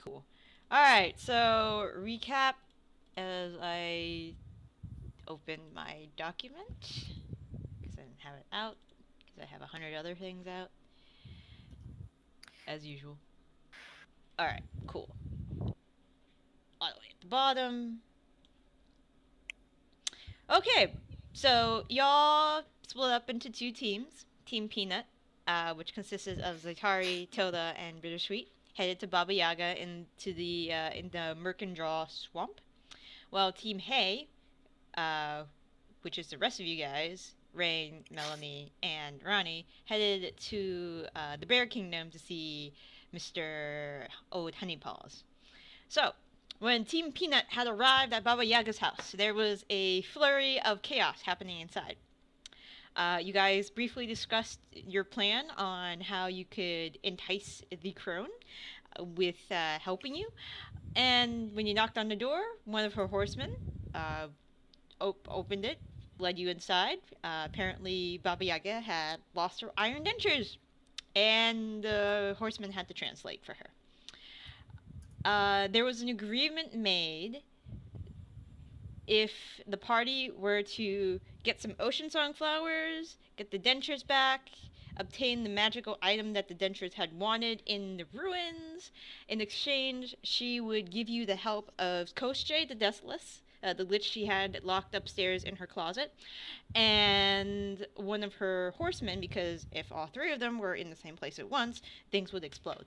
Cool. Alright, so recap as I open my document. Because I didn't have it out. Because I have 100 other things out. As usual. Alright, cool. All the way at the bottom. Okay, so y'all split up into two teams. Team Peanut, which consisted of Zaitari, Tilda, and Bittersweet, headed to Baba Yaga in the Murkendraw Swamp. While Team Hay, uh, which is the rest of you guys, Rain, Melanie, and Ronnie, headed to the Bear Kingdom to see Mr. Old Honeypaws. So, when Team Peanut had arrived at Baba Yaga's house, there was a flurry of chaos happening inside. You guys briefly discussed your plan on how you could entice the crone with helping you. And when you knocked on the door, one of her horsemen uh, opened it, led you inside. Apparently, Baba Yaga had lost her iron dentures, and the horseman had to translate for her. There was an agreement made if the party were to get some ocean song flowers, get the dentures back, obtain the magical item that the dentures had wanted in the ruins. In exchange, she would give you the help of Koschei the Deathless, the lich she had locked upstairs in her closet, and one of her horsemen, because if all three of them were in the same place at once, things would explode.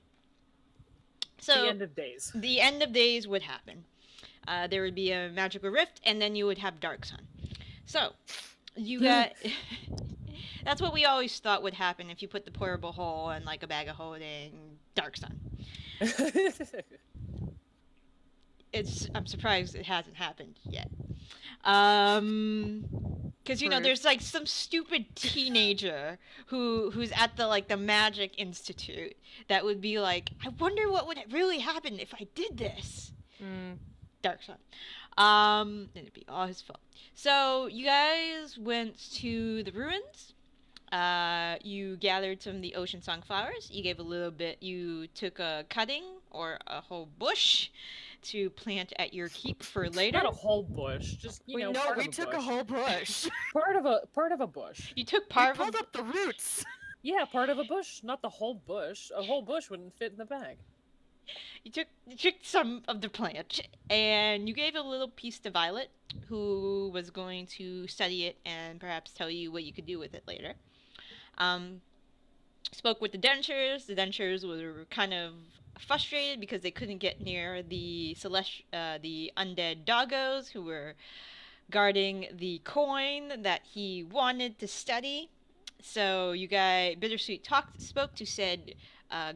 So the end of days. The end of days would happen. There would be a magical rift, and then you would have Dark Sun. So, you got. That's what we always thought would happen if you put the portable hole in like a bag of holding Dark Sun. I'm surprised it hasn't happened yet. Because there's like some stupid teenager who's at the Magic Institute that would be like, I wonder what would really happen if I did this. Dark Sun. And it'd be all his fault. So you guys went to the ruins. You gathered some of the ocean song flowers. You gave a little bit. You took a cutting or a whole bush to plant at your keep for later. Not a whole bush, just we took bush. a whole bush. part of a bush. You took part we pulled up the roots. Yeah, part of a bush, not the whole bush. A whole bush wouldn't fit in the bag. You took some of the plant, and you gave a little piece to Violet, who was going to study it and perhaps tell you what you could do with it later. Spoke with the dentures. The dentures were kind of frustrated because they couldn't get near the the undead doggos who were guarding the coin that he wanted to study. So you guys, Bittersweet spoke to said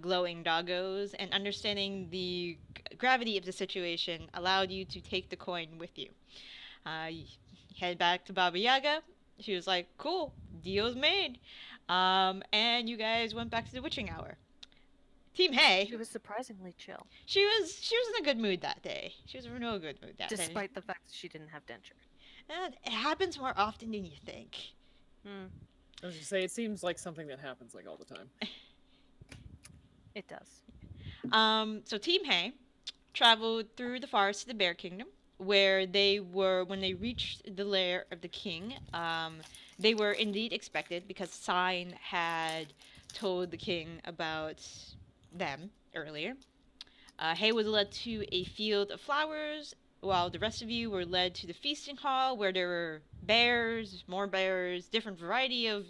glowing doggos, and understanding the gravity of the situation allowed you to take the coin with you. You head back to Baba Yaga. She was like, cool, deal's made. And you guys went back to the witching hour. Team Hay. She was surprisingly chill. She was in a good mood that day. She was in a real good mood that day. Despite the fact that she didn't have dentures. And it happens more often than you think. I was gonna say, it seems like something that happens like all the time. It does. So Team Hay traveled through the forest to the Bear Kingdom, where when they reached the lair of the king, they were indeed expected because Sign had told the king about them earlier. Hay was led to a field of flowers, while the rest of you were led to the feasting hall, where there were bears, more bears, different variety of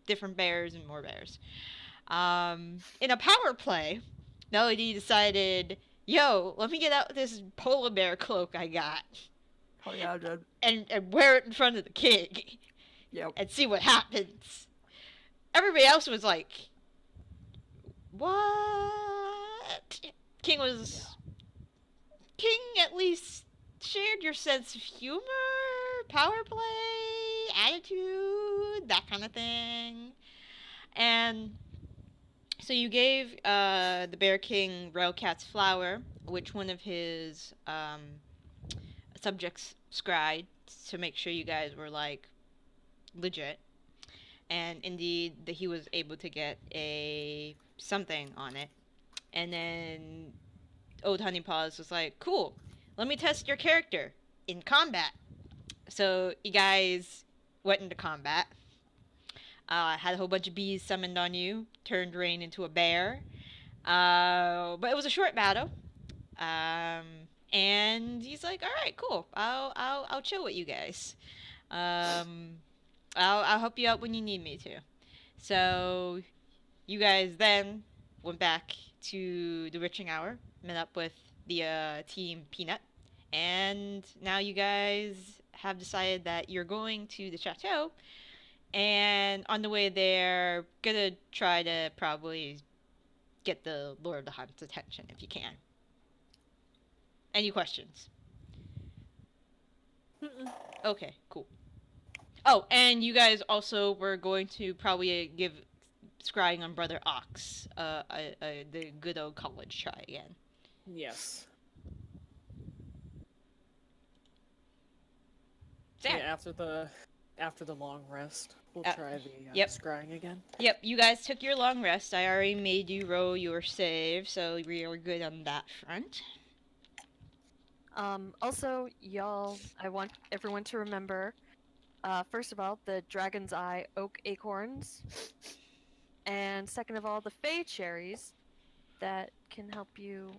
different bears, and more bears. In a power play, Melody decided, yo, let me get out this polar bear cloak I got. Oh yeah, I did. And wear it in front of the king. Yep. And see what happens. Everybody else was like, what? King at least shared your sense of humor, power play, attitude, that kind of thing. And so you gave the Bear King Railcat's flower, which one of his subjects scried to make sure you guys were like legit. And indeed, that he was able to get something on it. And then Old Honey Paws was like, "Cool, let me test your character in combat." So you guys went into combat. Had a whole bunch of bees summoned on you. Turned Rain into a bear. But it was a short battle. And he's like, "All right, cool. I'll chill with you guys. I'll help you out when you need me to." So you guys then went back to the Riching Hour, met up with the team Peanut, and now you guys have decided that you're going to the chateau, and on the way there, gonna try to probably get the Lord of the Hunt's attention if you can. Any questions? Mm-mm. Okay, cool. Oh, and you guys also were going to probably give scrying on Brother Ox the good old college try again. Yes. So, Yeah, after the long rest, we'll try the yep. scrying again. Yep, you guys took your long rest. I already made you roll your save, so we are good on that front. Also, y'all, I want everyone to remember, first of all, the Dragon's Eye oak acorns, and second of all, the Fey cherries that can help you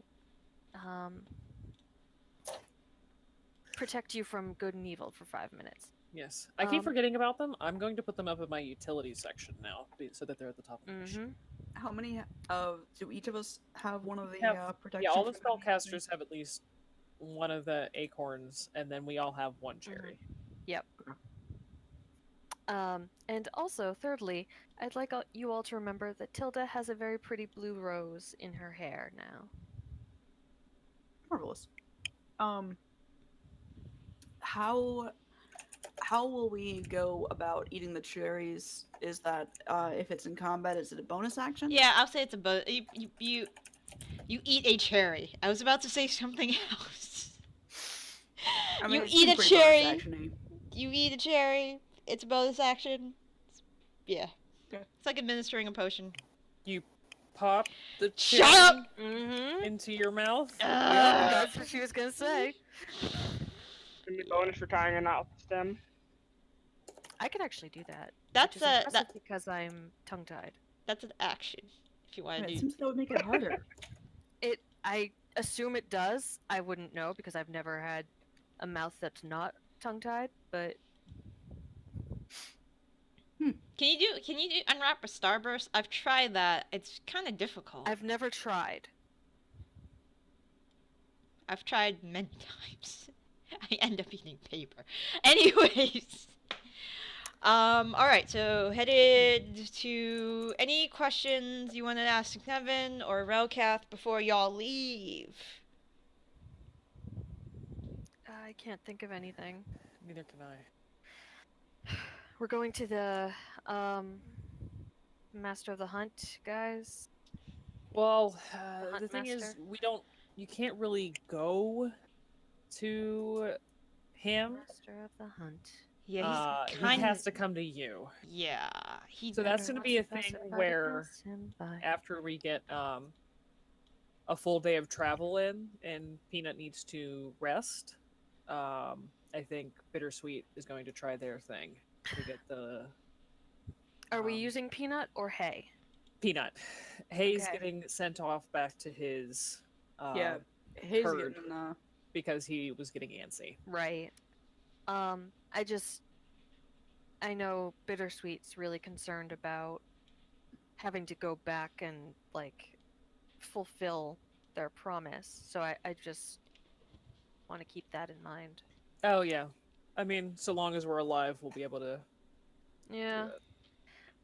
protect you from good and evil for 5 minutes. Yes. I keep forgetting about them. I'm going to put them up in my utilities section now, so that they're at the top of the sheet. How many Do each of us have one of the protection? Yeah, all the spellcasters have at least one of the acorns, and then we all have one cherry. Yep. And also, thirdly, I'd like you all to remember that Tilda has a very pretty blue rose in her hair now. Marvelous. How will we go about eating the cherries? Is that if it's in combat, is it a bonus action? Yeah, I'll say it's a bonus. You eat a cherry. I was about to say something else. I mean, you it eat seems a pretty bonus cherry. action-y. You eat a cherry. It's a bonus action. Yeah. Okay. It's like administering a potion. You pop the Shut cherry up! into your mouth. Yeah, that's what she was gonna say. Give me bonus for tying a knot with the stem. I can actually do that. That's which is impressive because I'm tongue-tied. That's an action. If you want to It do. seems that would make it harder. I assume it does. I wouldn't know because I've never had a mouth that's not tongue-tied, but Can you do unwrap a starburst? I've tried that. It's kind of difficult. I've never tried. I've tried many times. I end up eating paper. Anyways. Alright, so headed to any questions you want to ask Nevin or Relcath before y'all leave? I can't think of anything. Neither can I. We're going to the Master of the Hunt, guys. Well, Hunt the thing is, master? you can't really go to him. Master of the Hunt. Yeah, he's He kind has to come to you. Yeah, he. So that's going to be a thing where after we get a full day of travel in, and Peanut needs to rest, I think Bittersweet is going to try their thing to get the. Are we using Peanut or Hay? Peanut. Hay's Okay. getting sent off back to his. Yeah, Hayes herd. getting Because he was getting antsy. Right. I know Bittersweet's really concerned about having to go back and, like, fulfill their promise. So I just want to keep that in mind. Oh, yeah. I mean, so long as we're alive, we'll be able to. Yeah.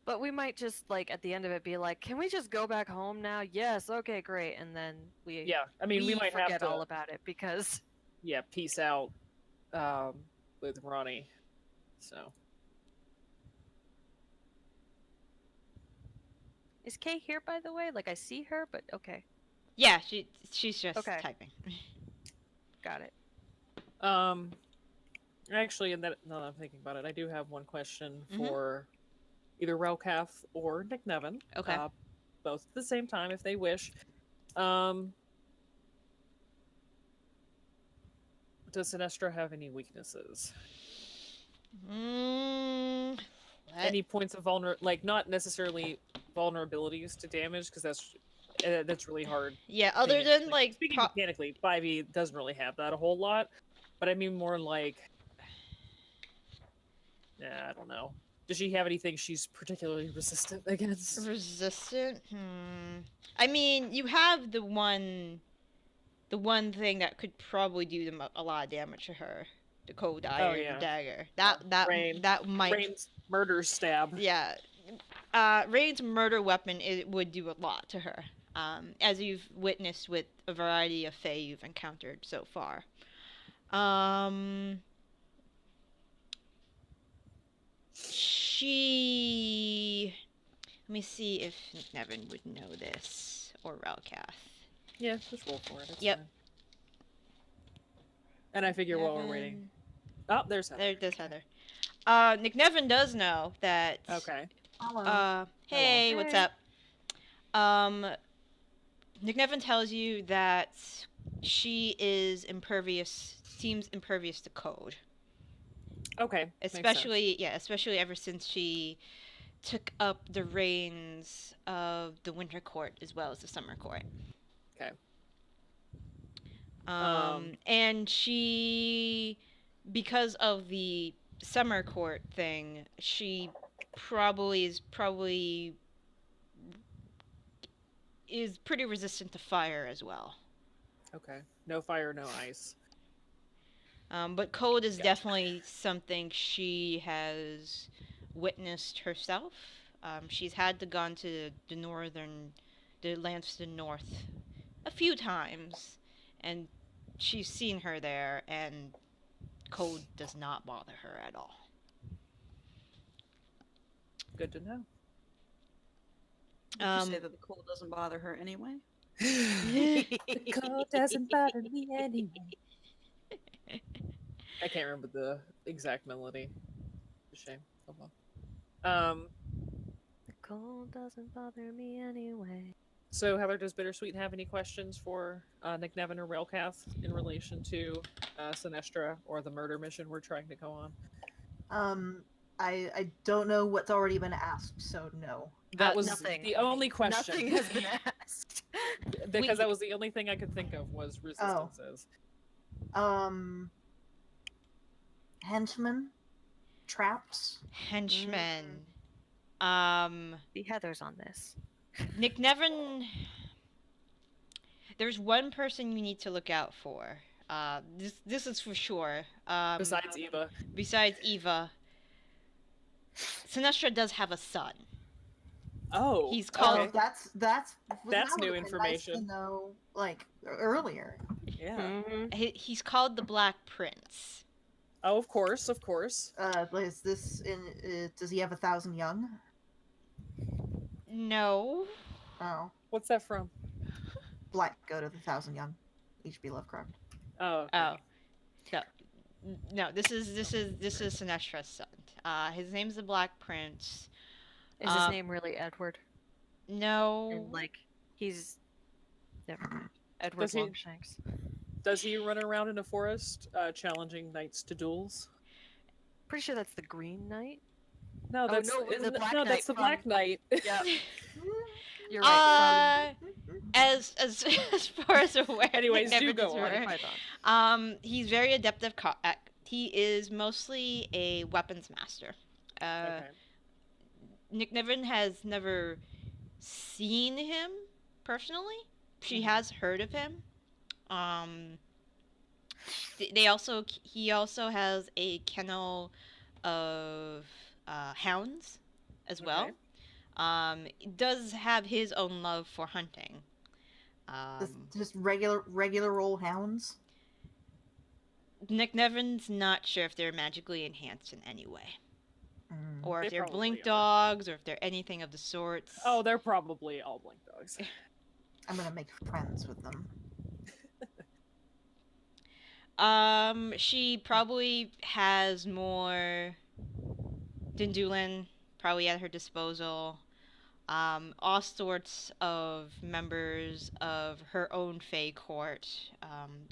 But we might just, like, at the end of it be like, can we just go back home now? Yes, okay, great. And then Yeah, I mean, we might forget have to. all about it because. Yeah, peace out with Ronnie. So. Is Kay here, by the way? Like, I see her, but okay. Yeah, she's just Okay. typing. Got it. Actually, now that I'm thinking about it, I do have one question Mhm. for either Relcath or Nick Nevin. Okay. Both at the same time, if they wish. does Sinestra have any weaknesses? Mm, Any points of like not necessarily vulnerabilities to damage, because that's really hard. Yeah, other than like speaking mechanically, 5e doesn't really have that a whole lot, but I mean more like, I don't know. Does she have anything she's particularly resistant against? Resistant? I mean, you have the one thing that could probably do them a lot of damage to her. The cold iron dagger. That might Rain's murder stab. Yeah. Rain's murder weapon, it would do a lot to her. As you've witnessed with a variety of fae you've encountered so far. Let me see if Nevin would know this, or Relcath. Yeah, just roll for it. It's yep. Fine. And I figure while we're waiting. Oh, there's Heather. There's Heather. Nick Nevin does know that. Okay. Hello. Hey, Hello. what's up? Nick Nevin tells you that she seems impervious to code. Okay. Especially ever since she took up the reins of the Winter Court as well as the Summer Court. Okay. And she, because of the Summer Court thing, she is pretty resistant to fire as well. Okay. No fire, no ice. But cold is definitely something she has witnessed herself. She's had to gone to the lands to the north a few times, and she's seen her there, and cold does not bother her at all. Good to know. Did you say that the cold doesn't bother her anyway? The cold doesn't bother me anyway. I can't remember the exact melody. It's a shame. Oh well. The cold doesn't bother me anyway. So, Heather, does Bittersweet have any questions for Nick Nevin or Railcath in relation to Sinestra or the murder mission we're trying to go on? I don't know what's already been asked, so no. That was nothing. The only question. Nothing has been asked. Because that was the only thing I could think of was resistances. Henchmen? Traps? Henchmen. The Heather's on this. Nick Nevin. There's one person you need to look out for. This is for sure. Besides Eva. Besides Eva, Sinestra does have a son. Oh, he's called. Oh, that's new information. Nice to know, like earlier. Yeah. Mm-hmm. He's called the Black Prince. Oh, of course. Is this in? Does he have 1,000 young? No. Oh. What's that from? Black Goat of the 1,000 Young. H.P. Lovecraft. Oh. Okay. Oh. No. This is Sinestra's son. His name's the Black Prince. Is his name really Edward? No. And like he's never Edward Longshanks. Does he run around in a forest challenging knights to duels? Pretty sure that's the Green Knight. No, that's the Black Knight. Yeah. You're right. As far as aware. Anyways, do go on. He's very adept at. He is mostly a weapons master. Okay. Nick Nevin has never seen him personally. She has heard of him. He also has a kennel of hounds as well. Does have his own love for hunting. Just regular old hounds. Nick Nevin's not sure if they're magically enhanced in any way. Or if they're blink dogs, or if they're anything of the sorts. Oh, they're probably all blink dogs. I'm gonna make friends with them. She probably has more Dindulin probably at her disposal. All sorts of members of her own Fae court,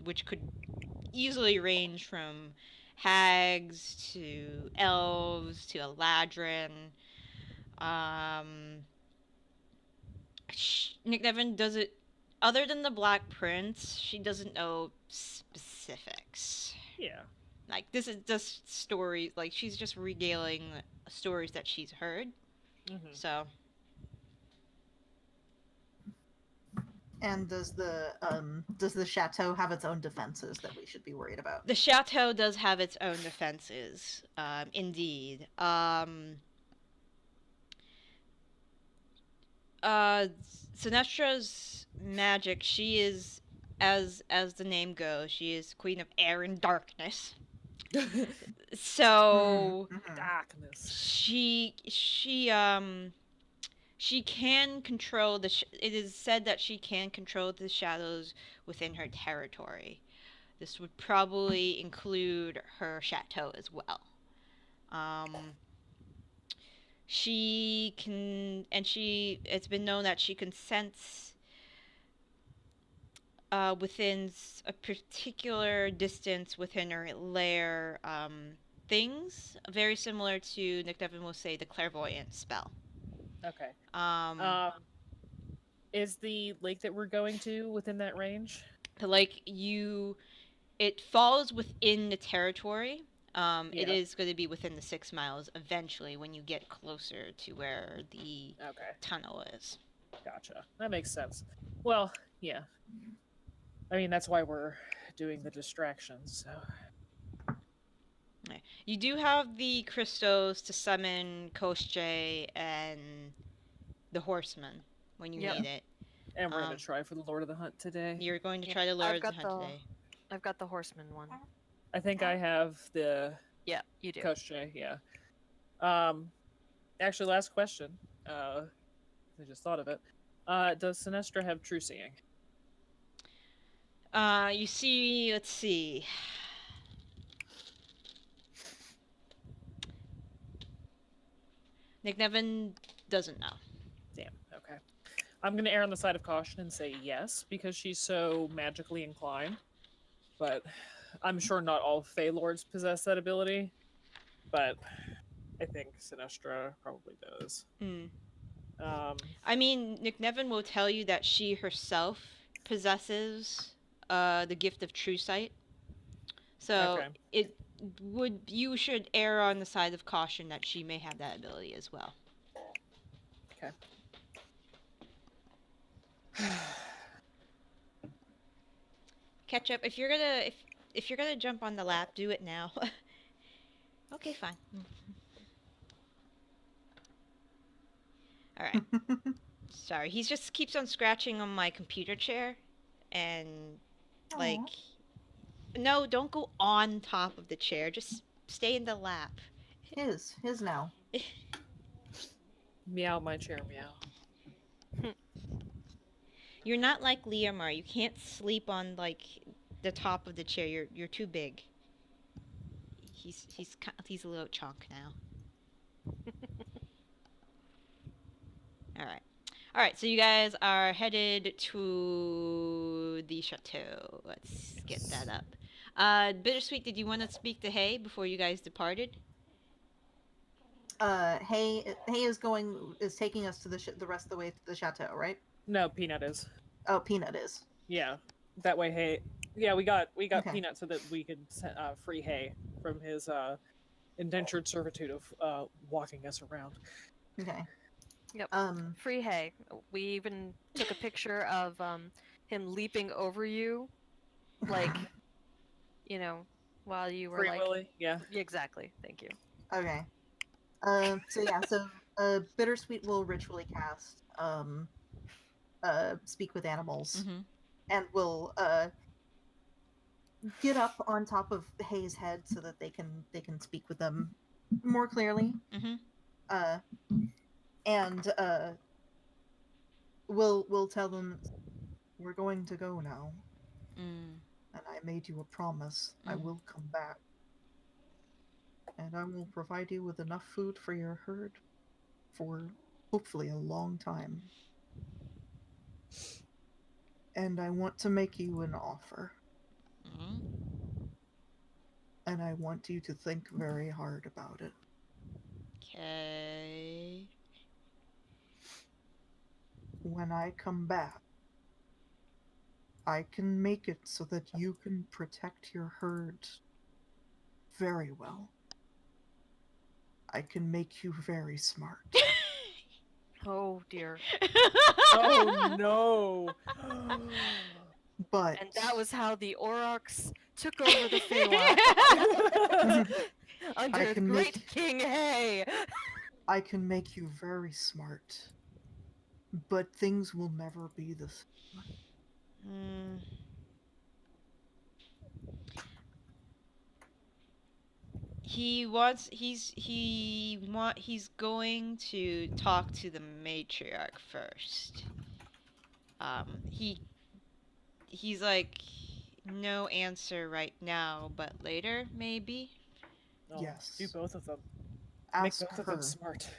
which could easily range from hags to elves to Eladrin. Nick Nevin does it. Other than the Black Prince, she doesn't know specifics. Yeah. Like, this is just stories. Like, she's just regaling stories that she's heard. So. And does the chateau have its own defenses that we should be worried about? The chateau does have its own defenses, indeed. Sinestra's magic, she is, as the name goes, she is Queen of Air and Darkness. So darkness. She can control it is said that she can control the shadows within her territory. This would probably include her chateau as well. She can, and it's been known that she can sense within a particular distance within her lair things very similar to, Nick Devin will say, the clairvoyant spell. Okay. Is the lake that we're going to within that range? It falls within the territory. Yeah. It is going to be within the 6 miles eventually when you get closer to where the tunnel is. Gotcha. That makes sense. Well, yeah. I mean, that's why we're doing the distractions, so... You do have the crystals to summon Koschei and the horsemen when you need it. And we're going to try for the Lord of the Hunt today. You're going to try the Lord of the Hunt today. I've got the horseman one. I think I have the... Yeah, you do. Koschei, yeah. Actually, last question. I just thought of it. Does Sinestra have true seeing? You see, let's see. Nick Nevin doesn't know. Damn, okay. I'm going to err on the side of caution and say yes, because she's so magically inclined. But I'm sure not all Fey Lords possess that ability. But I think Sinestra probably does. I mean, Nick Nevin will tell you that she herself possesses the gift of true sight. So you should err on the side of caution that she may have that ability as well. Okay. Ketchup, if you're gonna jump on the lap, do it now. Okay, fine. All right. Sorry, he just keeps on scratching on my computer chair, and like, no, don't go on top of the chair. Just stay in the lap. His now. Meow, my chair, meow. You're not like Liamar. You can't sleep on like the top of the chair. You're too big. He's a little chunk now. All right. So you guys are headed to the chateau. Let's get that up. Bittersweet, did you want to speak to Hay before you guys departed? Hay is taking us to the rest of the way to the chateau, right? No, Peanut is. Oh, Peanut is. Yeah, that way Hay. Yeah, we got Peanut so that we could free Hay from his indentured servitude of walking us around. Okay. Yep. Free Hay. We even took a picture of him leaping over you, like, while you were Free Willy. Yeah. Exactly. Thank you. Okay. So Bittersweet will ritually cast speak with animals, and will get up on top of Hay's head so that they can speak with them more clearly. And we'll tell them we're going to go now, and I made you a promise. I will come back, and I will provide you with enough food for your herd for hopefully a long time. And I want to make you an offer. and I want you to think very hard about it. Okay. When I come back, I can make it so that you can protect your herd very well. I can make you very smart. Oh dear. Oh no! But And that was how the Aurochs took over the Feywild. Under can great make- King Hay. I can make you very smart. But things will never be the same. Hmm. He's going to talk to the matriarch first. He's like, no answer right now, but later maybe. Oh, Yes. do both of them. Ask Make both of her. them smart.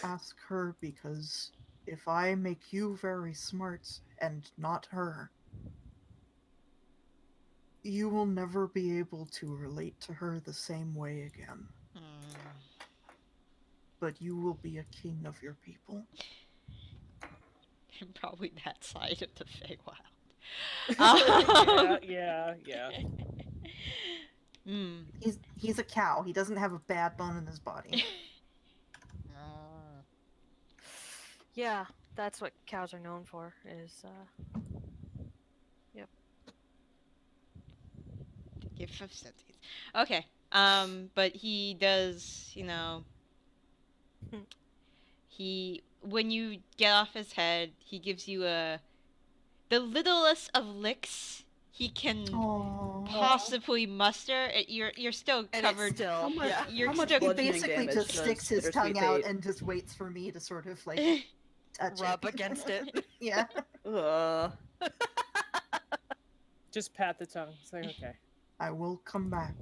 Ask her, because if I make you very smart and not her, you will never be able to relate to her the same way again. But you will be a king of your people. Probably that side of the Feywild. Yeah. He's a cow. He doesn't have a bad bone in his body. Yeah, that's what cows are known for, is, yep. Gift of sentience. Okay. But he does, when you get off his head, he gives you the littlest of licks he can Aww. possibly muster. You're still And covered. it's still, How much- yeah. You're how much still He bludgeoning basically damage just does sticks his Bittersweet tongue out take? and just waits for me to sort of like touch Rub it. against it. Yeah. Just pat the tongue. It's like, okay. I will come back.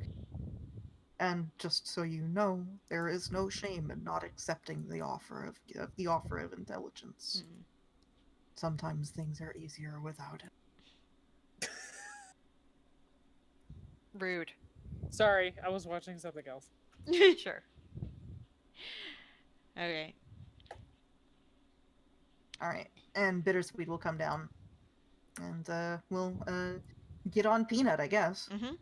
And just so you know, there is no shame in not accepting the offer of intelligence. Mm. Sometimes things are easier without it. Rude. Sorry, I was watching something else. Sure. Okay. All right, and Bittersweet will come down, and we'll get on Peanut, I guess. Mm-hmm.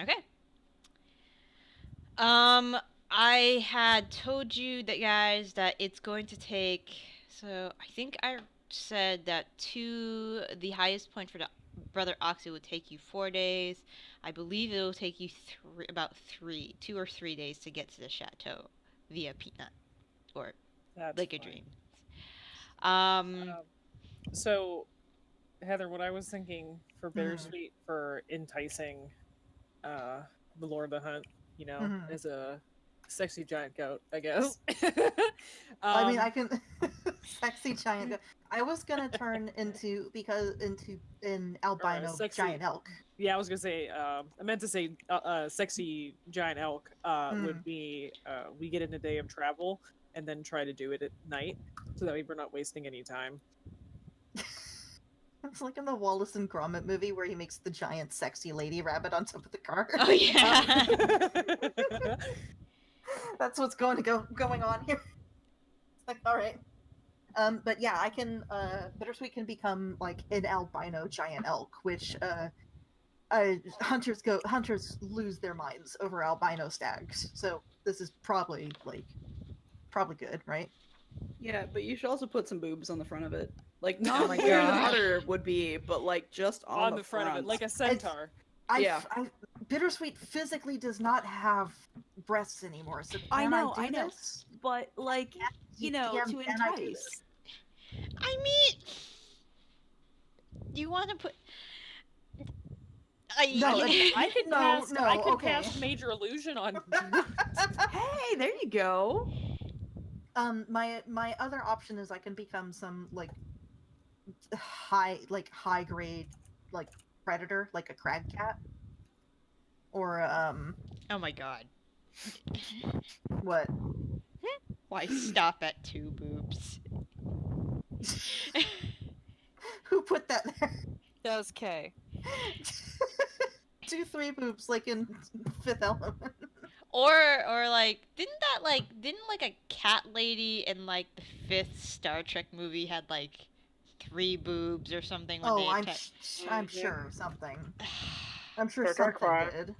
Okay. I had told you guys that it's going to take. So I think I said that the highest point for the Brother Oxy would take you 4 days. I believe it will take you about 2 or 3 days to get to the chateau via Peanut or That's Lake of fine. Dreams. So, Heather, what I was thinking for Bittersweet for enticing the Lord of the Hunt, as a sexy giant goat, I guess. I mean, I can sexy giant. I was gonna turn into an albino sexy- giant elk. Yeah, I was gonna say. I meant to say, sexy giant elk would be. We get in a day of travel and then try to do it at night, so that way we're not wasting any time. It's like in the Wallace and Gromit movie where he makes the giant sexy lady rabbit on top of the car. Oh yeah. That's what's going on here. It's like, all right. But yeah, I can. Bittersweet can become like an albino giant elk, which hunters lose their minds over albino stags. So this is probably good, right? Yeah, but you should also put some boobs on the front of it. Like, Oh not my where the God. udder would be, but like just on the front of it, like a centaur. Yeah. Bittersweet physically does not have breasts anymore, so I can know, do I know. this? But like, you know, DM, to can I do entice. this? I mean, you want to put? No, I could No, cast. no, I could okay. cast major illusion on. Hey, there you go. My other option is I can become some like high grade like predator, like a crag cat, or Oh my god. what? Why stop at 2 boobs? Who put that there? That was Kay. do 3 boobs like in Fifth Element. Or like didn't a cat lady in like the 5th Star Trek movie had like 3 boobs or something when they attacked? I'm sure something. I'm sure Star Trek something 5. did.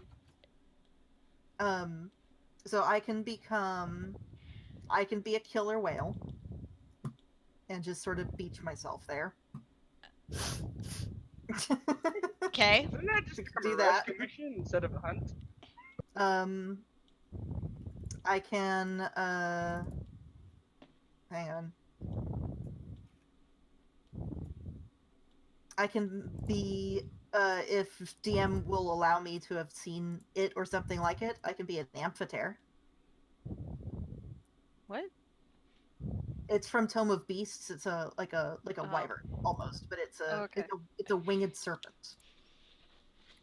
So I can be a killer whale and just sort of beach myself there. Okay. Isn't that just Do a that. rescue mission instead of a hunt? I can hang on. I can be if DM will allow me to have seen it or something like it, I can be an amphitheater. What? It's from Tome of Beasts. It's like a wyvern almost, but it's a winged serpent.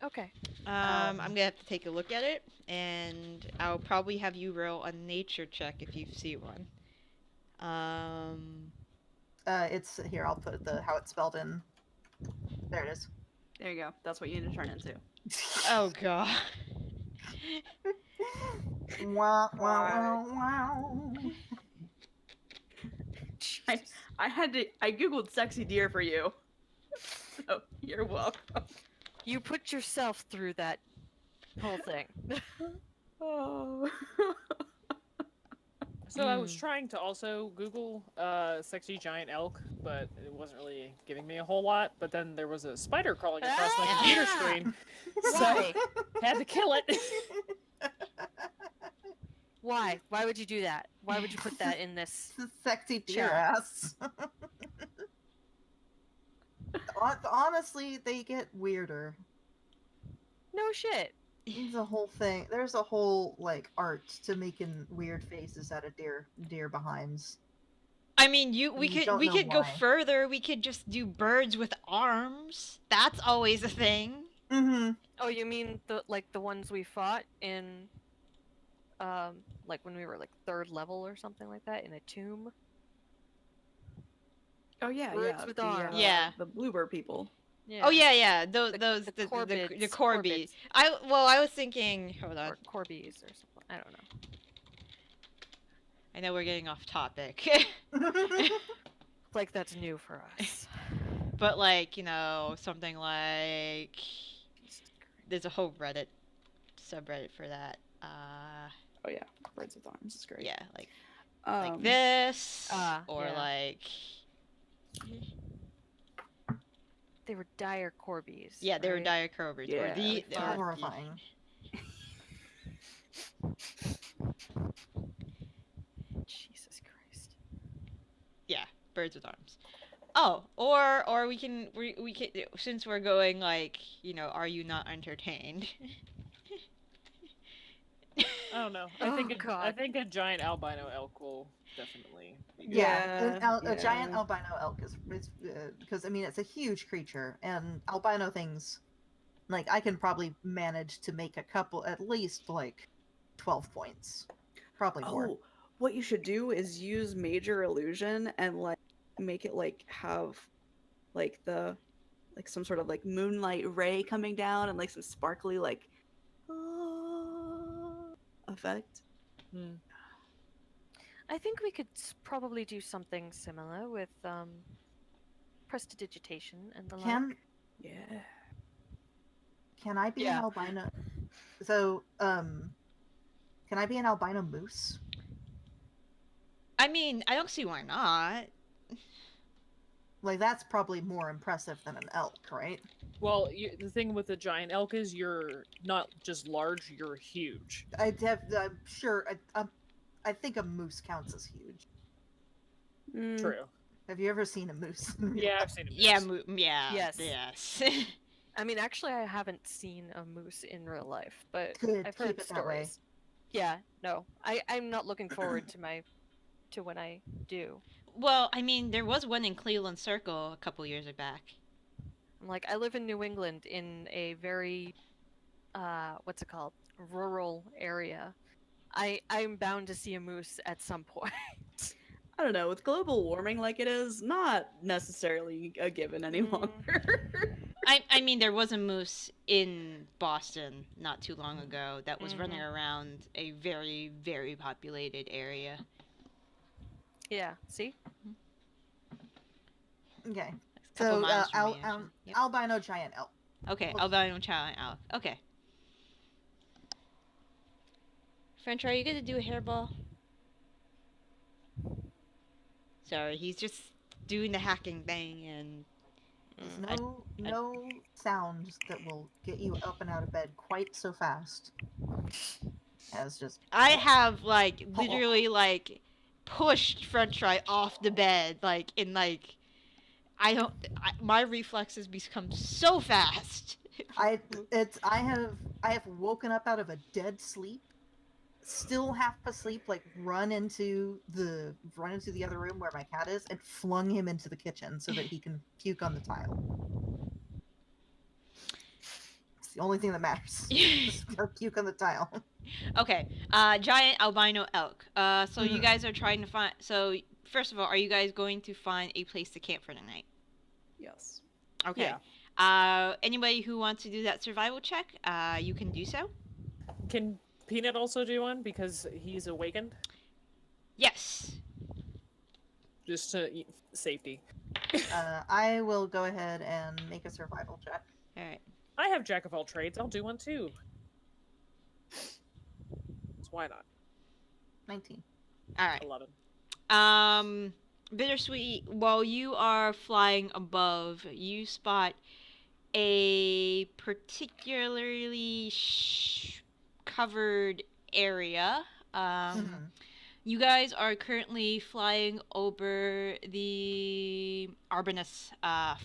Okay. I'm gonna have to take a look at it, and I'll probably have you roll a nature check if you see one. It's here. I'll put how it's spelled in. There it is. There you go. That's what you need to turn into. Oh god. Wow! Wow! Wow! I googled sexy deer for you. So you're welcome. You put yourself through that whole thing. Oh. So I was trying to also Google sexy giant elk, but it wasn't really giving me a whole lot. But then there was a spider crawling across my computer screen, so had to kill it. Why? Why would you do that? Why would you put that in this? Sexy deer chat? ass. Honestly, they get weirder. No shit. There's a whole thing. There's a whole like art to making weird faces out of deer behinds. I mean, we don't could know go why. further. We could just do birds with arms. That's always a thing. Mm-hmm. Oh, you mean the ones we fought in, like when we were like 3rd level or something like that in a tomb? Oh yeah, Birds with arms. Yeah. The bluebird people. Yeah. Oh yeah. Those The the corvids. corbies. I was thinking. Hold on. Or corbies or something. I don't know. I know we're getting off topic. Like that's new for us. But like, something like there's a whole Reddit subreddit for that. Oh yeah, birds with arms is great. Yeah, like Um, this or yeah. like They were dire corbies. yeah, they were right? dire corbies. Yeah, Or the or Horrifying. Jesus Christ. yeah, birds with arms. Oh, or we can since we're going like, are you not entertained? I don't know. Oh, I God. think a giant albino elk will definitely be good. Yeah, a Yeah. giant albino elk is because I mean it's a huge creature, and albino things, like I can probably manage to make a couple at least like 12 points, probably more. Oh, what you should do is use major illusion and like make it like have like some sort of like moonlight ray coming down and like some sparkly like effect. I think we could probably do something similar with prestidigitation and the like. Yeah. Can I be Yeah. an albino? So can I be an albino moose? I mean, I don't see why not. Like that's probably more impressive than an elk, right? Well, the thing with the giant elk is you're not just large, you're huge. I'm sure. I think a moose counts as huge. True. Have you ever seen a moose? Yeah, I've seen it. Yeah, yeah. Yes. Yes. I mean, actually, I haven't seen a moose in real life, but Good, I've keep heard it that way. stories. Yeah, no, I'm not looking forward to when I do. Well, I mean, there was one in Cleveland Circle a couple years back. I'm like, I live in New England in a very, what's it called, rural area. I'm bound to see a moose at some point. I don't know, with global warming like it is, not necessarily a given any longer. I mean, there was a moose in Boston not too long ago that was running around a very, very populated area. Yeah, see? Okay. A couple So, miles from me, actually. Yep. albino giant elk. Okay, albino giant elk. Okay. French, are you gonna do a hairball? Sorry, he's just doing the hacking thing, and There's no sounds that will get you up and out of bed quite so fast as just. I have like literally like pushed French fry off the bed, like in like my reflexes become so fast. I have woken up out of a dead sleep, still half asleep, like run into the other room where my cat is and flung him into the kitchen so that he can puke on the tile. It's the only thing that matters. Just puke on the tile. Okay, giant albino elk. So you guys are trying to find. So first of all, are you guys going to find a place to camp for the night? Yes. Okay. Anybody who wants to do that survival check, you can do so. Can Peanut also do one because he's awakened? Yes. Just to safety. I will go ahead and make a survival check. All right. I have jack of all trades. I'll do one too. So why not? 19. All right. 11. Bittersweet, while you are flying above, you spot a particularly covered area. You guys are currently flying over the Arbanus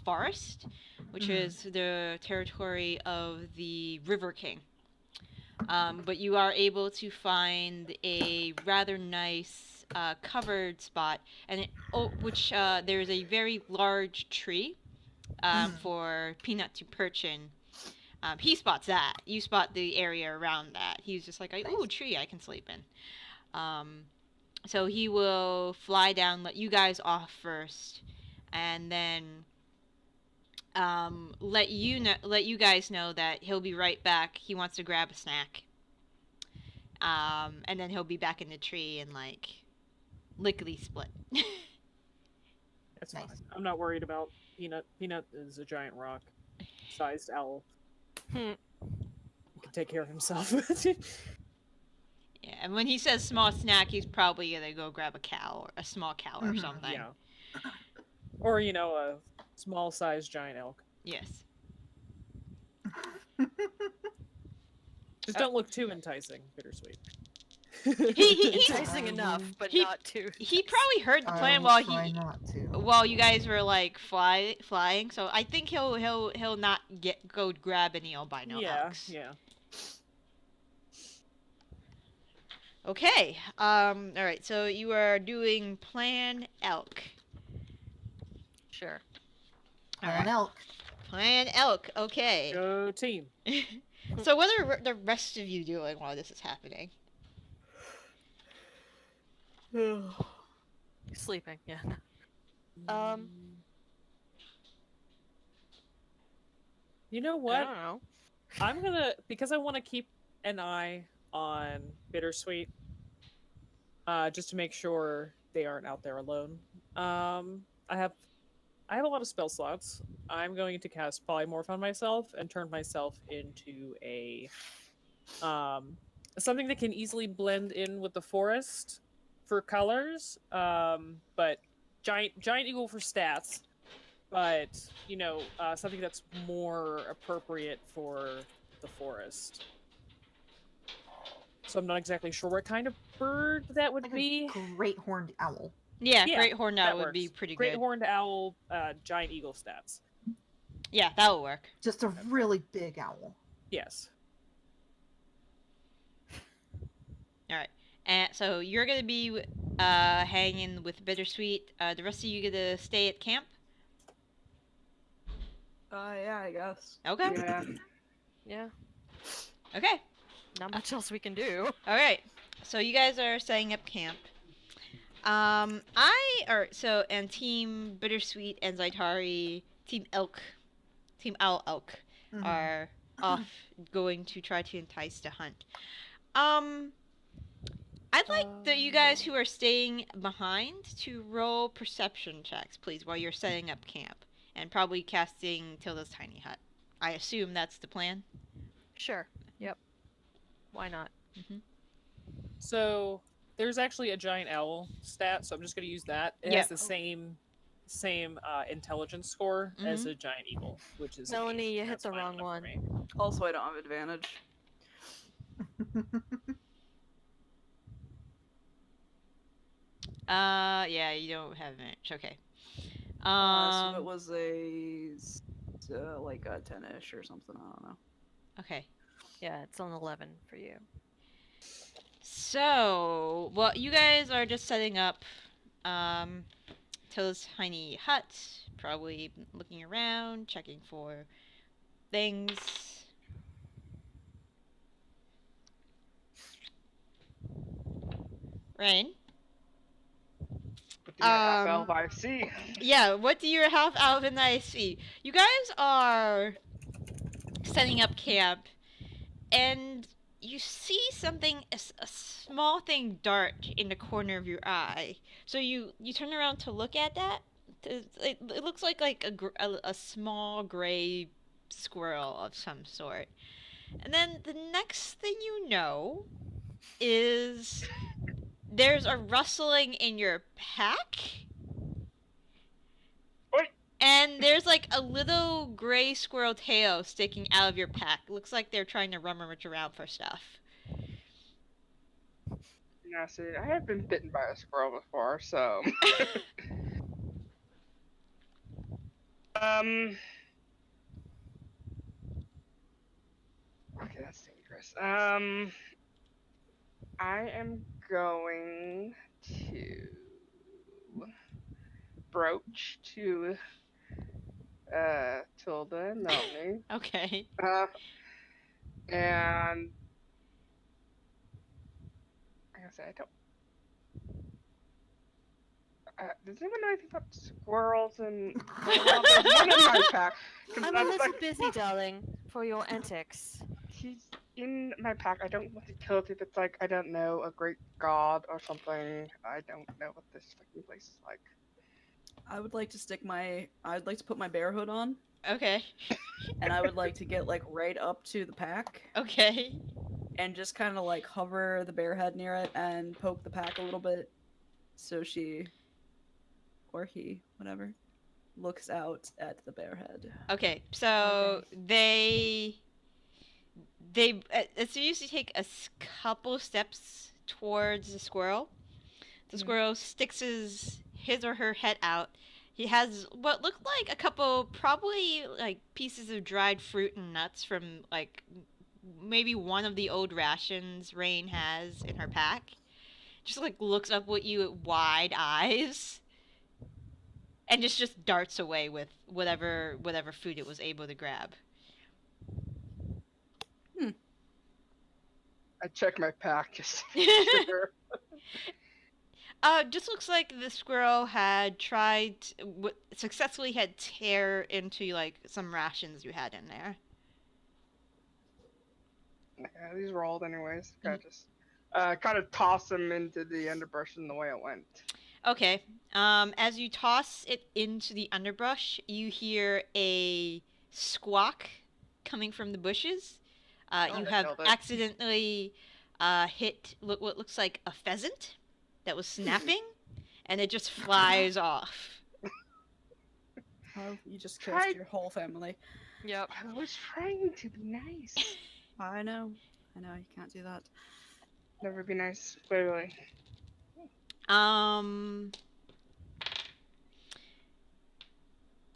forest, which is the territory of the River King. But you are able to find a rather nice covered spot, and which there's a very large tree for Peanut to perch in. He spots that. You spot the area around that. He's just like, "Ooh, tree! I can sleep in." So he will fly down, let you guys off first, and then let you guys know that he'll be right back. He wants to grab a snack. And then he'll be back in the tree and like lickety split. That's nice. Fine. I'm not worried about Peanut. Peanut is a giant rock-sized owl. He can take care of himself. Yeah, and when he says small snack, he's probably gonna go grab a cow or a small cow or something. Yeah. Or a small-sized giant elk. Yes. Just don't look too enticing, Bittersweet. He's enticing enough, but not too. He probably heard the plan while you guys were like flying. So I think he'll not go grab any albino elks. Yeah. Okay. All right. So you are doing plan elk. Sure. Plan elk. Plan elk. Okay. Go team. So what are the rest of you doing while this is happening? Sleeping, yeah. You know what? I don't know. I'm gonna, because I want to keep an eye on Bittersweet, just to make sure they aren't out there alone. I have a lot of spell slots. I'm going to cast Polymorph on myself and turn myself into a something that can easily blend in with the forest for colors. But giant eagle for stats. But something that's more appropriate for the forest. So I'm not exactly sure what kind of bird that would be. Great horned owl. Yeah, great horned owl would be pretty good. Great horned owl, giant eagle stats. Yeah, that will work. Just a really big owl. Yes. All right, and so you're gonna be hanging with Bittersweet. The rest of you gonna stay at camp? Yeah, I guess. Okay. Yeah. Okay. Not much else we can do. All right. So you guys are setting up camp. And Team Bittersweet and Zaitari, Team Owl Elk, are off going to try to entice to hunt. I'd like you guys who are staying behind to roll perception checks, please, while you're setting up camp. And probably casting Tilda's tiny hut. I assume that's the plan? Sure. Yep. Why not? Mm-hmm. So there's actually a giant owl stat, so I'm just going to use that. It has the same intelligence score as a giant eagle, which is Melanie, you hit the wrong one. Also, I don't have advantage. Yeah, you don't have advantage. Okay. So it was like a 10-ish or something. I don't know. Okay. Yeah, it's on 11 for you. So, well, you guys are just setting up Tilda's tiny hut, probably looking around, checking for things. Rain? What do you have elf I see? Yeah, what do you have out in the IC? You guys are setting up camp, and you see something, a small thing dart in the corner of your eye. So you turn around to look at that. It looks like a small gray squirrel of some sort. And then the next thing you know is there's a rustling in your pack. And there's like a little gray squirrel tail sticking out of your pack. Looks like they're trying to rummage around for stuff. Yeah, see, I have been bitten by a squirrel before, so. Okay, that's dangerous. I am going to broach to Tilda and Melanie. Okay. And like I said, I don't. Does anyone know anything about squirrels and? Well, there's one in my pack. I'm a little busy, darling, for your antics. He's in my pack. I don't want to kill it if it's like, I don't know, a great god or something. I don't know what this fucking place is like. I'd like to put my bear hood on. Okay. And I would like to get like right up to the pack. Okay. And just kind of like hover the bear head near it and poke the pack a little bit, so she, or he, whatever, looks out at the bear head. Okay, so they as soon as you take a couple steps towards the squirrel, the squirrel sticks his or her head out. He has what looked like a couple, probably like pieces of dried fruit and nuts from like maybe one of the old rations Rain has in her pack. Just like looks up at you with wide eyes, and just darts away with whatever food it was able to grab. I check my pack just to be sure. Just looks like the squirrel had tried successfully had tear into like some rations you had in there. Yeah, these were old anyways. Just kind of toss them into the underbrush in the way it went. Okay. As you toss it into the underbrush, you hear a squawk coming from the bushes. You have accidentally hit what looks like a pheasant that was snapping, and it just flies off. Oh, you just cursed your whole family. Yep. I was trying to be nice. I know, you can't do that. Never be nice, clearly.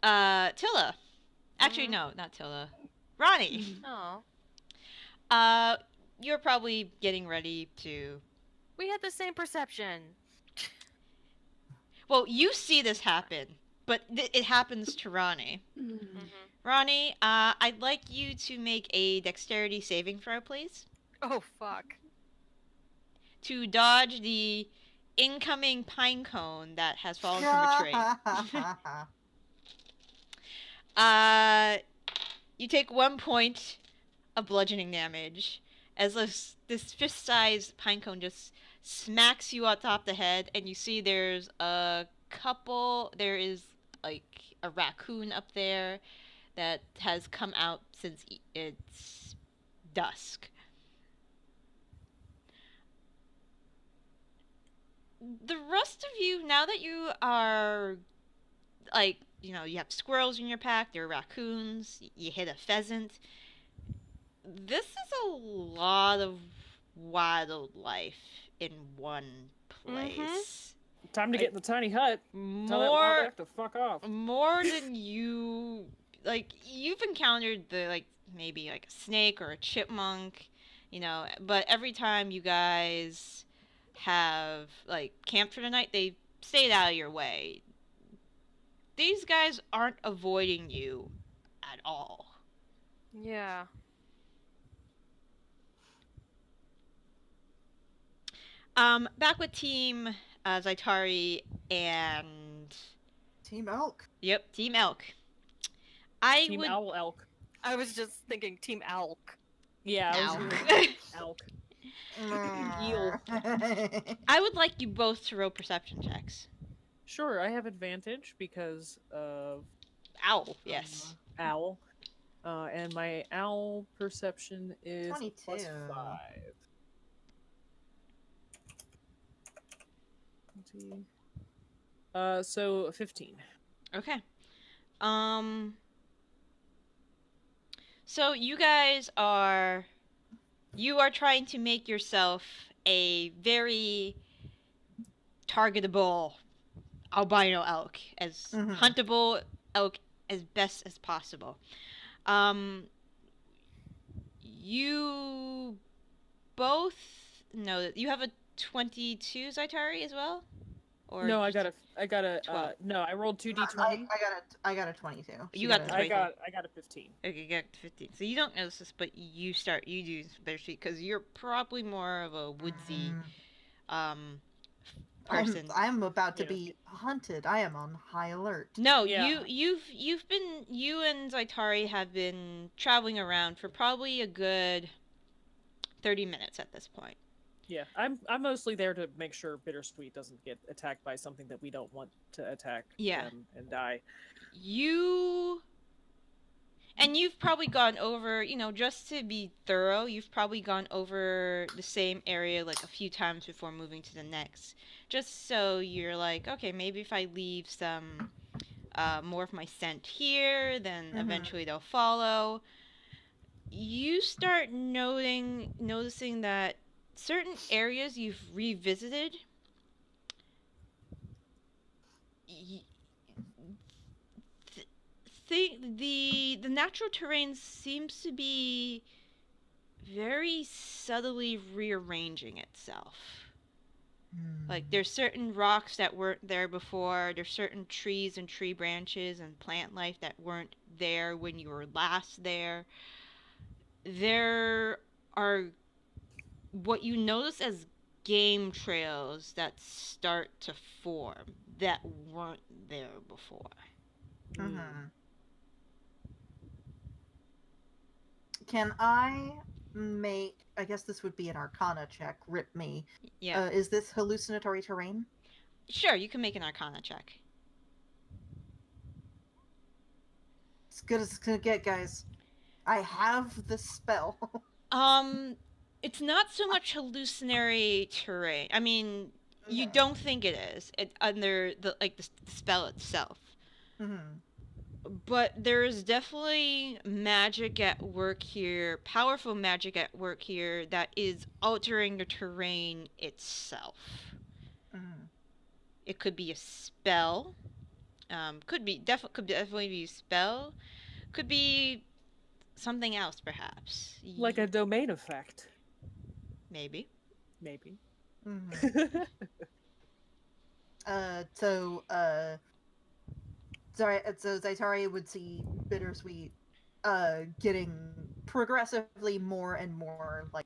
Tilda. Actually, no, not Tilda. Ronnie. Oh. You're probably getting ready to... We had the same perception. Well, you see this happen, but it happens to Ronnie. Mm-hmm. Ronnie, I'd like you to make a dexterity saving throw, please. Oh, fuck. To dodge the incoming pine cone that has fallen from a tree. You take 1 point of bludgeoning damage as this fist-sized pinecone just smacks you on top of the head, and you see there is like a raccoon up there that has come out since it's dusk. The rest of you, now that you are, like, you know, you have squirrels in your pack, there are raccoons, you hit a pheasant. This is a lot of wildlife in one place. Time to get in the tiny hut. Tell that wildlife to fuck off. More than you, like, you've encountered maybe like a snake or a chipmunk, you know, but every time you guys have, like, camped for the night, they stayed out of your way. These guys aren't avoiding you at all. Yeah. Back with Team Zaitari and... Team Elk. Yep, Team Elk. Team Owl Elk. I was just thinking Team Elk. Yeah, Ow. I was thinking Elk. Eel. I would like you both to roll perception checks. Sure, I have advantage because of... Owl, yes. Owl. And my owl perception is 22. +5. So 15. Okay. So you guys are trying to make yourself a very targetable albino elk, as huntable elk as best as possible. You both know that you have a 22 Zaitari as well? Or No, I got a no, I rolled 2d20. I got a 22. You got the 22. I got a 15. Okay, you got 15. So you don't notice this, but you do Bittersweet because you're probably more of a woodsy person. I'm about to be hunted. I am on high alert. No, Yeah. you and Zaitari have been traveling around for probably a good 30 minutes at this point. Yeah, I'm mostly there to make sure Bittersweet doesn't get attacked by something that we don't want to attack them and die. You've probably gone over, you know, just to be thorough, you've probably gone over the same area like a few times before moving to the next. Just so you're like, okay, maybe if I leave some more of my scent here, then eventually they'll follow. You start noticing that certain areas you've revisited, the natural terrain seems to be very subtly rearranging itself. Like, there's certain rocks that weren't there before, there's certain trees and tree branches and plant life that weren't there when you were last there. There are what you notice as game trails that start to form that weren't there before. Can I make, I guess this would be an Arcana check, rip me. Yeah. Is this hallucinatory terrain? Sure, you can make an Arcana check. As good as it's gonna get, guys. I have the spell. It's not so much hallucinatory terrain. I mean, you don't think it is under the spell itself. But there is definitely magic at work here, powerful magic at work here that is altering the terrain itself. It could be a spell. Could definitely be a spell. Could be something else, perhaps. Like a domain effect. Maybe. So Zaitari would see Bittersweet getting progressively more and more, like,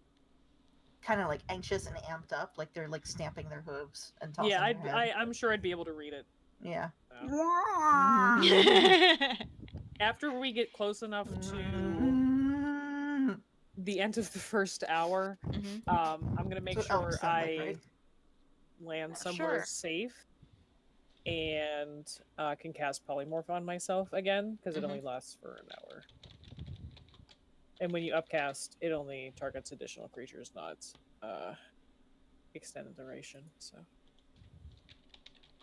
kind of like anxious and amped up, like they're like stamping their hooves and tossing their head. I'm sure I'd be able to read it. Yeah. After we get close enough to the end of the first hour, Mm-hmm. I'm gonna make So sure elk sound like, right? land somewhere Sure. safe and can cast polymorph on myself again because it Mhm. only lasts for an hour. And when you upcast, it only targets additional creatures, not extended duration. So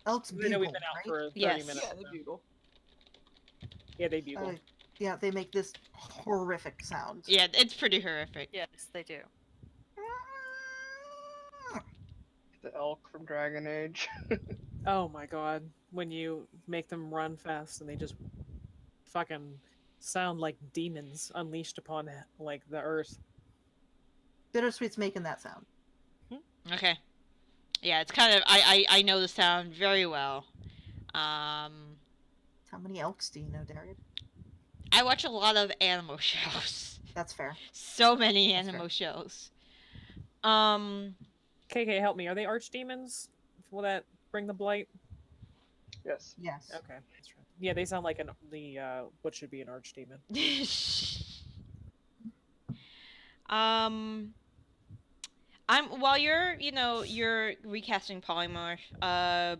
Elks I know we've bugle, been out right? for 30 Yes. minutes. Yeah, the bugle. Yeah, they bugle. Yeah, they make this horrific sound. Yeah, it's pretty horrific. Yes, they do. The elk from Dragon Age. Oh my god. When you make them run fast and they just fucking sound like demons unleashed upon like the earth. Bittersweet's making that sound. Okay. Yeah, it's kind of I know the sound very well. How many elks do you know, Darian? I watch a lot of animal shows. That's fair. So many That's animal fair. shows. KK, help me. Are they archdemons? Will that bring the blight? Yes. Yes. Okay, that's right. Yeah, they sound like what should be an archdemon. While you're recasting polymorph,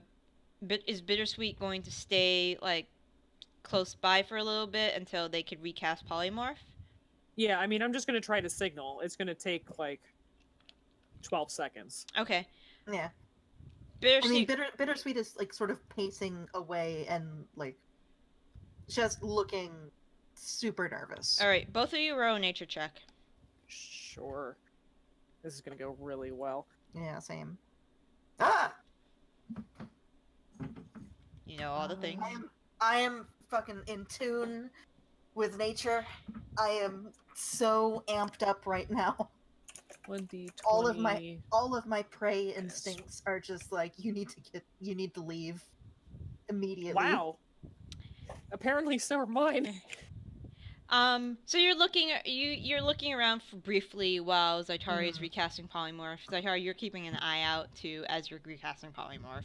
is Bittersweet going to stay like close by for a little bit until they could recast polymorph? Yeah, I mean, I'm just gonna try to signal. It's gonna take like 12 seconds. Okay. Yeah. Bittersweet. I mean, Bittersweet is like sort of pacing away and like just looking super nervous. All right, both of you roll a nature check. Sure. This is gonna go really well. Yeah, same. Ah! You know all the things. I am fucking in tune with nature. I am so amped up right now. 20, 20. All of my prey instincts are just like you need to leave immediately. Wow. Apparently so are mine. So you're looking around briefly while Zaitari is recasting polymorph. Zaitari, you're keeping an eye out too as you're recasting polymorph.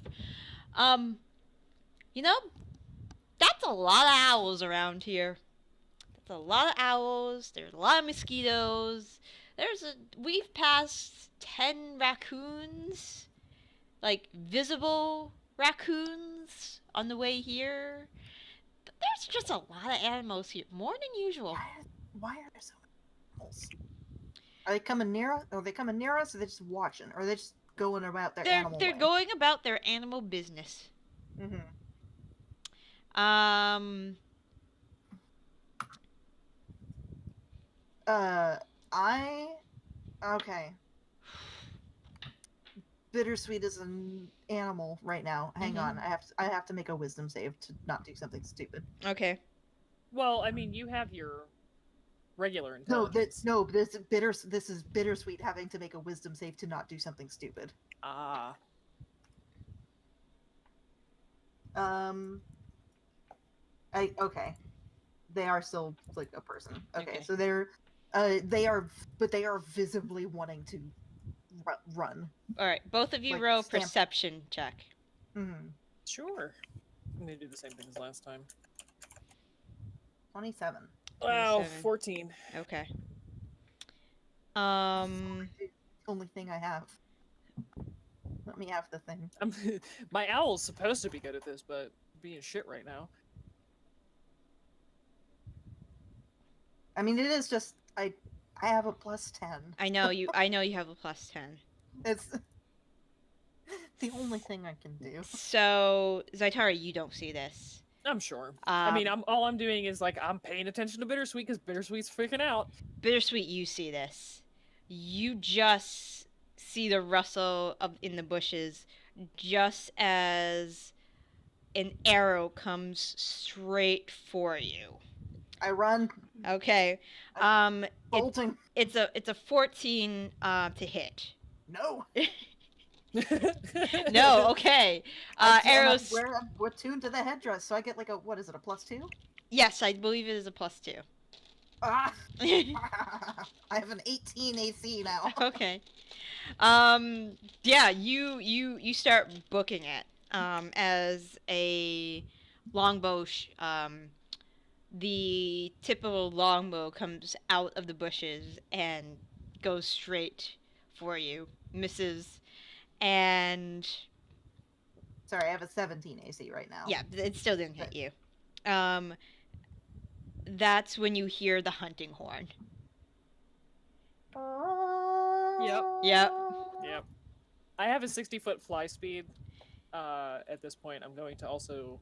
That's a lot of owls around here. That's a lot of owls. There's a lot of mosquitoes. We've passed 10 raccoons, like visible raccoons, on the way here. There's just a lot of animals here, more than usual. Why are there so many animals? Are they coming near us? Are they coming near us? Or are they just watching? Or are they just going about their animal They're way? going about their animal business. Mm-hmm. Okay. Bittersweet is an animal right now. Hang on, I have to make a wisdom save to not do something stupid. Okay. Well, I mean, you have your regular intelligence. This is Bittersweet having to make a wisdom save to not do something stupid. Ah. Okay. They are still like a person. Okay. Okay. So they are visibly wanting to run. All right, both of you Like roll stamp. perception check. Mm-hmm. Sure. I'm gonna do the same thing as last time. 27. Wow, 27. 14. Okay. The only thing I have. Let me have the thing. My owl's supposed to be good at this, but being shit right now. I mean, it is just I have a +10. I know you have a +10. It's the only thing I can do. So, Zaitari, you don't see this. I'm sure. I mean, all I'm doing is like I'm paying attention to Bittersweet because Bittersweet's freaking out. Bittersweet, you see this. You just see the rustle in the bushes just as an arrow comes straight for you. I run. Okay. Bolting. It's a 14 to hit. No. No, okay. Arrows. We're tuned to the headdress, so I get like a what is it, a +2? Yes, I believe it is a +2. Ah! I have an 18 AC now. Okay. Yeah, you start booking it as a longbow the tip of a longbow comes out of the bushes and goes straight for you, misses, and Sorry, I have a 17 AC right now. yeah, it still didn't hit you. That's when you hear the hunting horn. Yep. I have a 60-foot fly speed. At this point, I'm going to also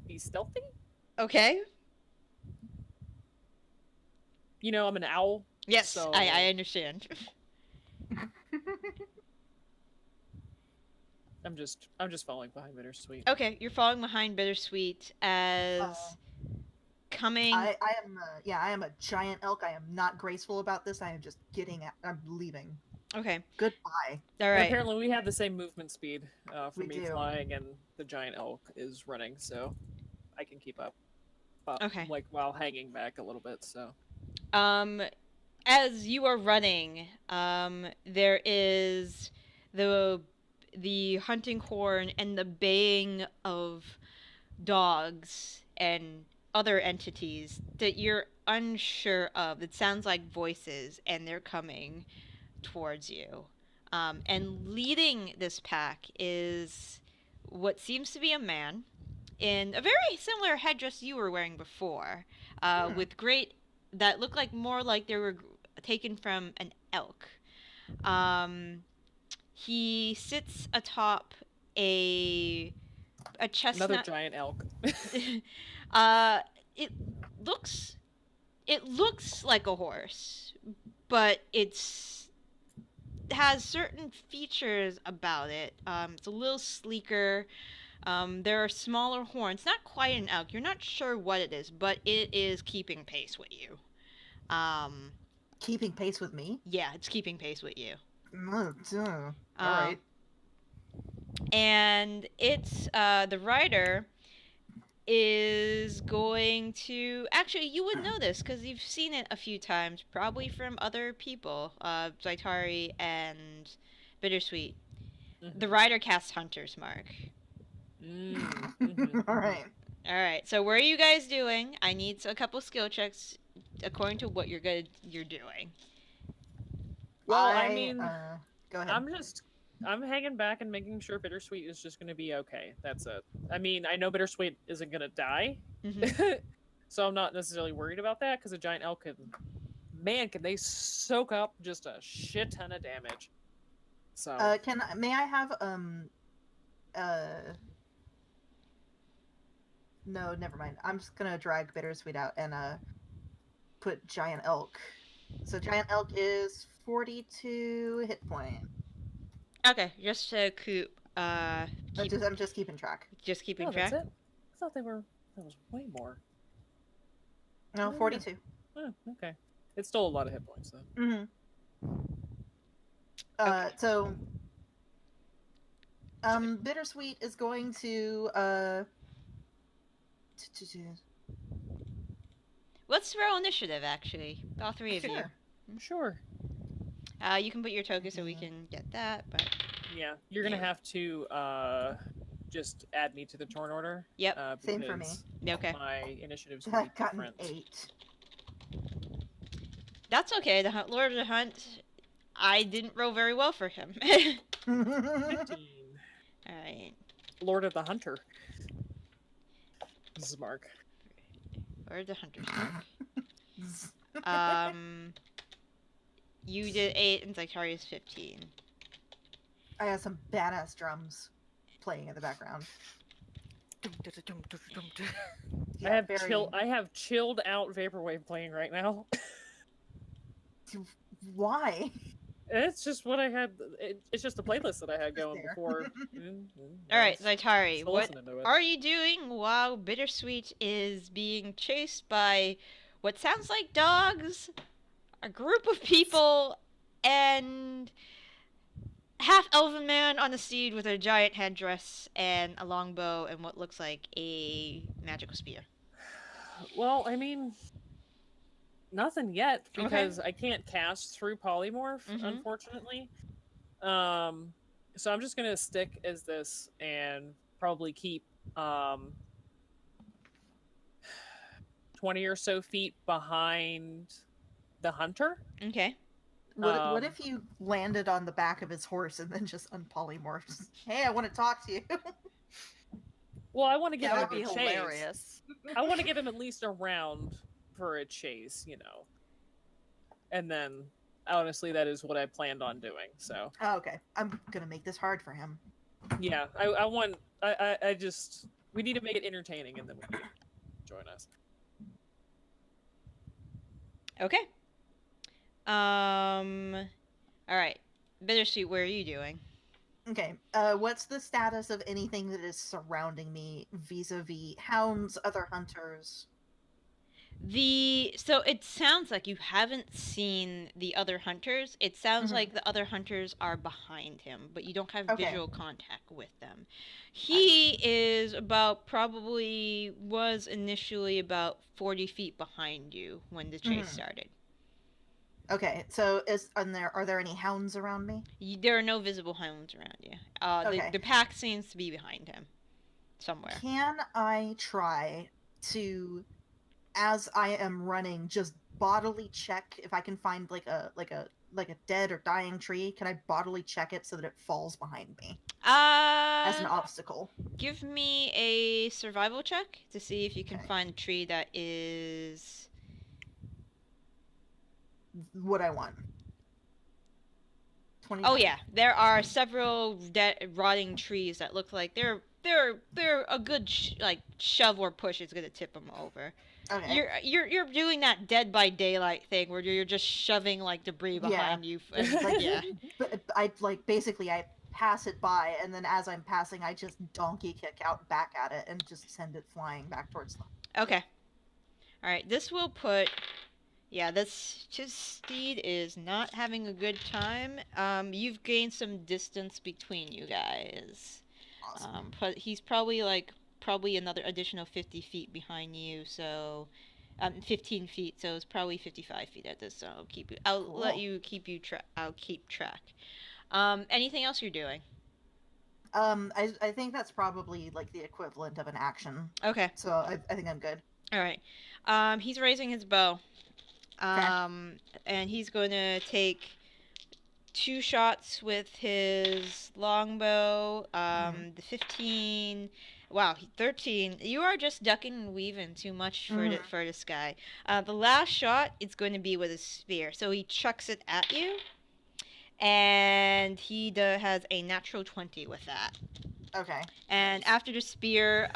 be stealthy. Okay. You know, I'm an owl. Yes, so... I understand. I'm just following behind Bittersweet. Okay, you're following behind Bittersweet as coming. I am a giant elk. I am not graceful about this. I am just I'm leaving. Okay. Goodbye. All right. And apparently, we have the same movement speed for me do. flying, and the giant elk is running, so I can keep up. Okay. Like while hanging back a little bit. So. As you are running, there is the hunting horn and the baying of dogs and other entities that you're unsure of. It sounds like voices, and they're coming towards you. And leading this pack is what seems to be a man in a very similar headdress you were wearing before, with great that look like more like they were taken from an elk. He sits atop a chestnut. Another giant elk. It looks like a horse, but it has certain features about it. It's a little sleeker. There are smaller horns. Not quite an elk. You're not sure what it is, but it is keeping pace with you. Keeping pace with me? Yeah, it's keeping pace with you. All right. And it's the rider is going to actually, you would know this because you've seen it a few times, probably from other people, Zaitari and Bittersweet. Mm-hmm. The rider casts Hunter's Mark. Mm-hmm. All right. So where are you guys doing? I need a couple skill checks according to what you're doing. Well, I mean, go ahead. I'm hanging back and making sure Bittersweet is just going to be okay. That's it. I mean, I know Bittersweet isn't going to die, so I'm not necessarily worried about that because a giant elk can they soak up just a shit ton of damage. So may I have no, never mind. I'm just gonna drag Bittersweet out and put giant elk. So giant elk is 42 hit point. Okay, just to keep. I'm just keeping track. Just keeping track. That's it. I thought that was way more. No, 42. Oh, okay. It's still a lot of hit points though. Mm-hmm. Okay. So Bittersweet is going to let's throw initiative actually. All three of you. Sure. You can put your token so we can get that, but yeah, you're gonna have to just add me to the turn order. Yep. Same for me. Okay. My initiative's gonna be different. 8. That's okay. The Lord of the Hunt, I didn't roll very well for him. 15. All right. Lord of the Hunter. This is Mark. Lord of the Hunter's Mark. You did 8 and Zaitari is 15. I have some badass drums playing in the background. Yeah, I have chilled out vaporwave playing right now. Why? It's just what I had. It's just a playlist that I had going before. All right, Zaitari, what are you doing while Bittersweet is being chased by what sounds like dogs, a group of people, and half-elven man on a steed with a giant headdress and a longbow and what looks like a magical spear? Well, I mean, nothing yet because I can't cast through polymorph, unfortunately. So I'm just gonna stick as this and probably keep 20 or so feet behind the hunter. Okay. What if you landed on the back of his horse and then just unpolymorphs? Hey, I want to talk to you. Well, I want to give That him would be a chase. hilarious. I want to give him at least a round for a chase, And then, honestly, that is what I planned on doing. So. Oh, okay, I'm gonna make this hard for him. Yeah, we need to make it entertaining, and then we can join us. Okay. All right. Bittersweet, where are you doing? Okay, what's the status of anything that is surrounding me vis-a-vis hounds, other hunters? So it sounds like you haven't seen the other hunters. It sounds like the other hunters are behind him, but you don't have visual contact with them. He is was initially about 40 feet behind you when the chase started. Okay, so are there any hounds around me? There are no visible hounds around you. The pack seems to be behind him somewhere. Can I try to, as I am running, just bodily check if I can find like a dead or dying tree? Can I bodily check it so that it falls behind me as an obstacle? Give me a survival check to see if you can find a tree that is what I want. 20. Oh yeah, there are several rotting trees that look like they're a good shove or push is gonna tip them over. Okay. You're doing that Dead by Daylight thing where you're just shoving like debris behind you. Yeah. But I basically I pass it by, and then as I'm passing, I just donkey kick out back at it and just send it flying back towards them. Okay. All right. This will put. Yeah, this steed is not having a good time. You've gained some distance between you guys. Awesome. But he's probably another additional 50 feet behind you, so 15 feet, so it's probably 55 feet at this. So I'll Cool. let you I'll keep track. Anything else you're doing? I think that's probably like the equivalent of an action. Okay. So I think I'm good. All right. He's raising his bow. And he's going to take 2 shots with his longbow. The 15. Wow, 13. You are just ducking and weaving too much for this guy. The last shot is going to be with a spear. So he chucks it at you, and he has a natural 20 with that. Okay. And after the spear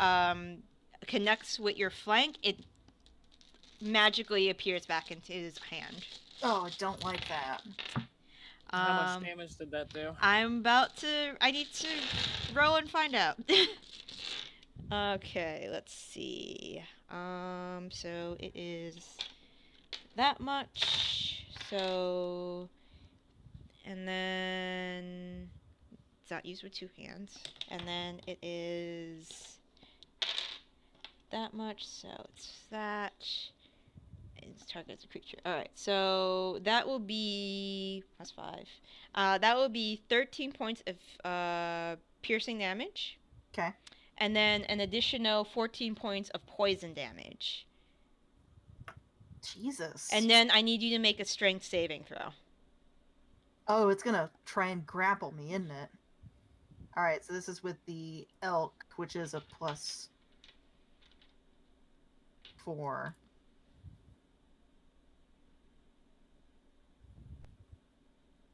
connects with your flank, it magically appears back into his hand. Oh, I don't like that. How much damage did that do? I need to roll and find out. Okay, let's see. So it is that much. So, and then it's not used with 2 hands. And then it is that much. So it's that. It's targets a creature. Alright, so that will be plus 5. That will be 13 points of piercing damage. Okay. And then an additional 14 points of poison damage. Jesus. And then I need you to make a strength saving throw. Oh, it's gonna try and grapple me, isn't it? Alright, so this is with the elk, which is a plus 4.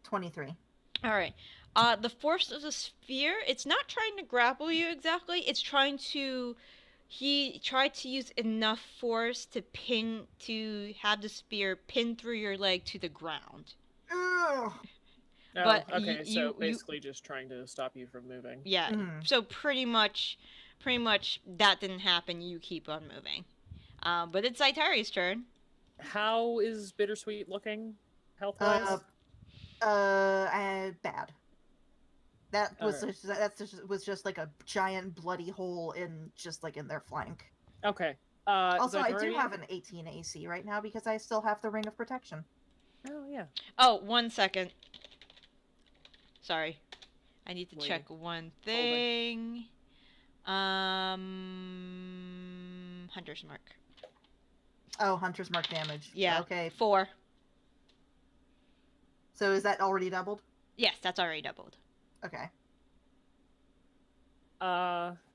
23. All right. The force of the sphere, it's not trying to grapple you exactly. It's trying to... He tried to use enough force to have the spear pin through your leg to the ground. Ugh. But okay, so basically just trying to stop you from moving. Yeah, so pretty much that didn't happen. You keep on moving. But it's Zaitari's turn. How is Bittersweet looking, health-wise? Bad. That was just like a giant bloody hole in their flank. Okay. Also, Zaitari? I do have an 18 AC right now because I still have the Ring of Protection. Oh yeah. Oh, 1 second. Sorry, I need to check one thing. Hunter's Mark. Oh, hunter's mark damage. Yeah. Okay. 4. So is that already doubled? Yes, that's already doubled. Okay.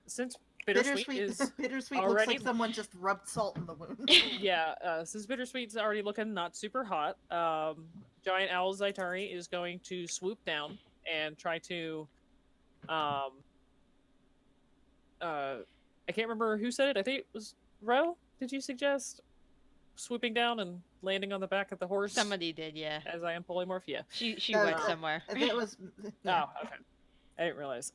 Since Bittersweet is Bittersweet already... looks like someone just rubbed salt in the wound. Yeah, since Bittersweet's already looking not super hot, Giant Owl Zaitari is going to swoop down and try to, I can't remember who said it. I think it was Ro. Did you suggest swooping down and landing on the back of the horse? Somebody did, yeah. As I am polymorph, yeah. She went somewhere. I think it was. Yeah. Oh, okay. I didn't realize.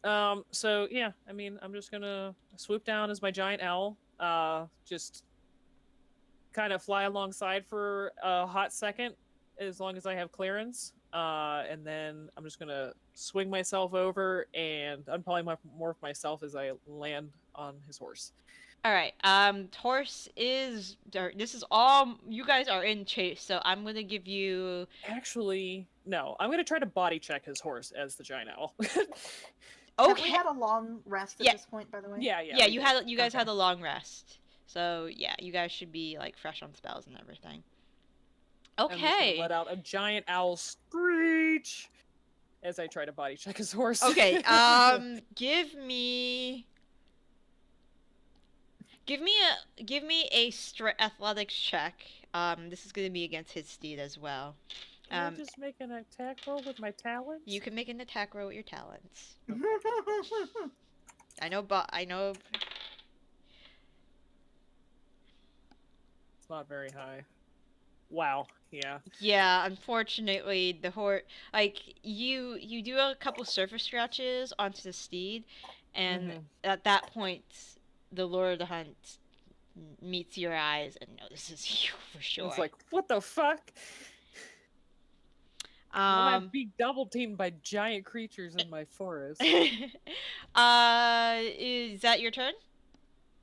So yeah, I mean, I'm just gonna swoop down as my giant owl. Just kind of fly alongside for a hot second, as long as I have clearance. And then I'm just gonna swing myself over and unpolymorph myself as I land on his horse. All right. Horse is. This is all. You guys are in chase, so I'm gonna give you. Actually, no. I'm gonna try to body check his horse as the giant owl. Okay. Have we had a long rest at this point, by the way? Yeah. Yeah, you guys had a long rest. So yeah, you guys should be like fresh on spells and everything. Okay. Let out a giant owl screech as I try to body check his horse. Okay. Give me a athletics check. This is gonna be against his steed as well. Can I just make an attack roll with my talents? You can make an attack roll with your talents. I know. It's not very high. Wow. Yeah. Yeah, unfortunately, the horse, like, you do a couple surface scratches onto the steed, and at that point, the Lord of the Hunt meets your eyes and notices you for sure. It's like, what the fuck? I'm being double teamed by giant creatures in my forest. Is that your turn?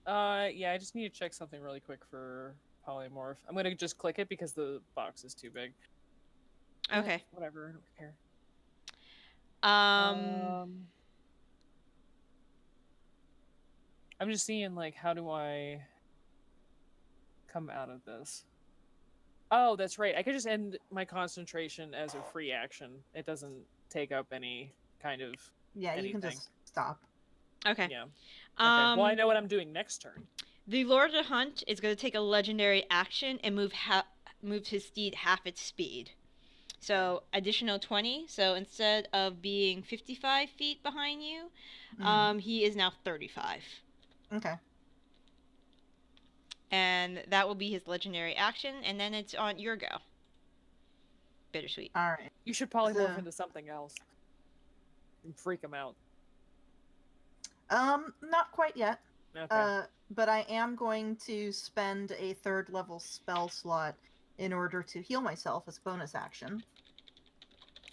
Yeah, I just need to check something really quick for polymorph. I'm gonna just click it because the box is too big. Okay. Whatever, I don't care. I'm just seeing, like, how do I come out of this? Oh, that's right. I could just end my concentration as a free action. It doesn't take up any kind of anything. You can just stop. Okay. Yeah. Okay. Well, I know what I'm doing next turn. The Lord of the Hunt is going to take a legendary action and move his steed half its speed. So, additional 20. So, instead of being 55 feet behind you, he is now 35. Okay. And that will be his legendary action, and then it's on your go. Bittersweet. All right. You should polymorph into something else and freak him out. Not quite yet. Okay. But I am going to spend a 3rd level spell slot in order to heal myself as a bonus action.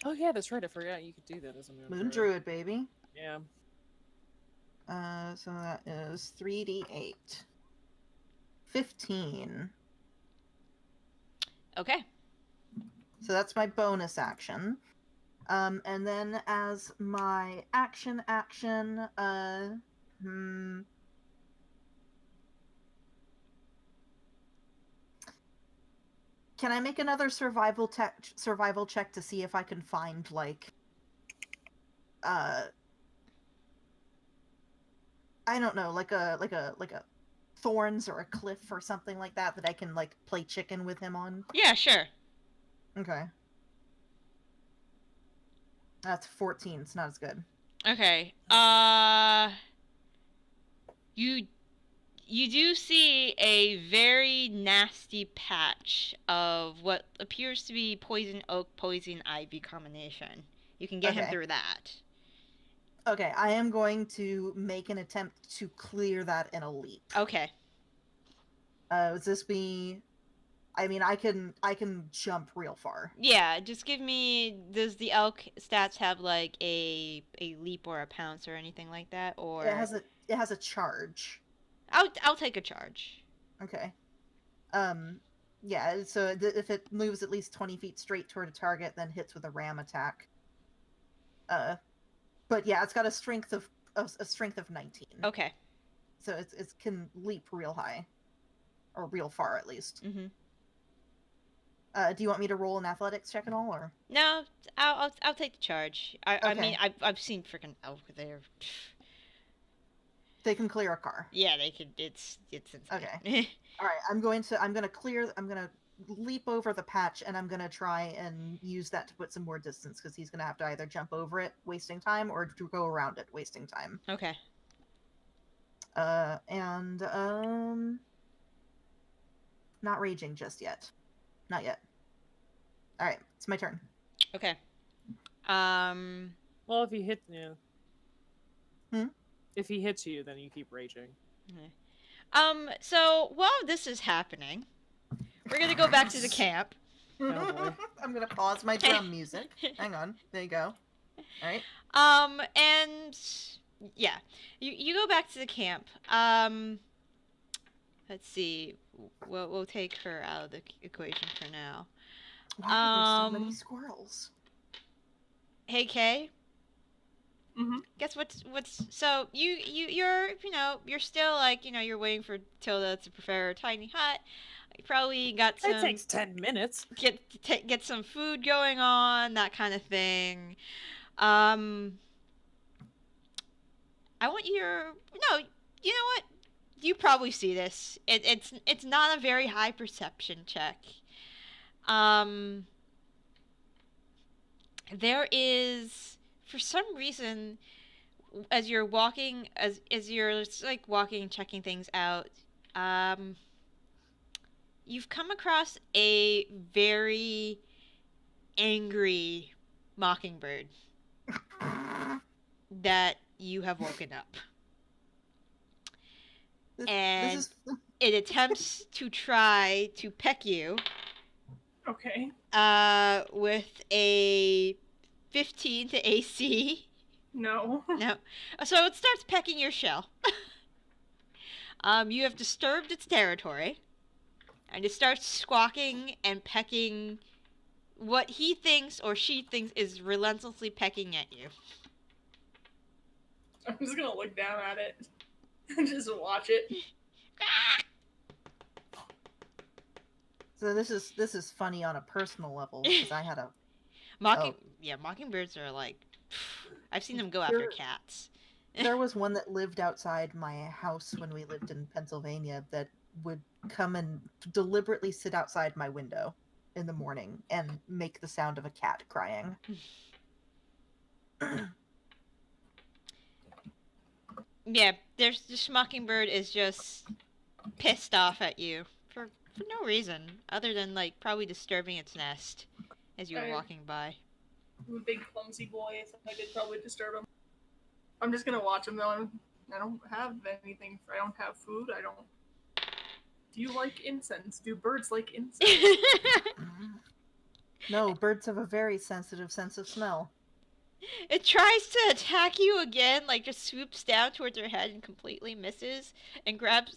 Oh yeah, that's right. I forgot you could do that as a Moon Druid, baby. Yeah. So that is 3d8. 15. Okay. So that's my bonus action. And then as my action, can I make another survival check to see if I can find, like, I don't know, like a thorns or a cliff or something like that I can, like, play chicken with him on? Yeah, sure. Okay. That's 14. It's not as good. Okay. You do see a very nasty patch of what appears to be poison oak, poison ivy combination. You can get him through that. Okay, I am going to make an attempt to clear that in a leap. Okay. Does this be... I mean, I can jump real far. Yeah, just give me... Does the elk stats have, like, a leap or a pounce or anything like that? Or It has a charge. I'll take a charge. Okay. Yeah, so if it moves at least 20 feet straight toward a target, then hits with a ram attack. But yeah, it's got a strength of 19. Okay. So it can leap real high. or real far at least. Mm-hmm. Do you want me to roll an athletics check at all, or? No, I'll take the charge. I mean, Okay. I've seen freaking elk there. They can clear a car. Yeah, they could. It's insane. Okay. All right, I'm gonna leap over the patch, and I'm gonna try and use that to put some more distance, because he's gonna have to either jump over it, wasting time, or to go around it, wasting time. Okay. Not raging just yet. Not yet. All right, it's my turn. Okay. Well, if he hits you, Hmm? if he hits you, then you keep raging. Okay. So while this is happening, we're gonna go back to the camp. Oh, boy. I'm gonna pause my drum music. Hang on. There you go. All right. And yeah, you go back to the camp. Let's see. We'll take her out of the equation for now. Why are there so many squirrels? Hey Kay. Mm-hmm. Guess what's so you're still like, you're waiting for Tilda to prepare a tiny hut. You probably got some. It takes 10 minutes. Get some food going on, that kind of thing. I want your no. You know what? You probably see this. It's not a very high perception check. There is, for some reason, as you're walking, as you're like walking, checking things out, you've come across a very angry mockingbird that you have woken up. And it attempts to try to peck you. Okay. With a 15 to AC. No. No. So it starts pecking your shell. You have disturbed its territory. And it starts squawking and pecking what he thinks or she thinks is relentlessly pecking at you. I'm just gonna look down at it and just watch it. So this is funny on a personal level, because I had a mockingbirds are like, I've seen them go after cats. There was one that lived outside my house when we lived in Pennsylvania that would come and deliberately sit outside my window in the morning and make the sound of a cat crying. Yeah, this mockingbird is just pissed off at you for no reason other than like probably disturbing its nest as you were walking by. I'm a big clumsy boy, so I did probably disturb him. I'm just gonna watch him though. I don't have anything. I don't have food. I don't. Do you like incense? Do birds like incense? No, birds have a very sensitive sense of smell. It tries to attack you again, like just swoops down towards your head and completely misses, and grabs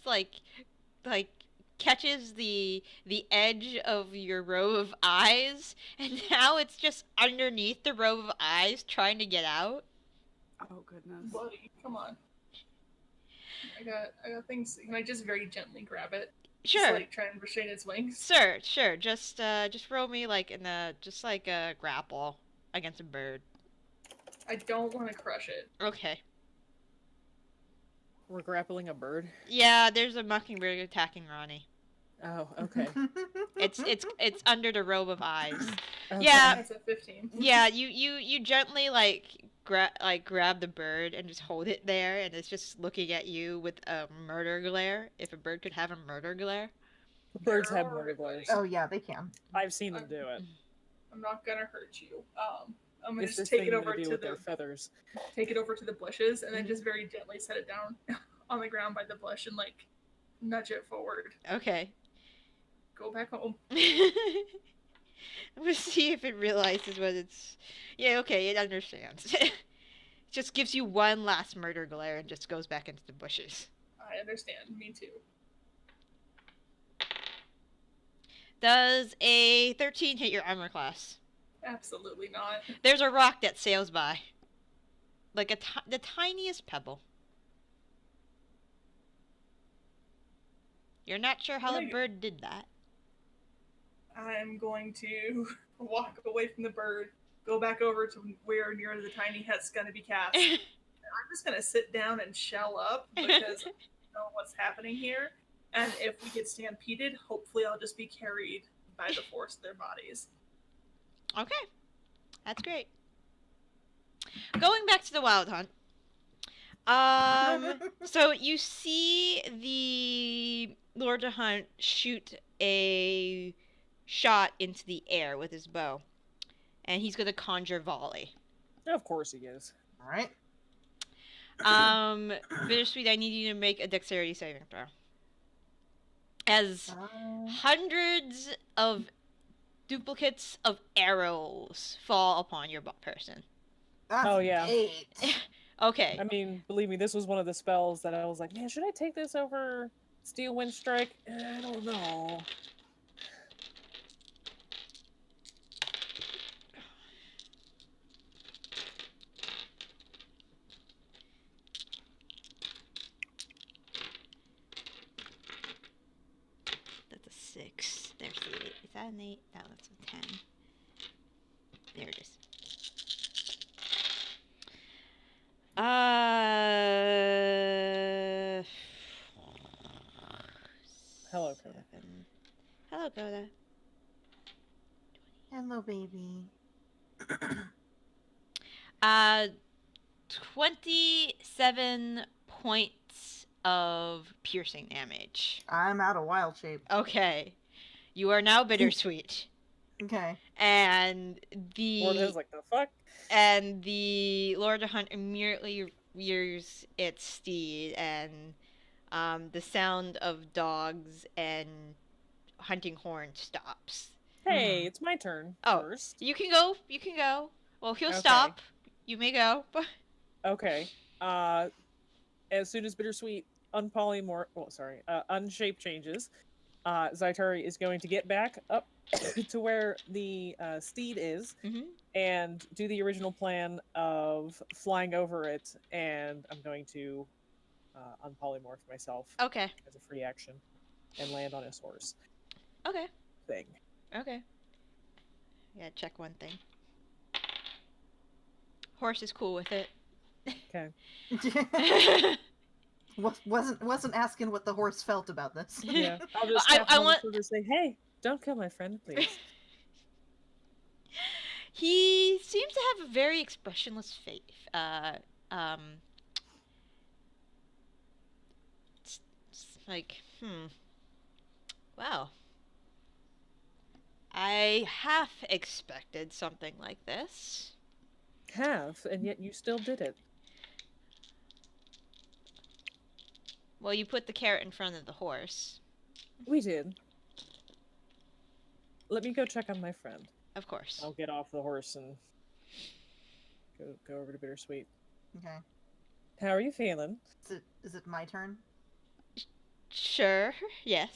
catches the edge of your row of eyes, and now it's just underneath the row of eyes trying to get out. Oh goodness. Buddy, come on. I got things. Can I just very gently grab it? Sure. Just, like, try and restrain its wings? Sure. Just roll me like a grapple against a bird. I don't want to crush it. Okay. We're grappling a bird? Yeah, there's a mockingbird attacking Ronnie. Oh, okay. It's under the robe of eyes. Okay. Yeah. That's a 15. Yeah, you gently grab the bird and just hold it there, and it's just looking at you with a murder glare. If a bird could have a murder glare. Birds have murder glares. Oh yeah, they can. I've seen them do it. I'm not gonna hurt you. I'm gonna It's just this take it thing over to do to with the their feathers. take it over to the bushes, and then just very gently set it down on the ground by the bush and like nudge it forward. Okay. Go back home. We'll see if it realizes what it's. Yeah, okay, it understands. It just gives you one last murder glare and just goes back into the bushes. I understand. Me too. Does a 13 hit your armor class? Absolutely not. There's a rock that sails by. Like the tiniest pebble. You're not sure how the bird did that. I'm going to walk away from the bird, go back over to where near the tiny hut's going to be cast. I'm just going to sit down and shell up because I don't know what's happening here. And if we get stampeded, hopefully I'll just be carried by the force of their bodies. Okay. That's great. Going back to the wild hunt. So you see the Lord of Hunt shoot a shot into the air with his bow. And he's going to conjure volley. Of course he is. All right. Bittersweet, I need you to make a dexterity saving throw. As hundreds of duplicates of arrows fall upon your person. That's Oh, yeah. 8. Okay. I mean, believe me, this was one of the spells that I was like, man, should I take this over Steel Wind Strike? I don't know. That's a 6. There's the 8. Is that an 8? No, that's a 10. There it is. Hello, Coda. 7. Hello, Coda. Hello, baby. 27 points of piercing damage. I'm out of wild shape. Okay. You are now Bittersweet. Okay. And Lord is like, the fuck? And the Lord of Hunt immediately rears its steed, and the sound of dogs and hunting horn stops. Hey, it's my turn first. You can go. You can go. Well, he'll Okay. stop. You may go. Okay. As soon as Bittersweet unshape changes, Zaitari is going to get back up to where the steed is and do the original plan of flying over it, and I'm going to unpolymorph myself Okay. as a free action and land on his horse. Okay. Thing. Okay. Yeah, check one thing. Horse is cool with it. Okay. wasn't asking what the horse felt about this. Yeah. I'll just I want to say, hey, don't kill my friend, please. He seems to have a very expressionless face. It's like, wow. I half expected something like this. Have, and yet you still did it. Well, you put the carrot in front of the horse. We did. Let me go check on my friend. Of course. I'll get off the horse and go over to Bittersweet. Okay. How are you feeling? Is it my turn? Sure. Yes.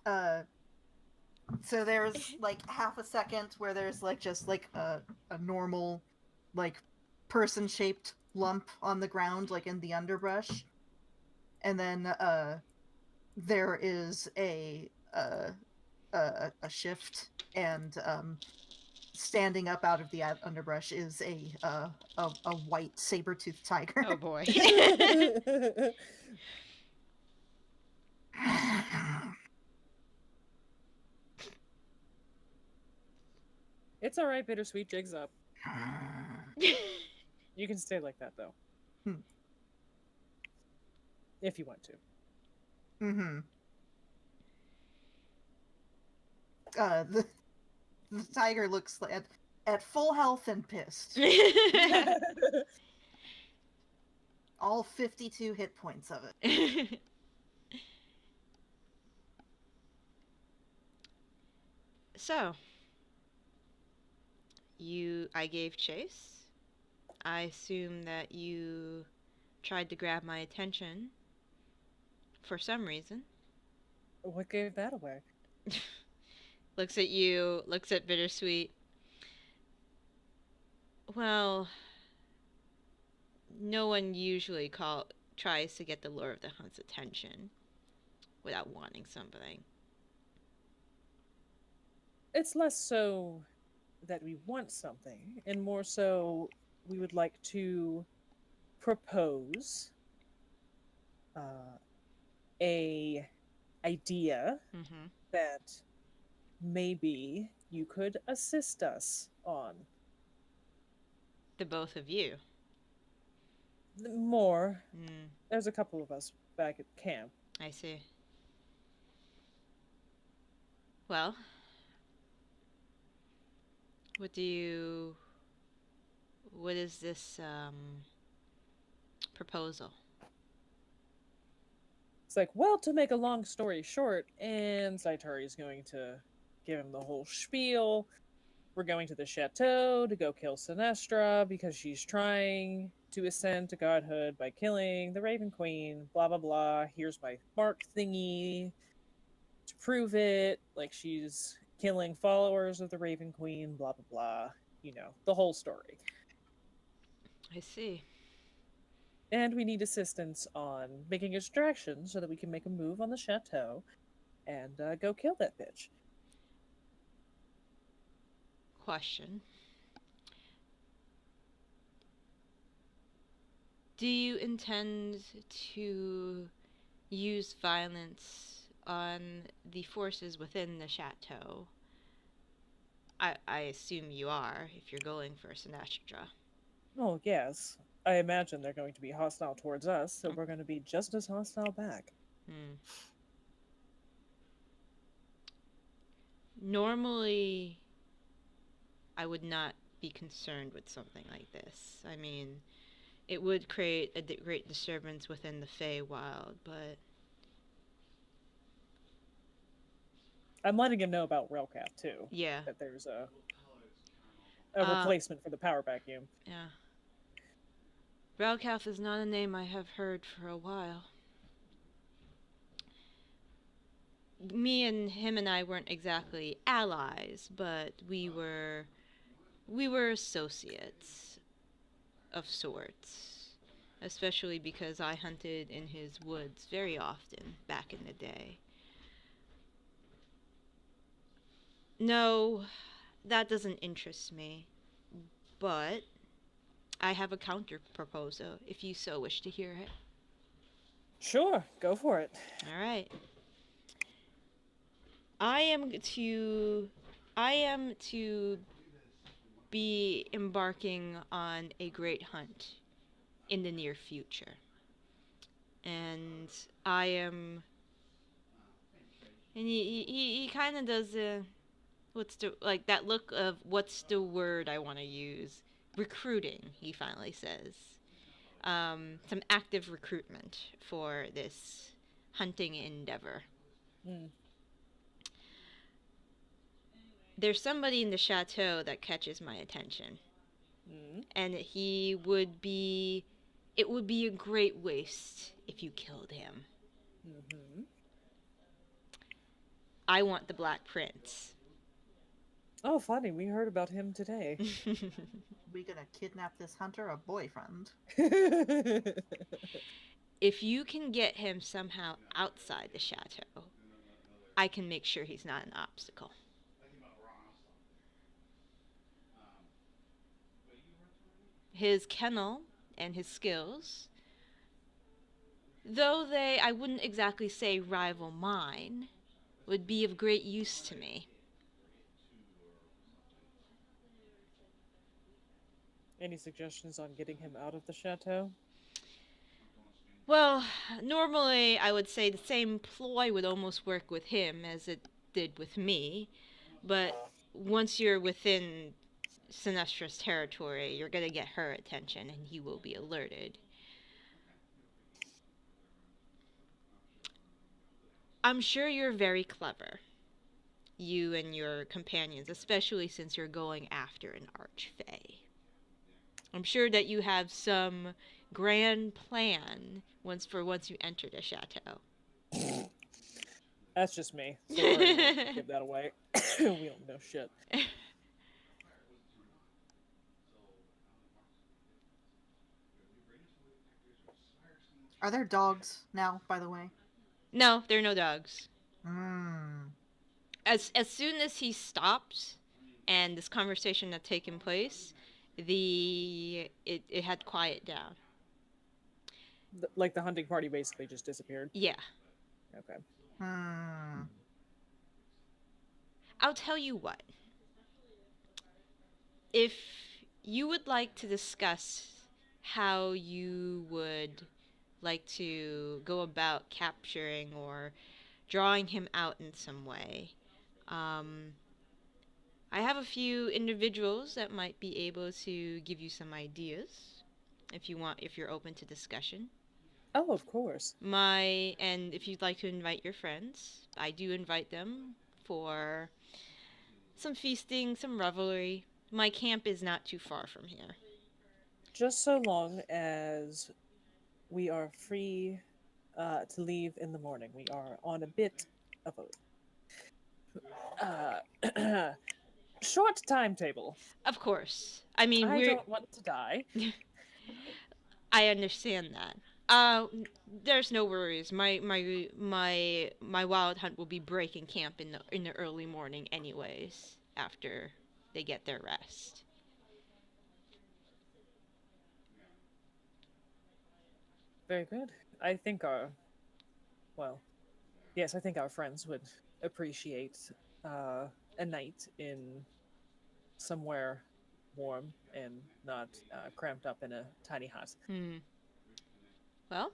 Okay. So there's like half a second where there's like just like a normal like person-shaped lump on the ground like in the underbrush. And then there is a shift, and standing up out of the underbrush is a white saber-toothed tiger. Oh boy. It's alright, Bittersweet, jig's up. You can stay like that, though. If you want to. The tiger looks like at full health and pissed. All 52 hit points of it. So, I gave chase. I assume that you tried to grab my attention for some reason. What gave that away? Looks at you, looks at Bittersweet. Well, no one usually tries to get the Lord of the Hunt's attention. without wanting something. It's less so that we want something, and more so we would like to propose a idea that maybe you could assist us on. The both of you. More. There's a couple of us back at camp. I see. Well, what is this proposal? It's like, well, to make a long story short, and Zaitari is going to give him the whole spiel. We're going to the chateau to go kill Sinestra because she's trying to ascend to godhood by killing the Raven Queen, blah, blah, blah. Here's my mark thingy to prove it. Like, she's killing followers of the Raven Queen, blah, blah, blah. You know, the whole story. I see. And we need assistance on making a distraction so that we can make a move on the chateau and go kill that bitch. Question. Do you intend to use violence on the forces within the chateau? I assume you are, if you're going for Sinestra. Oh, yes. I imagine they're going to be hostile towards us, so we're going to be just as hostile back. Normally, I would not be concerned with something like this. I mean, it would create a great disturbance within the Feywild, but... I'm letting him know about Relcap, too. Yeah. That there's a replacement for the power vacuum. Yeah. Relcap is not a name I have heard for a while. Me and him and I weren't exactly allies, but we were associates of sorts, especially because I hunted in his woods very often back in the day. No, that doesn't interest me, but I have a counter proposal if you so wish to hear it. Sure, go for it. All right. I am to be embarking on a great hunt in the near future. And and he kind of does that look of what's the word I want to use? Recruiting, he finally says. Some active recruitment for this hunting endeavor. There's somebody in the chateau that catches my attention. And it would be a great waste if you killed him. I want the Black Prince. Oh, funny, we heard about him today. We gonna kidnap this hunter or boyfriend? If you can get him somehow outside the chateau, I can make sure he's not an obstacle. His kennel and his skills, though I wouldn't exactly say rival mine, would be of great use to me. Any suggestions on getting him out of the chateau? Well, normally I would say the same ploy would almost work with him as it did with me, but once you're within Sinestra's territory, you're gonna get her attention and he will be alerted. I'm sure you're very clever, you and your companions, especially since you're going after an archfey. I'm sure that you have some grand plan once you enter the chateau. That's just me. So I won't give that away. We don't know shit. Are there dogs now, by the way? No, there are no dogs. Mm. As soon as he stops, and this conversation had taken place, it had quiet down. Like the hunting party basically just disappeared. Yeah. Okay. I'll tell you what. If you would like to discuss how you would like to go about capturing or drawing him out in some way, I have a few individuals that might be able to give you some ideas if you're open to discussion. Oh, of course. And if you'd like to invite your friends, I do invite them for some feasting, some revelry. My camp is not too far from here. Just so long as we are free to leave in the morning. We are on a bit of a short timetable. Of course. I mean, I don't want to die. I understand that. There's no worries. My wild hunt will be breaking camp in the early morning anyways, after they get their rest. Very good. I think our friends would appreciate a night in somewhere warm and not cramped up in a tiny hut. Well,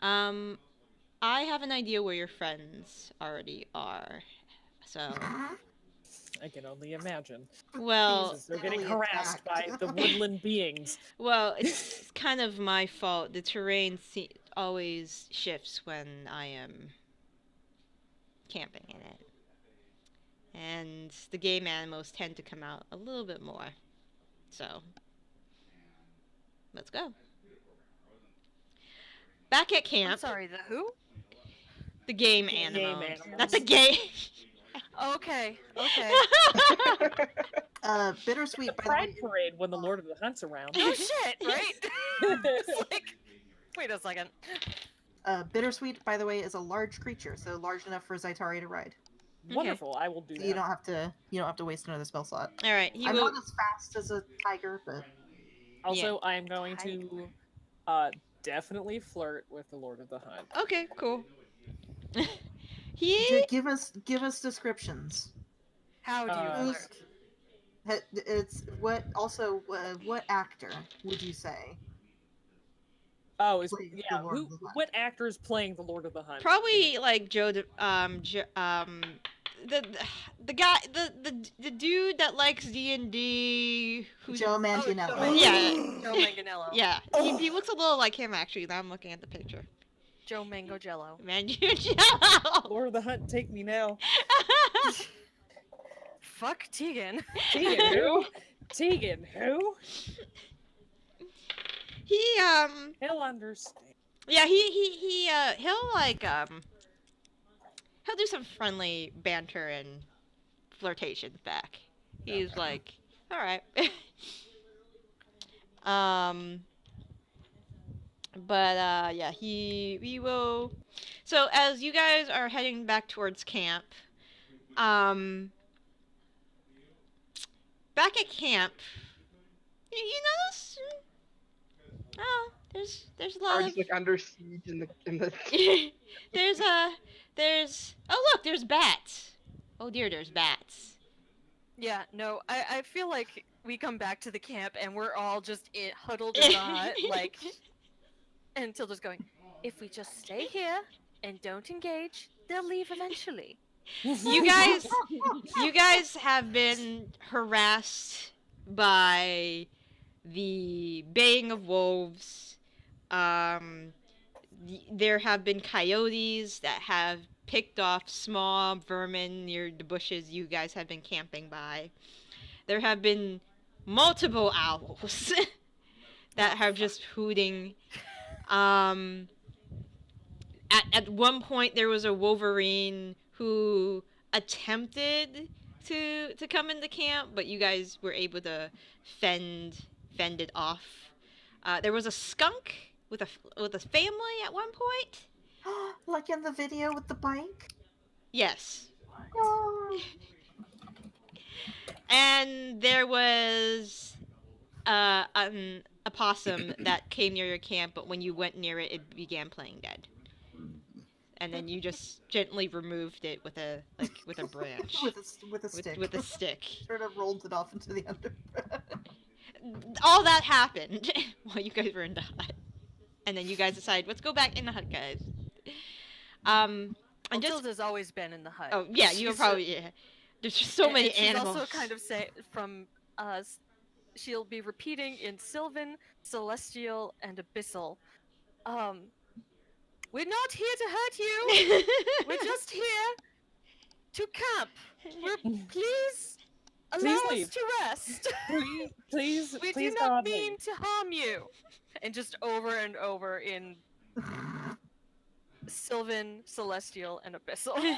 I have an idea where your friends already are, so. I can only imagine. Well, they're getting harassed by the woodland beings. Well, it's kind of my fault. The terrain always shifts when I am camping in it. And the game animals tend to come out a little bit more. So, let's go. Back at camp. I'm sorry, the who? The game animals. Game animals. Not the game. Okay. Bittersweet, by the Pride way. parade when the Lord of the Hunt's around. Oh shit! Right? It's like, wait a second. Bittersweet, by the way, is a large creature, so large enough for Zaitari to ride. Wonderful. I will do that. You don't have to waste another spell slot. All right. I'm not as fast as a tiger, but Also, I am going to definitely flirt with the Lord of the Hunt. Okay, cool. give us descriptions. How do you flirt? It's what actor would you say? Oh, what actor is playing the Lord of the Hunt? Probably like the guy, the dude that likes D&D, who's Joe Manganiello. Joe Manganiello. Yeah, he looks a little like him actually. Now I'm looking at the picture. Joe Manganiello. Manganiello. Lord of the Hunt, take me now. Fuck Tegan. Tegan who? Tegan who? He'll understand. Yeah, he'll do some friendly banter and flirtations back. He's like, all right. But yeah, we will. So as you guys are heading back towards camp, back at camp, you notice? Oh, there's a lot of. Just like under siege in the. there's. Oh look, there's bats. Oh dear, there's bats. Yeah, no, I feel like we come back to the camp and we're all just huddled in the hut, like, and Tilda's going, if we just stay here and don't engage, they'll leave eventually. You guys have been harassed by the baying of wolves. There have been coyotes that have picked off small vermin near the bushes you guys have been camping by. There have been multiple owls that are just hooting. At one point there was a wolverine who attempted to come into camp, but you guys were able to fend it off. There was a skunk with a family at one point. Like in the video with the bike? Yes. Oh. And there was a possum that came near your camp, but when you went near it, it began playing dead. And then you just gently removed it with a branch. with a stick. With a stick. Sort of rolled it off into the underbrush. All that happened while you guys were in the hut. And then you guys decide, let's go back in the hut, guys. And Tilda's always been in the hut. Oh yeah, you probably There's just so many animals. She's also kind of from she'll be repeating in Sylvan, Celestial, and Abyssal. We're not here to hurt you. We're just here to camp. Please allow us to rest. Please, we do not mean to harm you. And just over and over in Sylvan, Celestial, and Abyssal.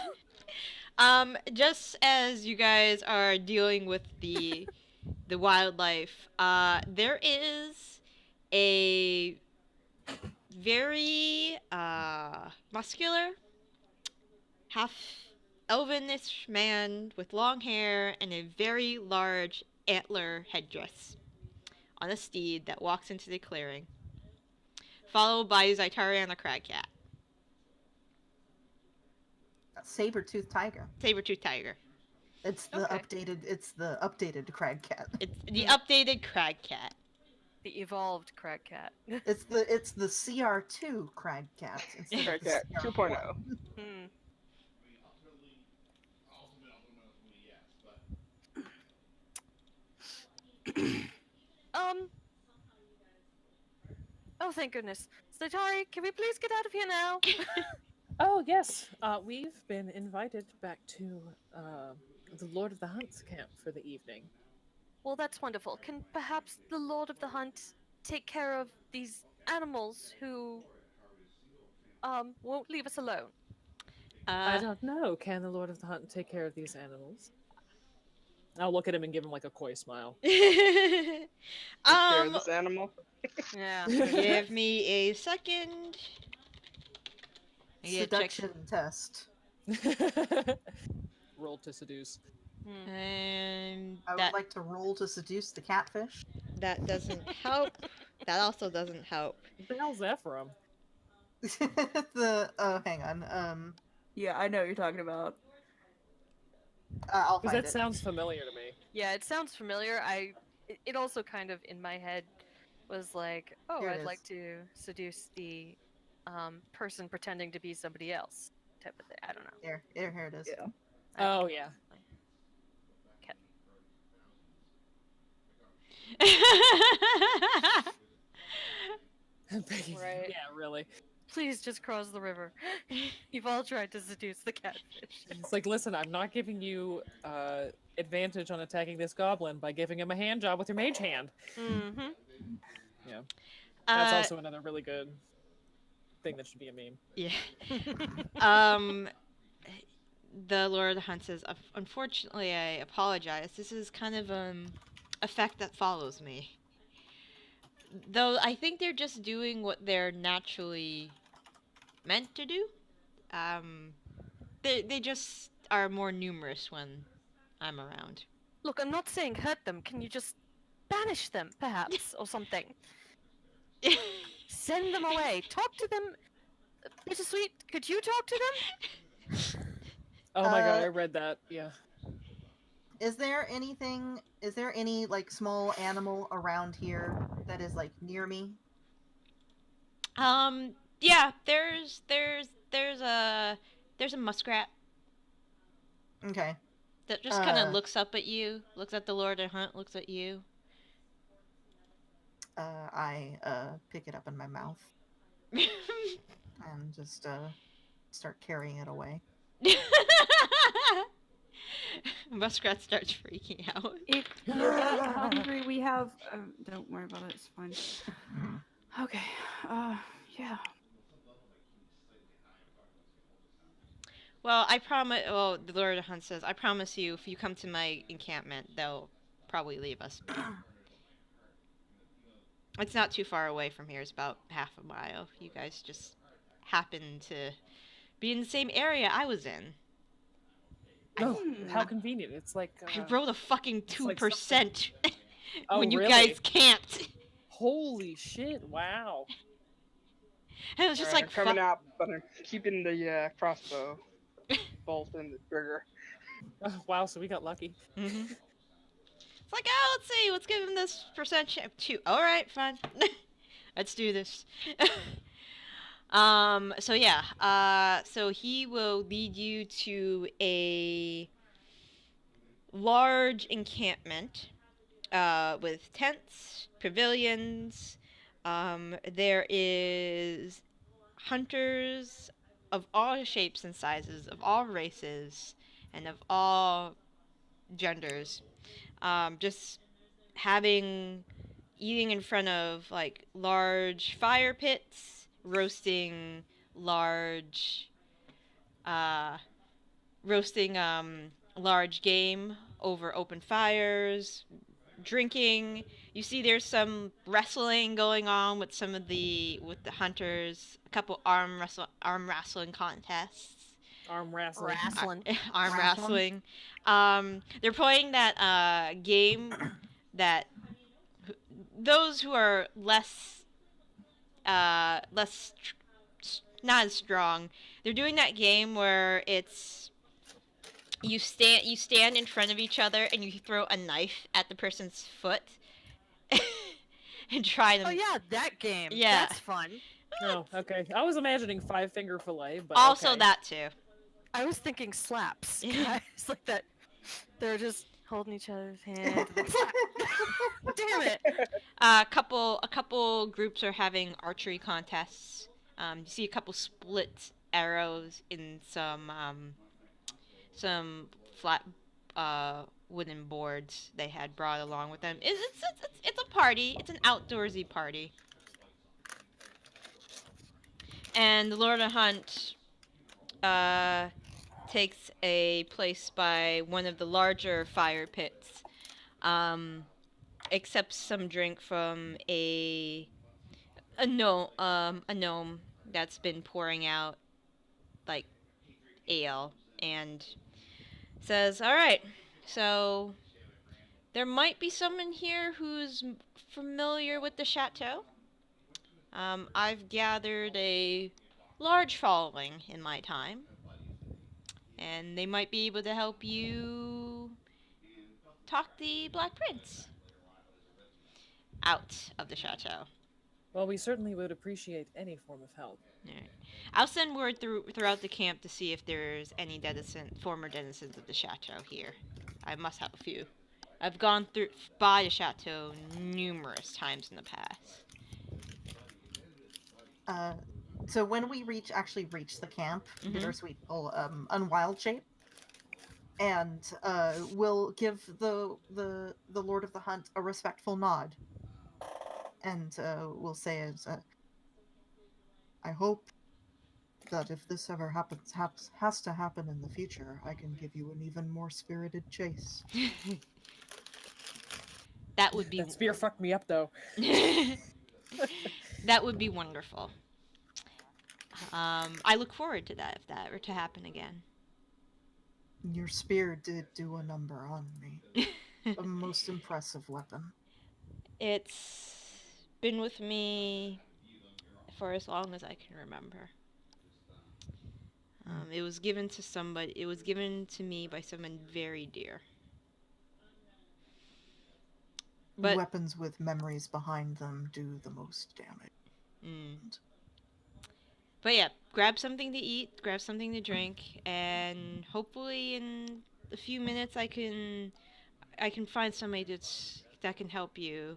Just as you guys are dealing with the wildlife, there is a very muscular, half elvenish man with long hair and a very large antler headdress on a steed that walks into the clearing, followed by Zaitari and a crag cat. Saber-toothed tiger. Saber-toothed tiger. It's the updated crag cat. It's the updated crag cat. The evolved crag cat. It's the CR2 crag cat. Crag cat 2.0. Oh, thank goodness. Zaitari, can we please get out of here now? Oh, yes. We've been invited back to the Lord of the Hunt's camp for the evening. Well, that's wonderful. Can perhaps the Lord of the Hunt take care of these animals who won't leave us alone? I don't know. Can the Lord of the Hunt take care of these animals? I'll look at him and give him like a coy smile. Take care of this animal. Yeah. Give me a second. Seduction test. Roll to seduce. And I would like to roll to seduce the catfish. That doesn't help. That also doesn't help. What the hell's that from? Hang on. Yeah, I know what you're talking about. I'll Because find that it. sounds familiar to me. Yeah, it sounds familiar. It also kind of in my head was like, oh, Here it I'd is. like to seduce the person pretending to be somebody else type of thing. I don't know. Here it is. Yeah. Oh, yeah. Right. Yeah, really. Please just cross the river. You've all tried to seduce the catfish. It's like, listen, I'm not giving you advantage on attacking this goblin by giving him a hand job with your mage hand. Mm-hmm. Yeah. That's also another really good thing that should be a meme. Yeah. The Lord of the Hunt says, unfortunately, I apologize. This is kind of effect that follows me. Though I think they're just doing what they're naturally meant to do. They just are more numerous when I'm around. Look, I'm not saying hurt them. Can you just banish them, perhaps, or something? Send them away. Talk to them. Bittersweet, could you talk to them? Oh my god, I read that. Yeah. Is there any like small animal around here that is like near me? Yeah, there's a muskrat Okay. that just kind of looks up at you, looks at the Lord of the Hunt, looks at you. I pick it up in my mouth and just start carrying it away. Muskrat starts freaking out. If you're getting hungry, we have. Don't worry about it. It's fine. Okay. Yeah. Well, the Lord of the Hunt says, I promise you, if you come to my encampment, they'll probably leave us. It's not too far away from here. It's about half a mile. You guys just happen to be in the same area I was in. No, how convenient. It's like... I rolled a fucking 2% Oh, when you really? guys camped. Holy shit, wow. And it was just Alright, like, I'm coming out, but I'm keeping the crossbow bolt in the trigger. Oh, wow, so we got lucky. Mm-hmm. It's like, oh, let's see, let's give him this percent chance. 2. Alright, fine. Let's do this. So yeah, so he will lead you to a large encampment, with tents, pavilions. There is hunters of all shapes and sizes, of all races, and of all genders. Just eating in front of like large fire pits, roasting large large game over open fires, drinking. You see there's some wrestling going on with the hunters, a couple arm wrestling contests. Arm wrestling. Arm wrestling. They're playing that game that those who are not as strong, they're doing that game where it's you stand in front of each other and you throw a knife at the person's foot and try to... Oh yeah, that game. Yeah. That's fun. Oh, okay. I was imagining 5-finger fillet, but also okay. that too. I was thinking slaps. It's like that. They're just holding each other's hands. Damn it! A couple groups are having archery contests. You see a couple split arrows in some flat wooden boards they had brought along with them. It's a party. It's an outdoorsy party. And the Lord of Hunt takes a place by one of the larger fire pits. Accepts some drink from a gnome that's been pouring out like ale, and says, "All right, so there might be someone here who's familiar with the chateau. I've gathered a large following in my time, and they might be able to help you talk the Black Prince out of the chateau." Well, we certainly would appreciate any form of help. Alright. I'll send word throughout the camp to see if there's any former denizens of the chateau here. I must have a few. I've gone by the chateau numerous times in the past. So when we actually reach the camp, Bittersweet will unwild shape, and will give the Lord of the Hunt a respectful nod, and will say, "As I hope that if this ever has to happen in the future, I can give you an even more spirited chase." That would be... That spear fucked me up, though. That would be wonderful. I look forward to that if that were to happen again. Your spear did do a number on me. A most impressive weapon. It's been with me for as long as I can remember. It was given to me by someone very dear. But weapons with memories behind them do the most damage. But yeah, grab something to eat, grab something to drink, and hopefully in a few minutes I can find somebody that can help you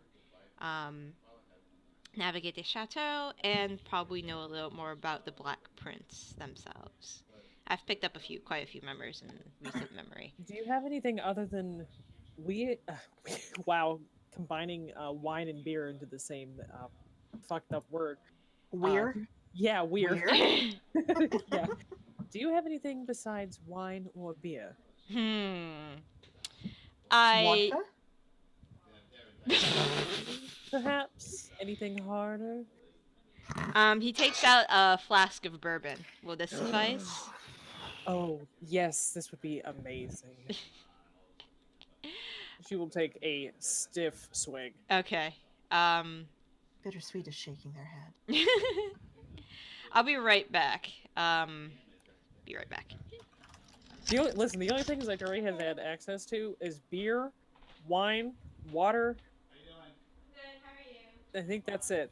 navigate the chateau and probably know a little more about the Black Prince themselves. I've picked up quite a few members in recent memory. Do you have anything other than wow, combining wine and beer into the same fucked up word. Weird? Yeah, weird. Weird? Yeah. Do you have anything besides wine or beer? Vodka? Perhaps anything harder? He takes out a flask of bourbon. Will this suffice? Oh, yes, this would be amazing. She will take a stiff swig. Okay. Bittersweet is shaking their head. I'll be right back. Be right back. The only things Zaitari has had access to is beer, wine, water. I think that's it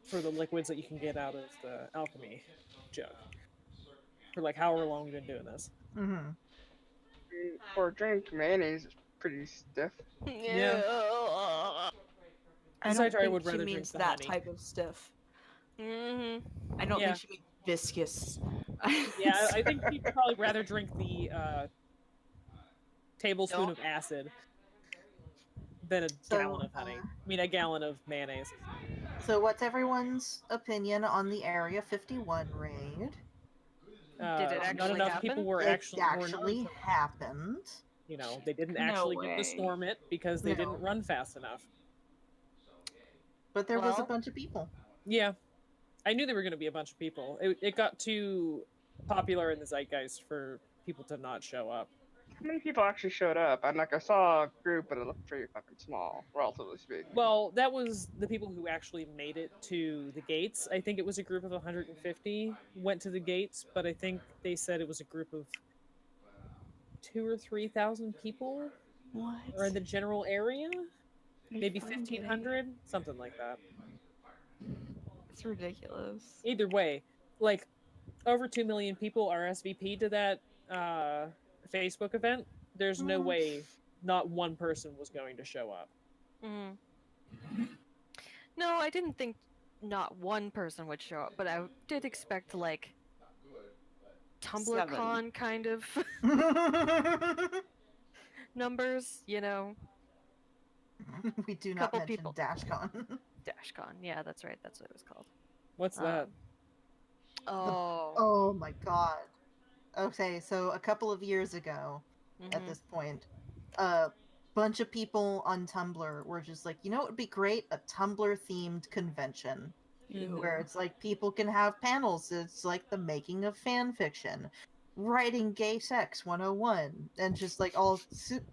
for the liquids that you can get out of the alchemy jug. For like however long we've been doing this. Mm-hmm. For a drink, mayonnaise is pretty stiff. Yeah. I don't Zaitari think would she rather drink means the that honey. type of stiff. Mm-hmm. I don't Yeah. think she means viscous. Yeah, I think she'd probably rather drink the tablespoon of acid than a gallon of honey. I mean, a gallon of mayonnaise. So what's everyone's opinion on the Area 51 raid? Did it Not actually enough happen? people were It actually happened. You know, they didn't No actually get to way. storm it because they No. didn't run fast enough. But there was a Well- bunch of people. Yeah. I knew there were going to be a bunch of people. It got too popular in the zeitgeist for people to not show up. How many people actually showed up? I saw a group, but it looked pretty fucking small, relatively speaking. Well, that was the people who actually made it to the gates. I think it was a group of 150 went to the gates, but I think they said it was a group of 2,000 or 3,000 people What? or in the general area. Maybe fucking 1,500, something like that. It's ridiculous. Either way, like over 2 million people RSVP'd to that Facebook event. There's no way not one person was going to show up. Mm. No, I didn't think not one person would show up, but I did expect like TumblrCon kind of numbers, you know. We do not Couple mention people. DashCon. DashCon, yeah, that's right, that's what it was called. What's that? Oh. Oh my god. Okay, so a couple of years ago, at this point, a bunch of people on Tumblr were just like, you know what would be great? A Tumblr-themed convention. Where it's like people can have panels. It's like the making of fan fiction. Writing gay sex 101. And just like all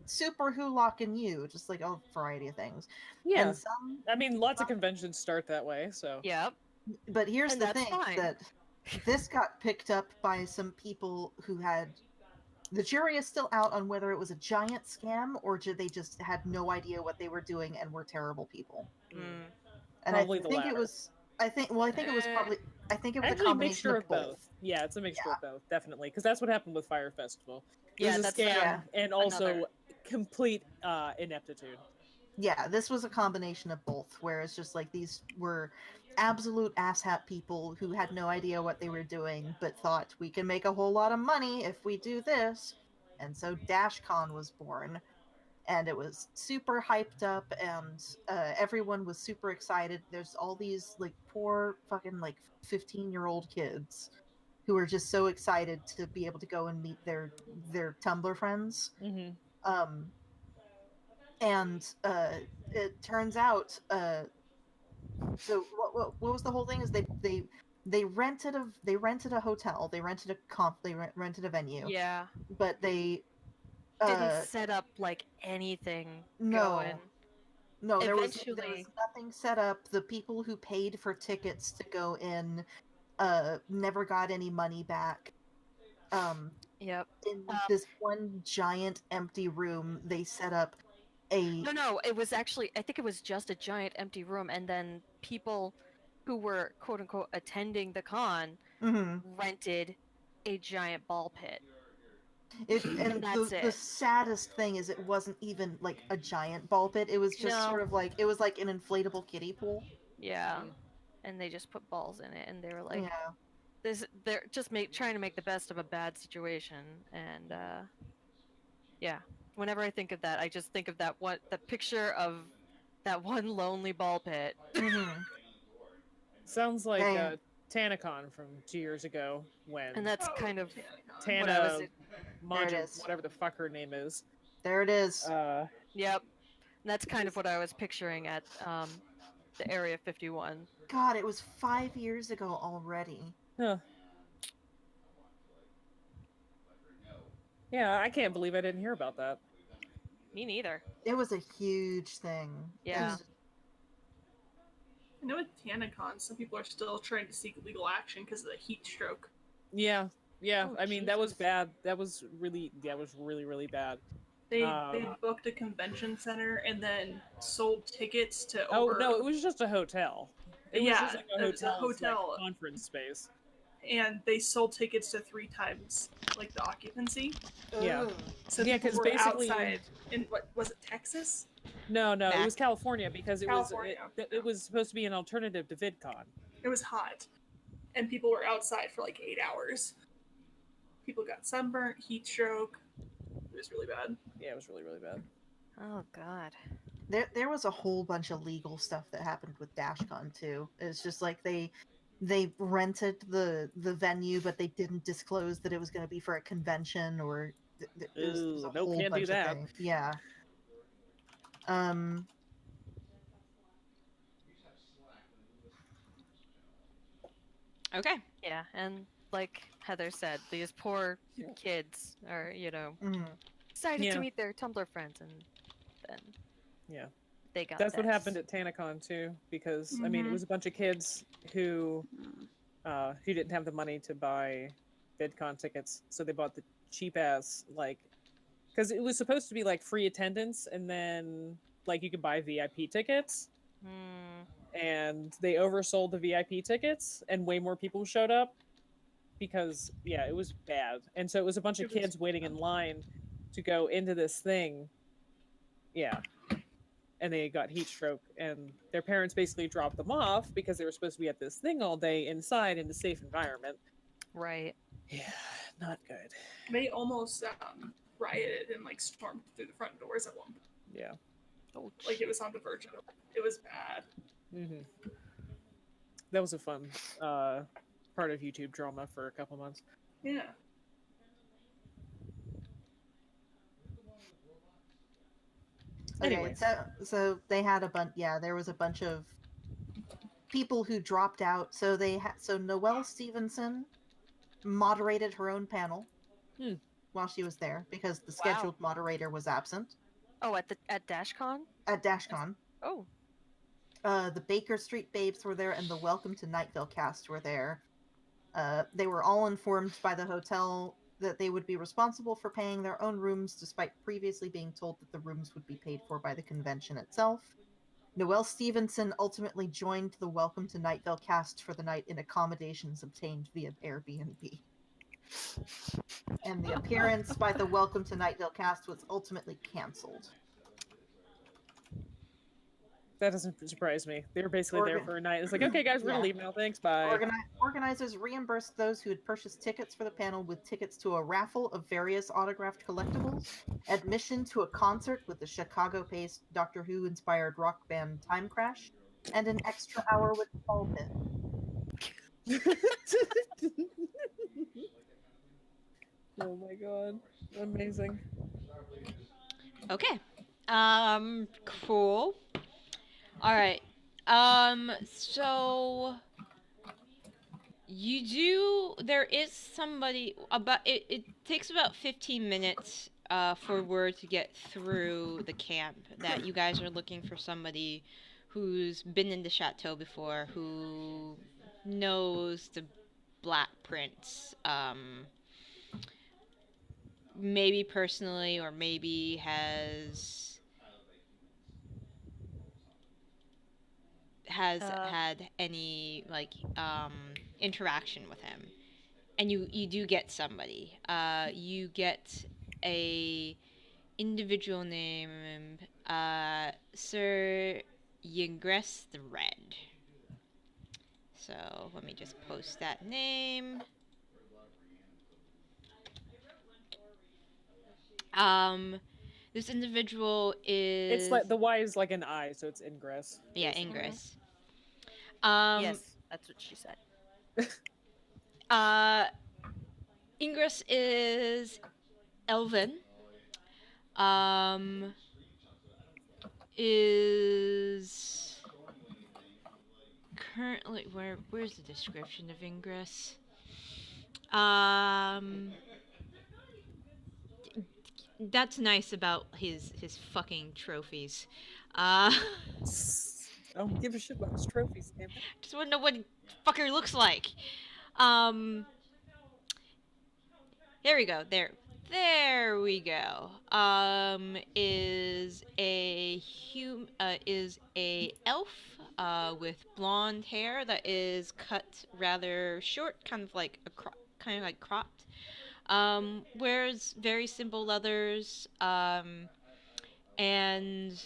super Hulock and you. Just like a variety of things. Yeah. And some, I mean, lots of conventions start that way, so. Yep. but here's And the that's thing, fine. that this got picked up by some people who had... The jury is still out on whether it was a giant scam or they just had no idea what they were doing and were terrible people. And Probably I the think latter. it was... I think it was probably... I think it was Actually, a a combination mixture of both. Yeah, it's a mixture of both, definitely. Because that's what happened with Fire Festival. It Yeah, was a that's scam and also another. complete ineptitude. Yeah, this was a combination of both, where it's just like these were absolute asshat people who had no idea what they were doing, but thought we can make a whole lot of money if we do this. And so DashCon was born, and it was super hyped up, and everyone was super excited. There's all these like poor fucking like 15-year-old kids who are just so excited to be able to go and meet their Tumblr friends. And it turns out, so what was the whole thing? Is they rented a hotel, they rented rented a venue. Yeah. But they didn't set up like anything no. going. No, there was Eventually- nothing set up. The people who paid for tickets to go in never got any money back. Yep. In this one giant empty room, they set up a... No, it was actually, I think it was just a giant empty room, and then people who were quote unquote attending the con rented a giant ball pit. And that's the saddest thing is it wasn't even like a giant ball pit. It was just sort of like, it was like an inflatable kiddie pool. Yeah. And they just put balls in it, and they were like, yeah. They're just trying to make the best of a bad situation, and yeah. Whenever I think of that, I just think of the picture of that one lonely ball pit. Sounds like TanaCon from 2 years ago when. And that's kind of Tana whatever the fuck her name is. There it is. Yep. And that's kind of what I was picturing at the Area 51. God, it was 5 years ago already. Huh. Yeah, I can't believe I didn't hear about that. Me neither. It was a huge thing. Yeah. I know with TanaCon, some people are still trying to seek legal action because of the heat stroke. Yeah. Oh, I mean, that was Jesus. bad. That was really bad. They booked a convention center and then sold tickets to over. Oh no, it was just a hotel. It was just like a it was a hotel. Like, conference space. And they sold tickets to 3 times like the occupancy. Yeah. So yeah, because basically outside in what was it, Texas? No, it was California because it California. was supposed to be an alternative to VidCon. It was hot, and people were outside for like 8 hours. People got sunburnt, heat stroke. It was really bad. Yeah, it was really bad. Oh God. There was a whole bunch of legal stuff that happened with DashCon too. It's just like they rented the venue, but they didn't disclose that it was going to be for a convention or it was a whole can't bunch do that. of things. Yeah. Okay. Yeah, and like Heather said, these poor kids are, excited to meet their Tumblr friends, and then they got That's what happened at TanaCon too, because I mean, it was a bunch of kids who didn't have the money to buy VidCon tickets, so they bought the cheap ass because it was supposed to be like free attendance, and then like you could buy VIP tickets. And they oversold the VIP tickets, and way more people showed up because it was bad. And so it was a bunch of kids waiting in line to go into this thing. Yeah. And they got heat stroke, and their parents basically dropped them off because they were supposed to be at this thing all day inside in a safe environment. Right. Yeah, not good. They almost rioted and like stormed through the front doors at one point. Yeah. Oh, like it was on the verge of it. It was bad. That was a fun part of YouTube drama for a couple months. Yeah. Okay, so they had a bunch. Yeah, there was a bunch of people who dropped out. So so Noelle Stevenson moderated her own panel while she was there because the scheduled moderator was absent. Oh, at DashCon? At DashCon. Oh. The Baker Street Babes were there, and the Welcome to Nightville cast were there. They were all informed by the hotel that they would be responsible for paying their own rooms, despite previously being told that the rooms would be paid for by the convention itself. Noelle Stevenson ultimately joined the Welcome to Nightville cast for the night in accommodations obtained via Airbnb. And the appearance by the Welcome to Nightville cast was ultimately cancelled. That doesn't surprise me. They were basically there for a night. It's like, okay, guys, we're gonna leave now. Thanks, bye. Organizers reimbursed those who had purchased tickets for the panel with tickets to a raffle of various autographed collectibles, admission to a concert with the Chicago-based Doctor Who-inspired rock band Time Crash, and an extra hour with the ball pit. Oh my god. Amazing. Okay. Cool. All right. So there is somebody it takes about 15 minutes for word to get through the camp that you guys are looking for somebody who's been in the chateau before, who knows the Black Prince, maybe personally, or maybe has had any interaction with him. And you do get somebody. You get a individual named Sir Yingres the Red. So let me just post that name. This individual is... It's like the Y is like an I, so it's Ingress. Yeah, Ingress. Yes, that's what she said. Ingress is Elven. currently where's the description of Ingress? That's nice about his fucking trophies. I don't give a shit about his trophies, damn it. just want to know what fucker looks like. Here we go. There we go. Is a elf with blonde hair that is cut rather short, kind of like cropped. Wears very simple leathers. And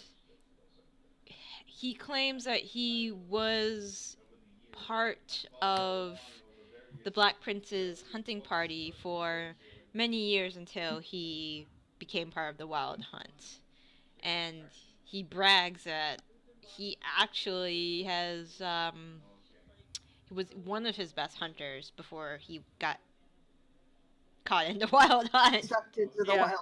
he claims that he was part of the Black Prince's hunting party for many years until he became part of the Wild Hunt. And he brags that he actually he was one of his best hunters before he got caught in the Wild Hunt. Sucked into the wild.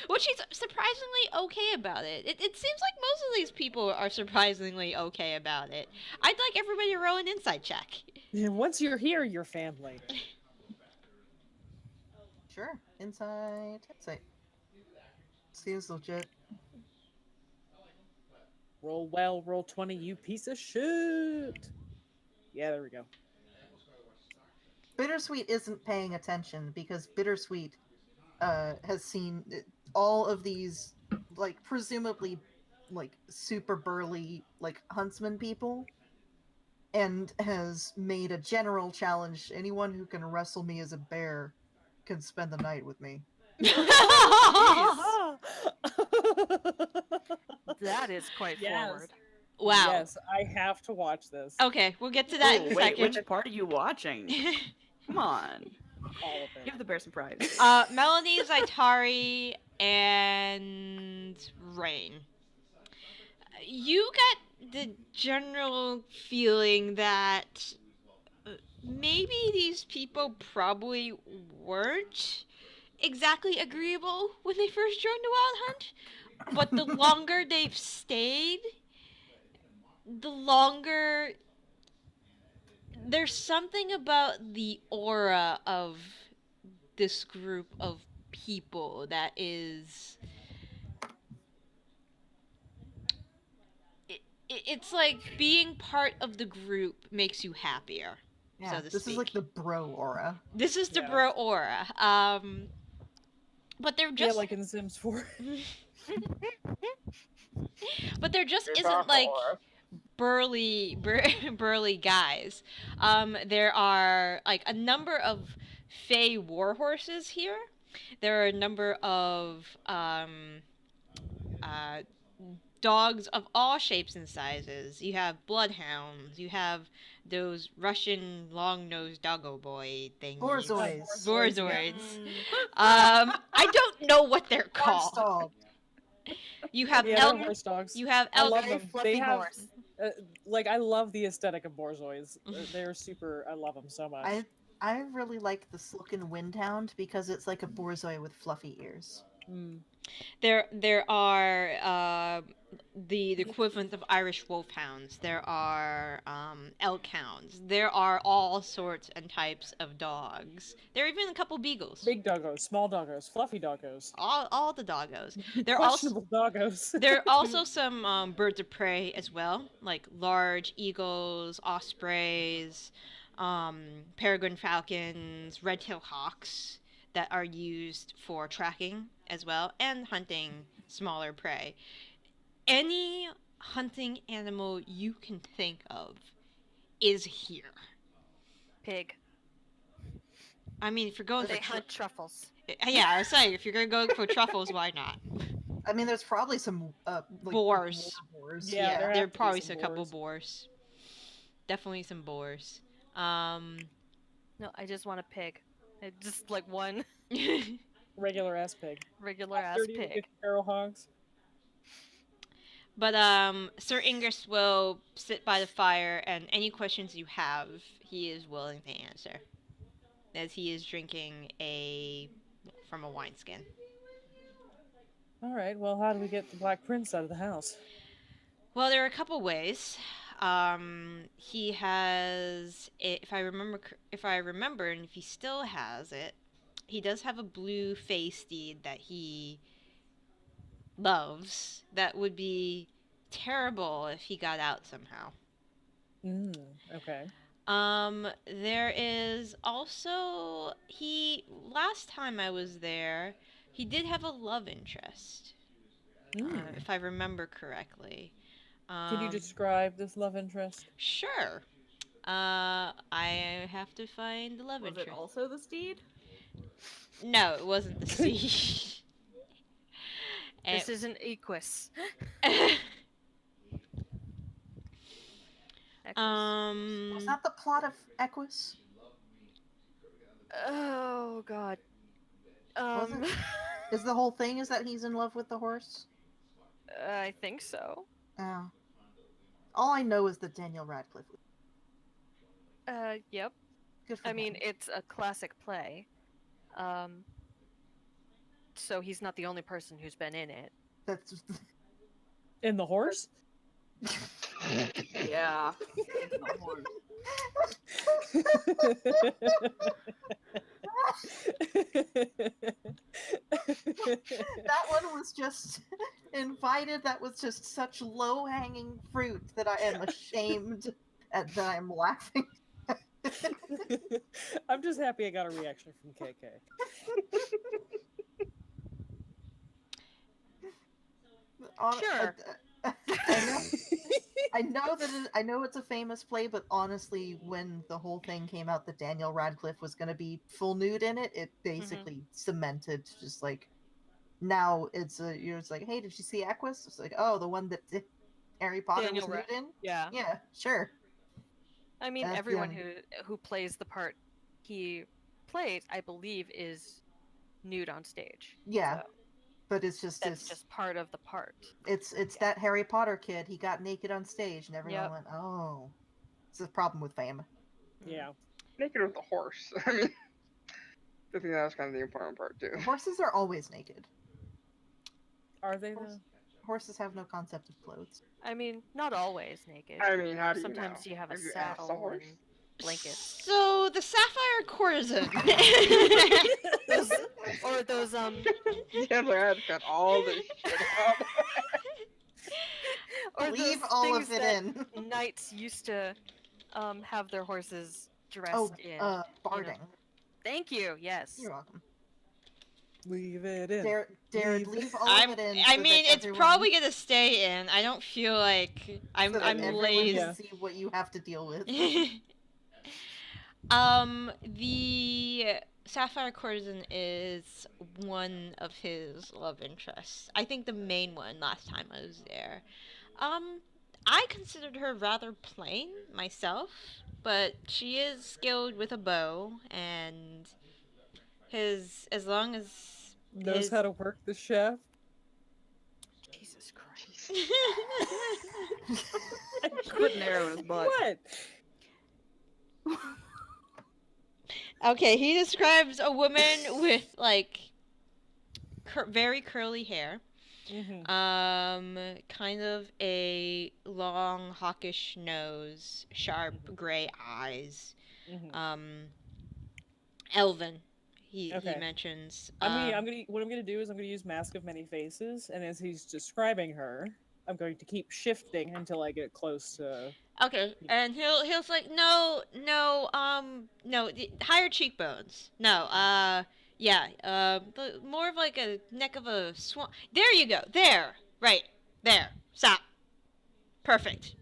Which he's surprisingly okay about it. It seems like most of these people are surprisingly okay about it. I'd like everybody to roll an insight check. Yeah, once you're here, you're family. Sure. Insight. Seems legit. Roll well, roll 20, you piece of shit. Yeah, there we go. Bittersweet isn't paying attention because Bittersweet has seen all of these, like, presumably, like, super burly, like, huntsman people, and has made a general challenge. Anyone who can wrestle me as a bear can spend the night with me. That is quite forward. Wow. Yes, I have to watch this. Okay, we'll get to that in a wait, second. which part are you watching? Come on. All of it. Give the bear some pride. Melanie, Zaitari, and Rain. You got the general feeling that maybe these people probably weren't exactly agreeable when they first joined the Wild Hunt, but the longer they've stayed, the longer there's something about the aura of this group of people that is it's like being part of the group makes you happier. Yeah, so to this speak. is like the bro aura. This is the bro aura. But they're just like in Sims 4. But there just There's isn't our like aura. burly guys. There are like a number of Fey war horses here. There are a number of dogs of all shapes and sizes. You have bloodhounds. You have those Russian long-nosed doggo boy things. Borzois. Borzoids. I don't know what they're Horse called. dog. You have Yeah, they're horse dogs. You have I love elk. them. Fluffy They have, horse. I love the aesthetic of Borzois. They're super. I love them so much. I really like the Silken Windhound because it's like a borzoi with fluffy ears. There are the equivalent of Irish wolfhounds. There are elk hounds. There are all sorts and types of dogs. There are even a couple beagles. Big doggos, small doggos, fluffy doggos. All the doggos. There are Questionable doggos. there are also some birds of prey as well, like large eagles, ospreys, peregrine falcons, red-tailed hawks that are used for tracking as well, and hunting smaller prey. Any hunting animal you can think of is here. Pig. I mean, if you're going They for hunt truffles. yeah, I was saying, if you're gonna go for truffles, why not? I mean, there's probably some like, Boars. boars. Yeah, there There are have to be probably some a couple boars. boars. Definitely some boars. No, I just want a pig. Just like one Regular ass pig. regular ass 30 to pig. 50 feral hogs. But Sir Ingress will sit by the fire, and any questions you have, he is willing to answer, as he is drinking from a wineskin. All right. Well, how do we get the Black Prince out of the house? Well, there are a couple ways. He has, if I remember, and if he still has it, he does have a blue face steed that he loves. That would be terrible if he got out somehow. Okay. There is also, last time I was there, he did have a love interest, if I remember correctly. Can you describe this love interest? Sure. I have to find the love interest. Was it also the steed? No, it wasn't the steed. This isn't Equus. Was that the plot of Equus? Oh god. Is the whole thing is that he's in love with the horse? I think so. Oh. All I know is that Daniel Radcliffe. Yep. Good for I him. mean, it's a classic play. So he's not the only person who's been in it. That's In the horse? Yeah. That one was just invited. That was just such low-hanging fruit that I am ashamed at that I'm laughing. I'm just happy I got a reaction from KK. Sure. I know that I know it's a famous play, but honestly, when the whole thing came out that Daniel Radcliffe was going to be full nude in it, it basically cemented just like now it's like, hey, did you see Equus? It's like, oh, the one that Harry Potter Daniel was nude in? Yeah. Yeah, sure. I mean, everyone who plays the part he plays, I believe, is nude on stage. Yeah. So but it's just that's just part of the part. It's that Harry Potter kid. He got naked on stage, and everyone went, "Oh, it's a problem with fame." Yeah, naked with the horse. I mean, I think that was kind of the important part too. Horses are always naked. Are they? Horses have no concept of clothes. I mean, not always naked. I mean, how do you Sometimes know? you have a Have you asked the saddle horse? and blankets. So the sapphire courtesan. Or those Yeah, like I had to cut all this shit out. or Leave those all things of it that in. knights used to have their horses dressed in. Barding. You know. Thank you. Yes. You're welcome. Leave it in. Darren, leave all of it in. I mean, it's probably gonna stay in. I don't feel like I'm lazy. Can see what you have to deal with. The sapphire courtesan is one of his love interests. I think the main one last time I was there. I considered her rather plain myself, but she is skilled with a bow, and as long as knows how to work the shaft. Jesus Christ. Put an arrow in his butt. What? Okay, he describes a woman with like very curly hair, kind of a long hawkish nose, sharp gray eyes, elven. He mentions. What I'm gonna do is I'm gonna use Mask of Many Faces, and as he's describing her, I'm going to keep shifting until I get close to. Okay, and he'll like no, higher cheekbones. No, more of like a neck of a swan. There you go. There, right there. Stop. Perfect.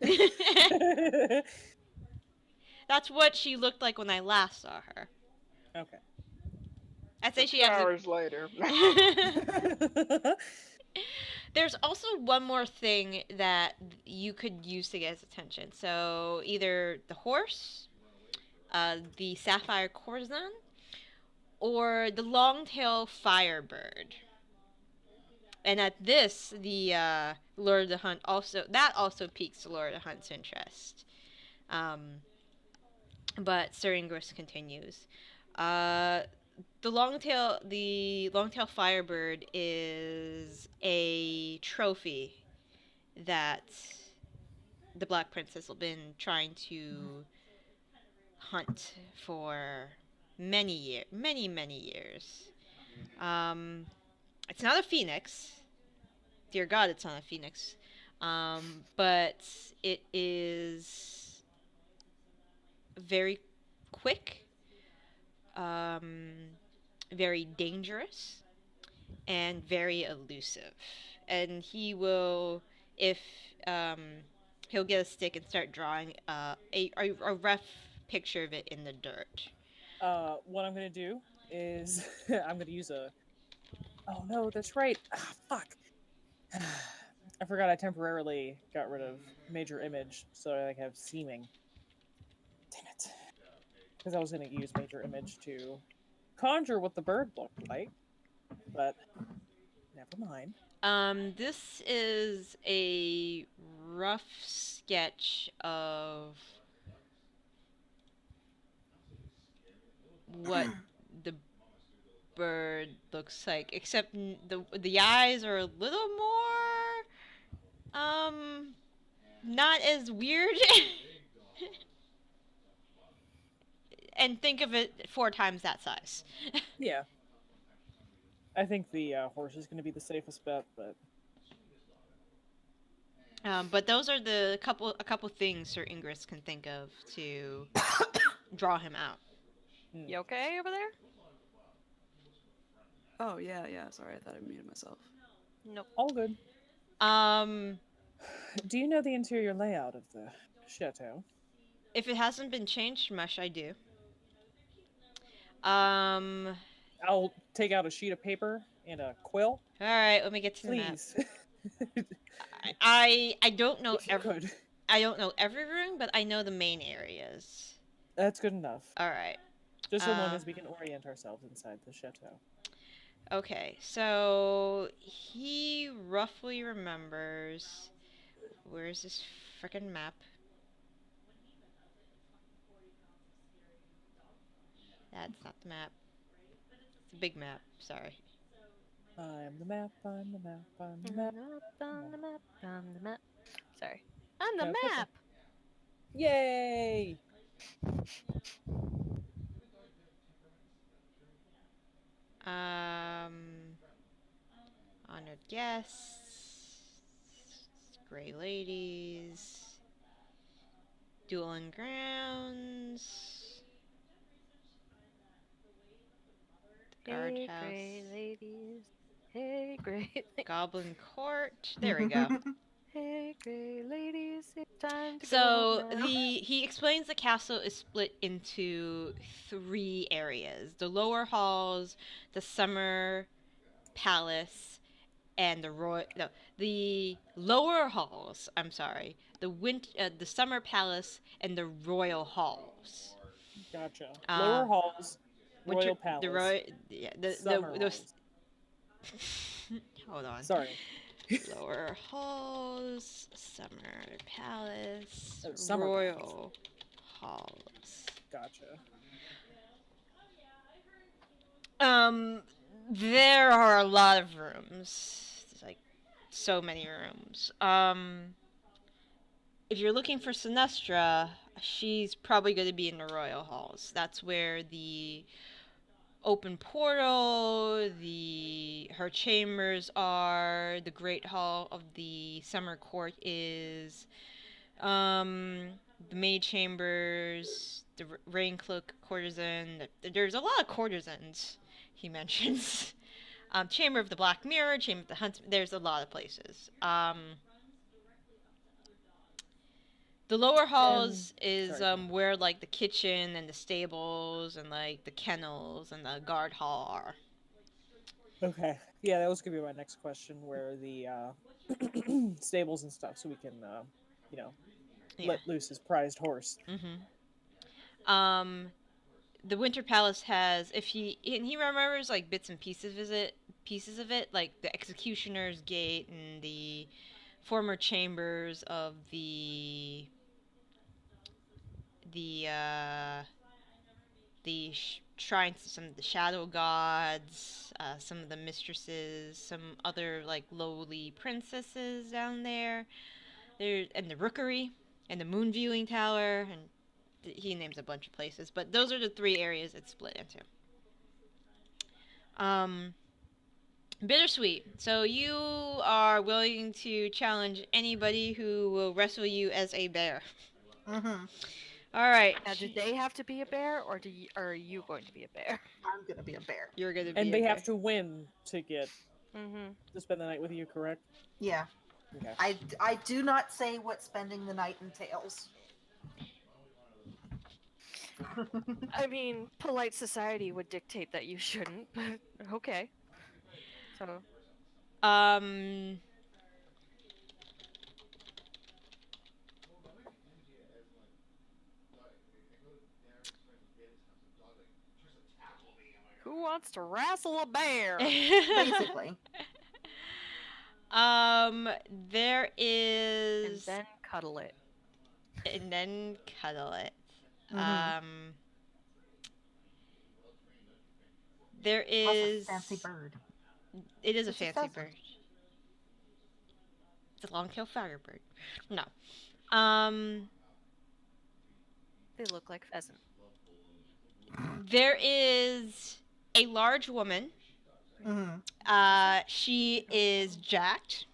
That's what she looked like when I last saw her. Okay. I'd say she has hours later. There's also one more thing that you could use to get his attention. So either the horse, the sapphire courtesan, or the long-tail firebird. And at this, the Lord of the Hunt also piques the Lord of the Hunt's interest. But Seringrus continues. The longtail firebird is a trophy that the Black Princess has been trying to hunt for many years. It's not a phoenix. Dear God, it's not a phoenix. But it is very quick, um, very dangerous, and very elusive. And he will, if um, he'll get a stick and start drawing a rough picture of it in the dirt. What I'm gonna do is I'm gonna use a. Oh no, that's right. Ah, fuck. I forgot I temporarily got rid of major image, so I have seeming. Damn it. Because I was gonna use major image to conjure what the bird looked like, but never mind. This is a rough sketch of what the bird looks like, except the eyes are a little more not as weird. And think of it 4 times that size. Yeah. I think the horse is going to be the safest bet, but But those are a couple things Sir Ingress can think of to draw him out. You okay over there? Oh yeah. Sorry, I thought I muted myself. Nope. All good. Do you know the interior layout of the chateau? If it hasn't been changed much, I do. I'll take out a sheet of paper and a quill. All right, let me get to Please. the map. I don't know Could. I don't know every room, but I know the main areas. That's good enough. All right. Just so long as we can orient ourselves inside the chateau. Okay, so he roughly remembers. Where's this frickin' map? That's not the map. It's a big map. Sorry. I'm the map. I'm the map. I'm the map. I'm the map. I'm the map. Sorry. I'm the map. Yay! Honored guests, gray ladies, dueling grounds, the guardhouse, Hey, gray ladies. Hey, gray ladies. goblin court. There we go. Hey, gray ladies, it's time to So go now. he explains the castle is split into 3 areas: the lower halls, the summer palace, and the lower halls. I'm sorry, the summer palace and the royal halls. Gotcha. Lower halls, royal palace. Summer halls. Hold on. Sorry. Lower halls, summer palace, summer royal halls. Gotcha. There are a lot of rooms. There's like so many rooms. If you're looking for Sinestra, she's probably going to be in the royal halls. That's where the open portal, her chambers are, the great hall of the summer court is, the maid chambers, the rain cloak courtesan. There's a lot of courtesans, he mentions. Chamber of the Black Mirror, Chamber of the Huntsman. There's a lot of places. The lower halls is where like the kitchen and the stables and like the kennels and the guard hall are. Okay. Yeah, that was gonna be my next question, where the stables and stuff, so we can let loose his prized horse. The Winter Palace has, he remembers like bits and pieces of it, like the Executioner's Gate and the former chambers of the shrines to some of the shadow gods, some of the mistresses, some other like lowly princesses down there. and the Rookery, and the Moon Viewing Tower, and he names a bunch of places. But those are the 3 areas it's split into. Bittersweet. So you are willing to challenge anybody who will wrestle you as a bear. Mm-hmm. All right. Now, do they have to be a bear, or are you going to be a bear? I'm gonna be a bear. You're gonna be. And a they bear. have to win to get to spend the night with you, correct? Yeah. Okay. I do not say what spending the night entails. I mean, polite society would dictate that you shouldn't, but okay. So. Who wants to wrestle a bear? Basically. There is. And then cuddle it. And then cuddle it. Mm-hmm. There is. A fancy bird. It is a fancy bird. It's a long-tailed firebird. No. They look like pheasant. There is a large woman. Mm-hmm. She is jacked.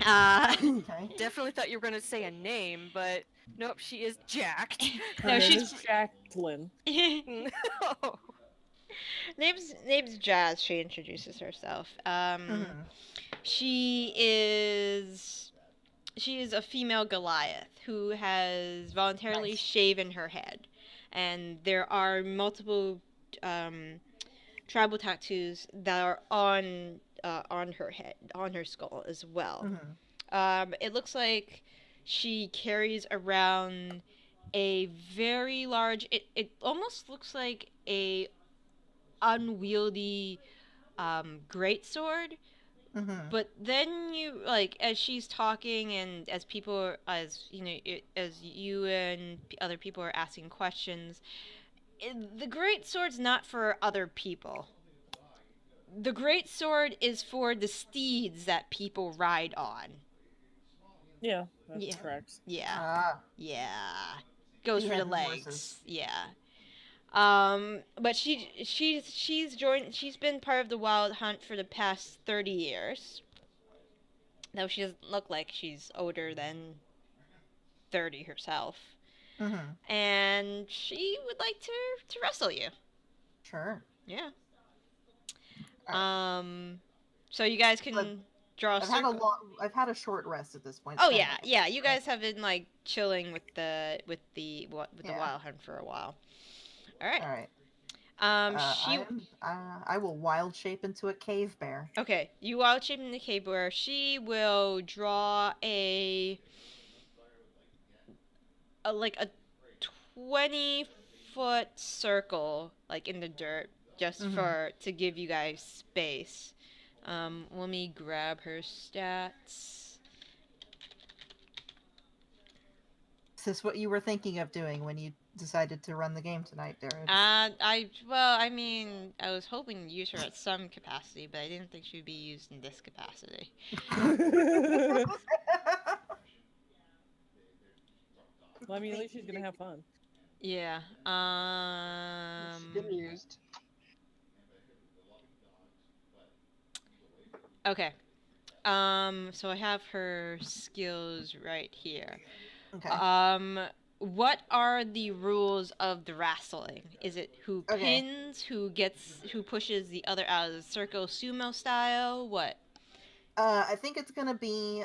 Okay. Definitely thought you were going to say a name, but nope, she is jacked. No, she's Jacqueline. No. Name's Jazz. She introduces herself. Mm-hmm. She is a female Goliath who has voluntarily shaven her head, and there are multiple tribal tattoos that are on her head, on her skull as well. Mm-hmm. It looks like she carries around a very large. It almost looks like a unwieldy greatsword. Mm-hmm. But then you as she's talking and as people as you and other people are asking questions, the great sword's not for other people. The great sword is for the steeds that people ride on. Yeah, that's correct. Yeah. Yeah. Goes for the legs. Horses. Yeah. But she's been part of the wild hunt for the past 30 years. Though she doesn't look like she's older than 30 herself. Mm-hmm. And she would like to wrestle you. Sure. Yeah. So you guys can draw a circle. I've had a short rest at this point. Oh yeah. You guys have been chilling with the wild hunt for a while. All right. I will wild shape into a cave bear. Okay, you wild shape into a cave bear. She will draw a 20-foot circle in the dirt just to give you guys space. Let me grab her stats. Is this what you were thinking of doing when you decided to run the game tonight, Darren? I was hoping to use her at some capacity, but I didn't think she would be used in this capacity. Well, at least she's gonna have fun. Yeah. She's been used. Okay. So I have her skills right here. Okay. What are the rules of the wrestling? Is it who pins, who pushes the other out of the circle, sumo style? What? I think it's gonna be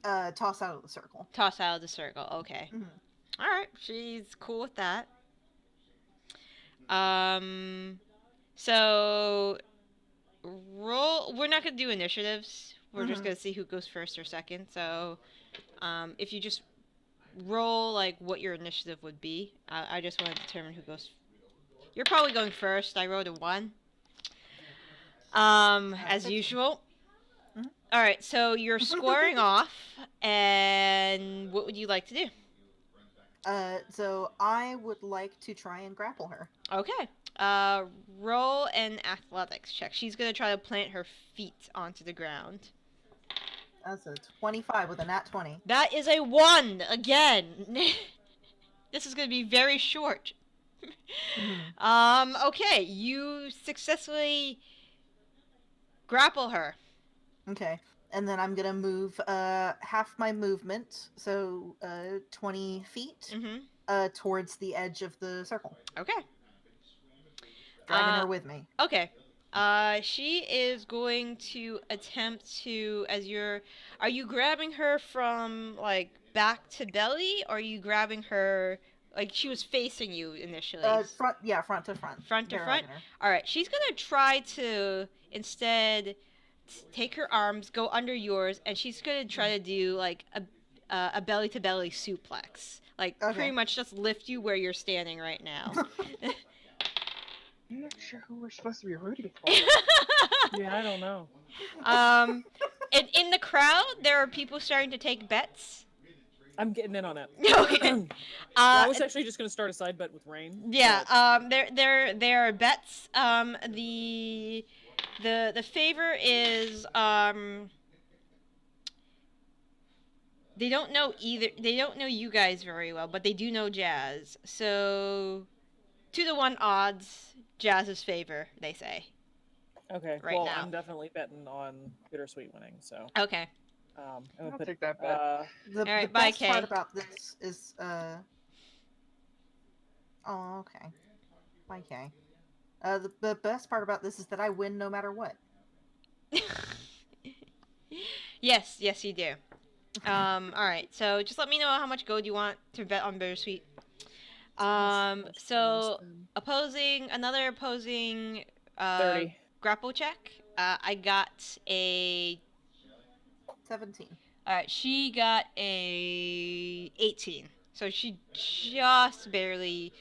toss out of the circle. Toss out of the circle. Okay. Mm-hmm. All right. She's cool with that. So roll. We're not gonna do initiatives. We're just gonna see who goes first or second. So, if you just roll what your initiative would be, I just want to determine who goes. You're probably going first. I rolled a 1. As usual. Mm-hmm. All right. So you're squaring off, and what would you like to do? So I would like to try and grapple her. Okay. Roll an athletics check. She's gonna try to plant her feet onto the ground. That's a 25 with a nat 20. That is a 1 again. This is going to be very short. Okay, you successfully grapple her. Okay, and then I'm gonna move half my movement, so 20 feet, towards the edge of the circle. Okay. Dragging her with me. Okay. She is going to attempt to, are you grabbing her from, like, back to belly, or are you grabbing her, like, she was facing you initially? Front to front. Front to front? Alright, she's gonna try to, instead, take her arms, go under yours, and she's gonna try to do, like, a belly-to-belly suplex. Like, pretty much just lift you where you're standing right now. I'm not sure who we're supposed to be rooting for. Yeah, I don't know. And in the crowd, there are people starting to take bets. I'm getting in on it. Okay. I was actually just going to start a side bet with Rain. Yeah. There are bets. The favor is they don't know you guys very well, but they do know Jazz. So 2-to-1 odds, Jazz's favor, they say. Okay. Right well, now. I'm definitely betting on Bittersweet winning. So. Okay. I'll take that bet. The best part about this is oh, okay. Bye, Kay. The best part about this is that I win no matter what. Yes, you do. Alright, so just let me know how much gold you want to bet on Bittersweet. So another opposing 30. grapple check. I got a 17. Alright, she got a 18. So she just barely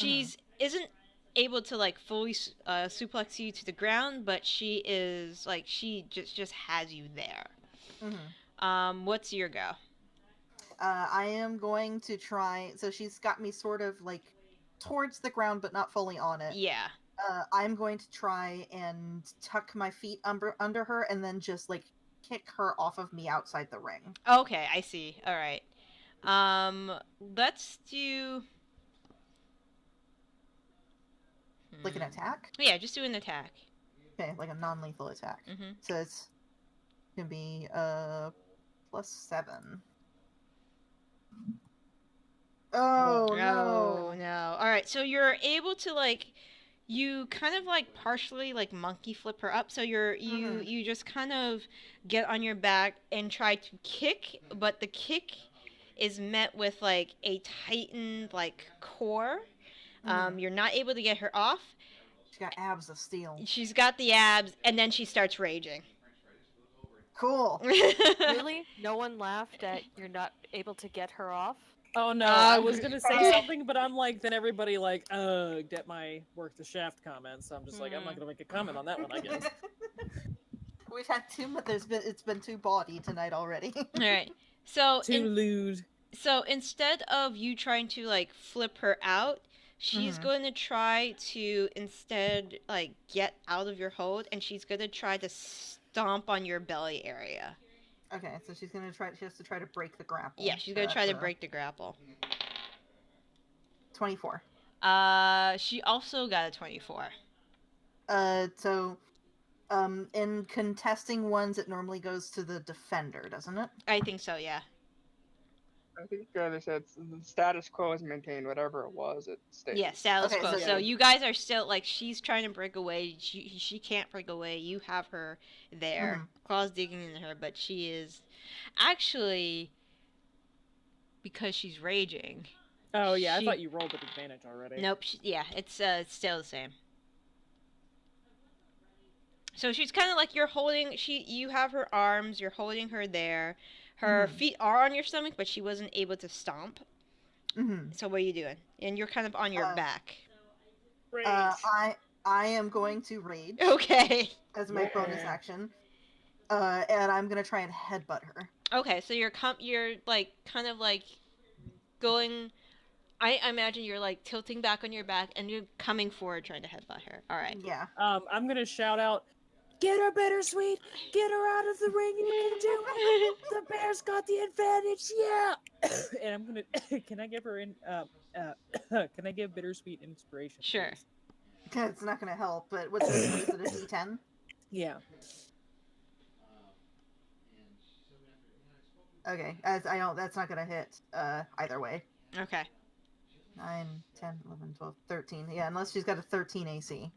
isn't able to like fully suplex you to the ground, but she is like she just has you there. What's your go? I am going to try. So she's got me sort of like towards the ground, but not fully on it. Yeah. I'm going to try and tuck my feet under her, and then just like kick her off of me outside the ring. Okay, I see. All right. Let's do like an attack. Yeah, just do an attack. Okay, like a non-lethal attack. So it's gonna be +7. Oh no! All right, so you're able to like, you kind of like partially like monkey flip her up. So you just kind of get on your back and try to kick, but the kick is met with like a tightened like core. You're not able to get her off. She's got abs of steel. She's got the abs, and then she starts raging. Cool. Really? No one laughed at you're not able to get her off? Oh no, I was gonna say something, but I'm like, then everybody like, get my work the shaft comments. So I'm just like, I'm not gonna make a comment on that one, I guess. We've had it's been too bawdy tonight already. All right, so too lewd. So instead of you trying to like flip her out, she's going to try to instead like get out of your hold, and she's gonna try to stomp on your belly area. Okay, so she has to try to break the grapple. Yeah, she's gonna try to break the grapple. 24. She also got a 24. So, in contesting ones, it normally goes to the defender, doesn't it? I think so, yeah. I think they said the status quo is maintained. Whatever it was, it stayed. Yeah, status quo. So you guys are still like, she's trying to break away. She can't break away. You have her there, claws digging in her, but she is actually, because she's raging. Oh yeah, I thought you rolled with advantage already. Nope. It's still the same. So she's kind of like you're holding. You have her arms. You're holding her there. Her feet are on your stomach, but she wasn't able to stomp. So what are you doing? And you're kind of on your back. Rage. I am going to rage. Okay. As my bonus action. And I'm gonna try and headbutt her. Okay, so you're like kind of like going. I imagine you're like tilting back on your back, and you're coming forward trying to headbutt her. All right. Yeah. I'm gonna shout out, Get her, Bittersweet! Get her out of the ring! You can do it! The bear's got the advantage! Yeah! And I'm gonna. Can I give her can I give Bittersweet inspiration? Sure. Please? It's not going to help, but what's your, is it a D10? Yeah. Okay, as I don't, that's not going to hit either way. Okay. 9, 10, 11, 12, 13. Yeah, unless she's got a 13 AC.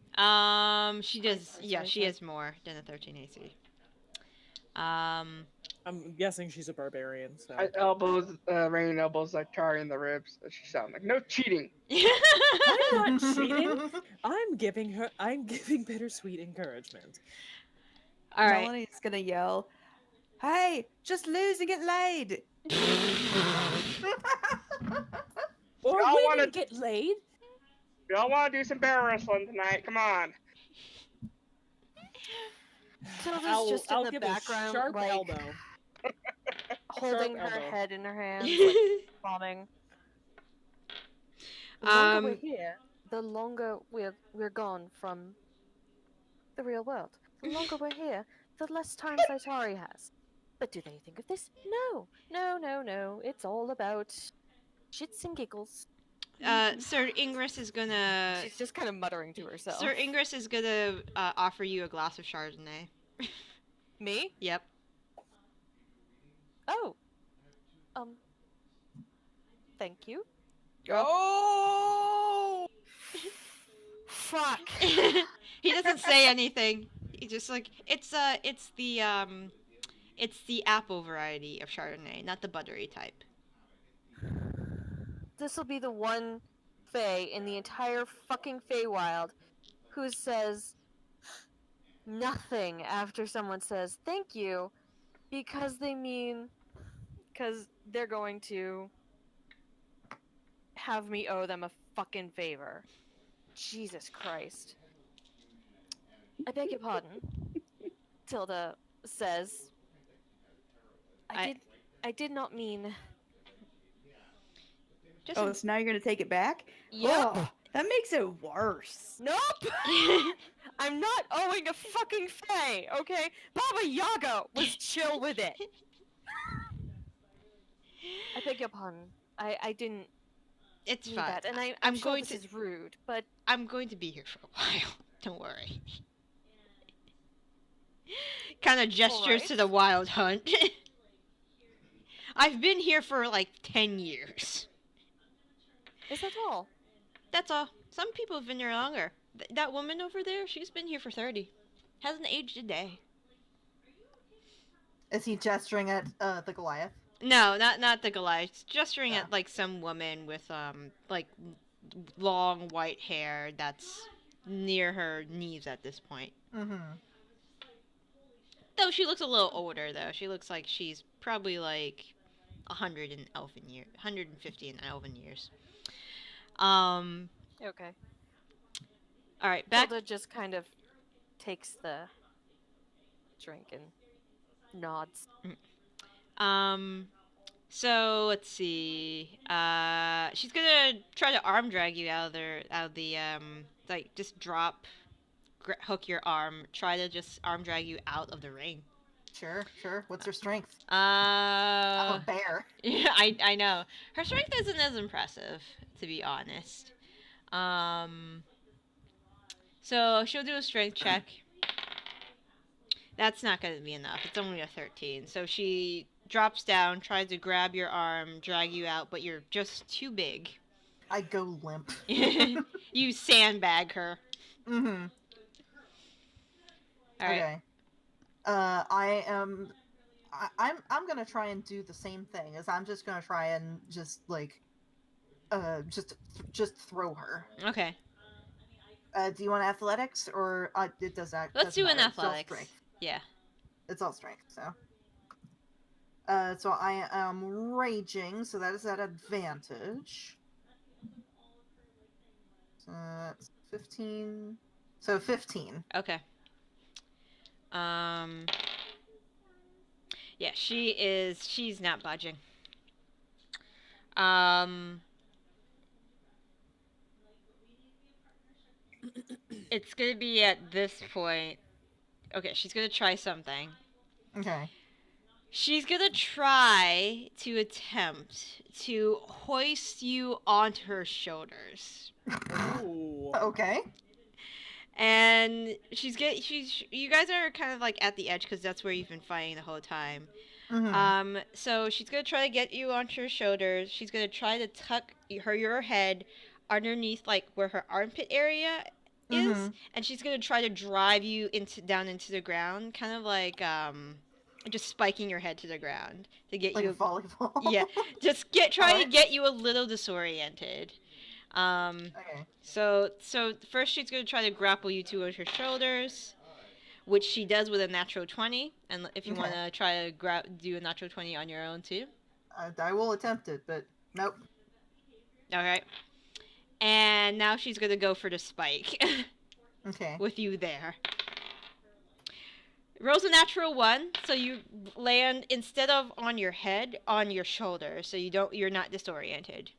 She does. Yeah, she has more than a 13 AC. I'm guessing she's a barbarian, so. I elbows, raining elbows like Tari in the ribs. That she sound like no cheating. I'm not cheating. I'm giving Bittersweet encouragement. All right. Melanie's gonna yell, "Hey, just lose and get laid!" Or Y'all we wanna- can get laid. Y'all want to do some bear wrestling tonight? Come on. Tilda's just in I'll the give background, a sharp like elbow. holding Sharp her elbow. head in her hands, like bombing. The longer we're here, the longer we're gone from the real world. The longer we're here, the less time Zaitari has. But do they think of this? No. No. It's all about shits and giggles. Sir Ingress is gonna. She's just kind of muttering to herself. Sir Ingress is gonna offer you a glass of Chardonnay. Me? Yep. Oh. Thank you. Oh! Fuck. He doesn't say anything. He just like it's the apple variety of Chardonnay, not the buttery type. This will be the one Fae in the entire fucking Feywild who says nothing after someone says thank you because they're going to have me owe them a fucking favor. Jesus Christ. I beg your pardon. Tilda says I did not mean. Just Oh, so now you're gonna take it back? Yep. Oh, that makes it worse. Nope. I'm not owing a fucking Fae, okay? Baba Yaga was chill with it. I beg your pardon. I didn't It's mean fine. that, and I'm I'm sure going this to. is rude, but I'm going to be here for a while. Don't worry. Kind of gestures to the wild hunt. I've been here for like 10 years. is that all? That's all. Some people have been here longer. That woman over there, she's been here for 30. Hasn't aged a day. Is he gesturing at the Goliath? No, not the Goliath. Gesturing at like some woman with like long white hair that's near her knees at this point. Mm-hmm. Though she looks a little older though. She looks like she's probably like 100 in elven year, 150 in elven years. Okay. All right, back. Tilda just kind of takes the drink and nods. So let's see. She's gonna try to arm drag you out of the like just hook your arm. Try to just arm drag you out of the ring. Sure. What's her strength? I'm a bear. Yeah, I know. Her strength isn't as impressive, to be honest. So she'll do a strength check. That's not going to be enough. It's only a 13. So she drops down, tries to grab your arm, drag you out, but you're just too big. I go limp. You sandbag her. Mm-hmm. All right. Okay. I'm gonna try and do the same thing. As I'm just gonna try and just like, just throw her. Okay. Do you want athletics or it does that? Let's do an matter. It's all athletics. strength. Yeah. It's all strength. So. So I am raging, so that is at advantage. So that's 15. So 15. Okay. Yeah, she's not budging. It's gonna be at this point. Okay, she's gonna try something. Okay. She's gonna try to attempt to hoist you onto her shoulders. Ooh. Okay. And you guys are kind of like at the edge because that's where you've been fighting the whole time. So she's gonna try to get you onto her shoulders. She's gonna try to tuck your head underneath like where her armpit area is, and she's gonna try to drive you down into the ground, kind of like just spiking your head to the ground to get Like you a volleyball. Yeah, just try to get you a little disoriented. Okay. So first she's gonna try to grapple you to her shoulders, which she does with a natural 20. And if you want to try to do a natural 20 on your own too. I will attempt it, but nope. Okay. And now she's gonna go for the spike. Okay. With you there. Rolls a natural 1, so you land instead of on your head, on your shoulder, so you're not disoriented.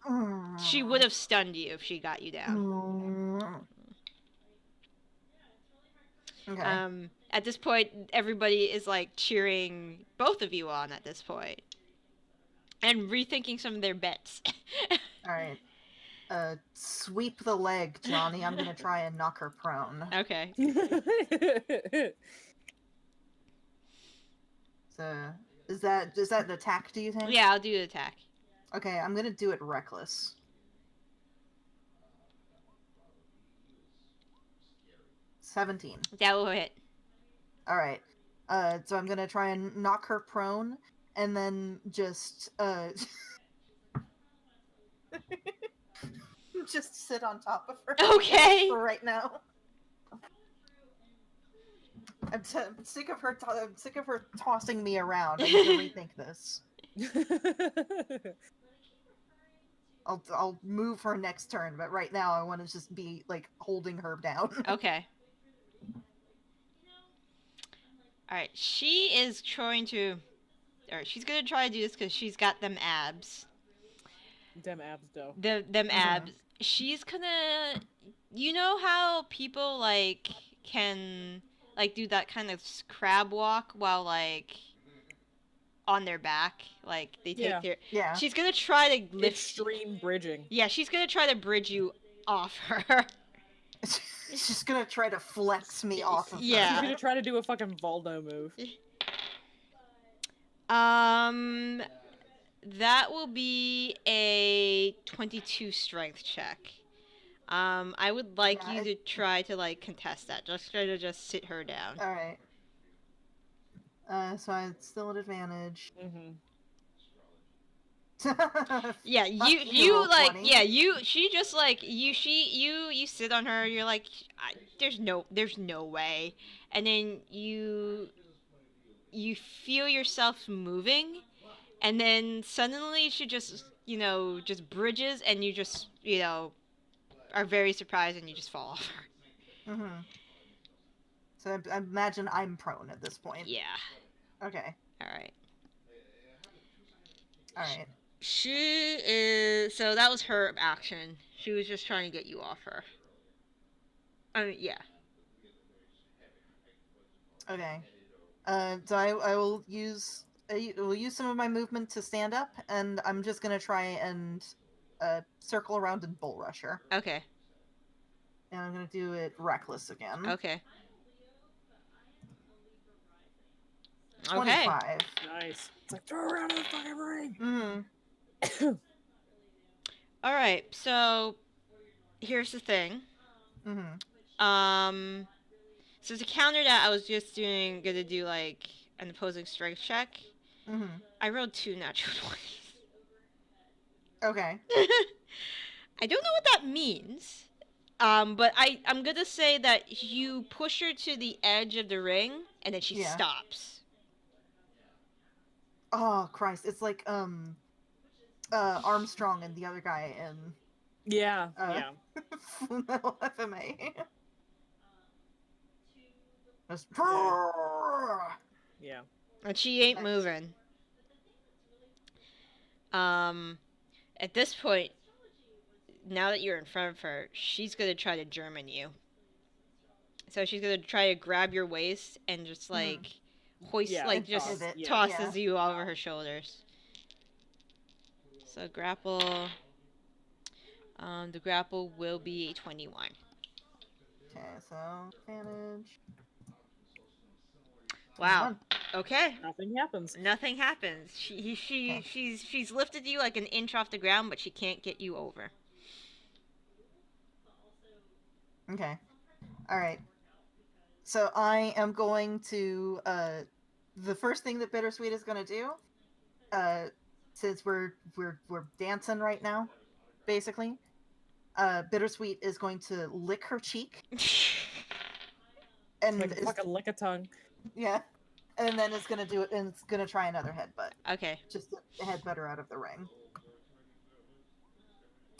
She would have stunned you if she got you down. Okay. At this point, everybody is like cheering both of you on at this point, and rethinking some of their bets. All right. Sweep the leg, Johnny. I'm gonna try and knock her prone. Okay. So, is that an attack, do you think? Yeah, I'll do the attack. Okay, I'm gonna do it reckless. 17. That will hit. Alright. So I'm gonna try and knock her prone, and then just, just sit on top of her. Okay. For right now. I'm sick of her. I'm sick of her tossing me around. I need to rethink this. I'll move her next turn, but right now I want to just be like holding her down. Okay. All right. She is trying to, or she's gonna try to do this because she's got them abs. Them abs, though. Them abs. She's gonna. You know how people like can like do that kind of crab walk while like on their back, like they take their. Yeah. She's gonna try to lift. Extreme bridging. Yeah, she's gonna try to bridge you off her. She's just gonna try to flex me off of her. She's gonna try to do a fucking Valdo move. That will be a 22 strength check. I would like you to try to like contest that. Just try to just sit her down. All right. So I'm still at advantage. Yeah, you like 20. Yeah, she just like you sit on her. You're like, there's no way, and then you feel yourself moving, and then suddenly she just just bridges, and you just are very surprised, and you just fall off her. So I imagine I'm prone at this point. Yeah. Okay. All right. She is. So that was her action. She was just trying to get you off her. I mean, yeah. Okay. So I will use some of my movement to stand up, and I'm just gonna try and circle around and bull rush her. Okay. And I'm gonna do it reckless again. Okay. 25. Okay. Nice. It's like throw around in the fucking ring. All right. So here's the thing. So to counter that, I was just gonna do like an opposing strength check. I rolled 2 natural 20s. Okay. I don't know what that means. But I'm gonna say that you push her to the edge of the ring, and then she stops. Oh Christ! It's like Armstrong and the other guy in Fullmetal FMA. Just And she ain't moving. At this point, now that you're in front of her, she's gonna try to German you. So she's gonna try to grab your waist and just like hoist, Yeah, like and just toss, yeah. tosses you over her shoulders. So grapple. The grapple will be a 21. Okay, so advantage. Wow. Okay. Nothing happens. Nothing happens. She's lifted you like an inch off the ground, but she can't get you over. Okay. All right. So I am going to the first thing that Bittersweet is going to do, since we're dancing right now, basically, Bittersweet is going to lick her cheek, and Like a fucking lick a tongue. yeah, and then it's gonna do it, and it's gonna try another headbutt. Okay. Just to headbutt her out of the ring.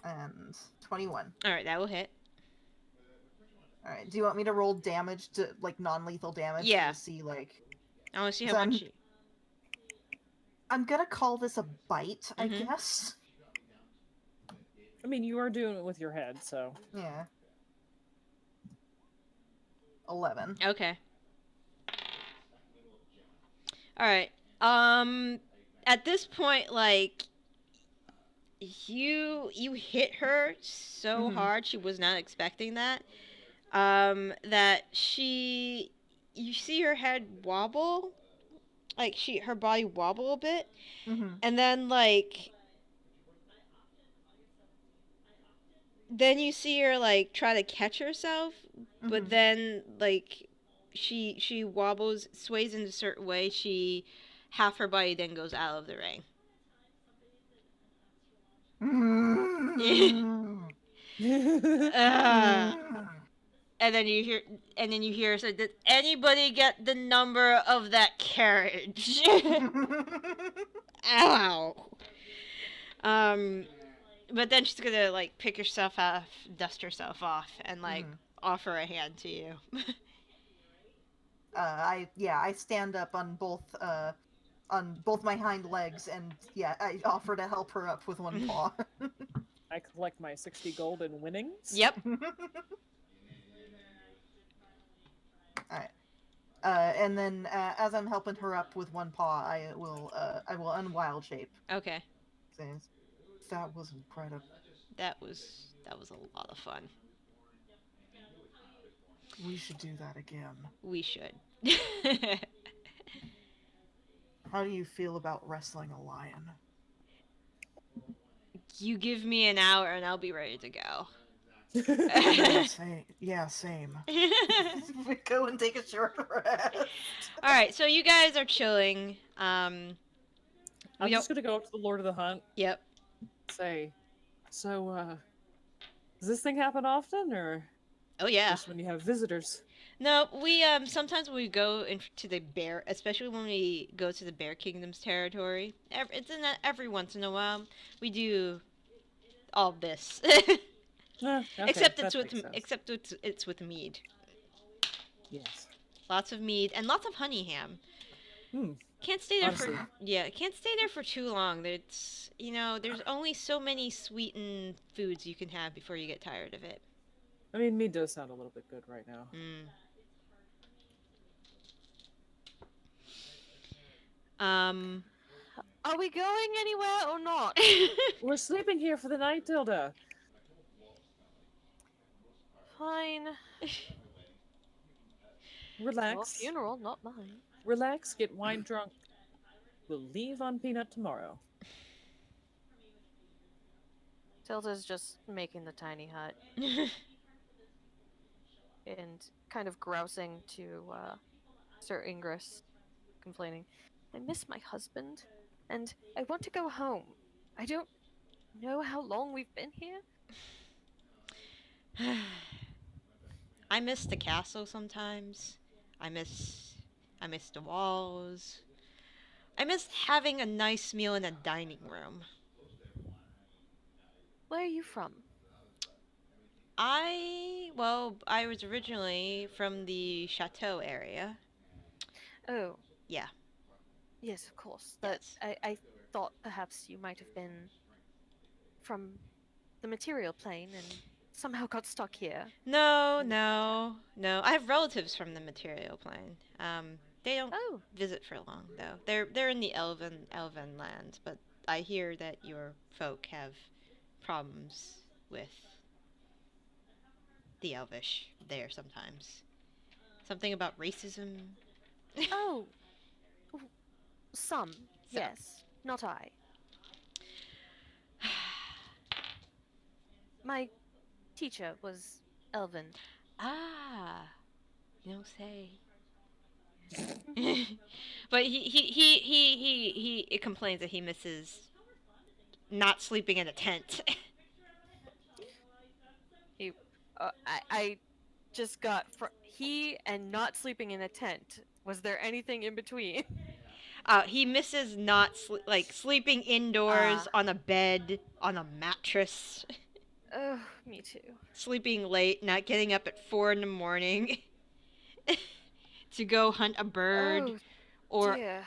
And 21. All right, that will hit. All right. Do you want me to roll damage to like non-lethal damage? Yeah. To see like. I want to see how much. I'm gonna call this a bite, I guess. I mean, you are doing it with your head, so. Yeah. 11. Okay. All right. At this point, like, you hit her so hard, she was not expecting that. That you see her head wobble, like her body wobble a bit, and then like. Then you see her like try to catch herself, but then like she wobbles, sways in a certain way. Half her body then goes out of the ring. And then you hear so did anybody get the number of that carriage? Ow. But then she's gonna like pick herself up, dust herself off, and like offer a hand to you. I stand up on both my hind legs, and I offer to help her up with one paw. I collect my 60 gold in winnings. Yep. Alright. And then as I'm helping her up with one paw, I will unwild shape. Okay. That was incredible. That was a lot of fun. We should do that again. We should. How do you feel about wrestling a lion? You give me an hour and I'll be ready to go. Same. We go and take a short rest. All right, so you guys are chilling. I'm just gonna go up to the Lord of the Hunt. Yep. Say, so does this thing happen often, or? Oh yeah. Just when you have visitors. No, we sometimes when we go into the bear, especially when we go to the Bear Kingdom's territory. Every once in a while we do all this. Okay, except it's with mead. Yes. Lots of mead and lots of honey ham. Can't stay there can't stay there for too long. There's only so many sweetened foods you can have before you get tired of it. I mean, mead does sound a little bit good right now. Are we going anywhere or not? We're sleeping here for the night, Tilda. Fine. Relax. Your funeral, not mine. Relax, get wine drunk. We'll leave on Peanut tomorrow. Tilda's just making the tiny hut. And kind of grousing to Sir Ingress, complaining, I miss my husband, and I want to go home. I don't know how long we've been here. I miss the castle sometimes. I miss the walls. I miss having a nice meal in a dining room. Where are you from? I was originally from the Chateau area. Oh. Yeah. Yes, of course. Yes. I thought perhaps you might have been from the material plane and somehow got stuck here. No, no, no. I have relatives from the material plane. They don't visit for long though. They're in the elven lands, but I hear that your folk have problems with the elvish there sometimes. Something about racism. Oh, some, yes, not I. My teacher was elven. Ah, you don't say. But he complains that he misses not sleeping in a tent. I just got he and not sleeping in a tent. Was there anything in between? He misses not sleeping indoors on a bed on a mattress. Oh, me too. Sleeping late, not getting up at 4 in the morning to go hunt a bird or dear.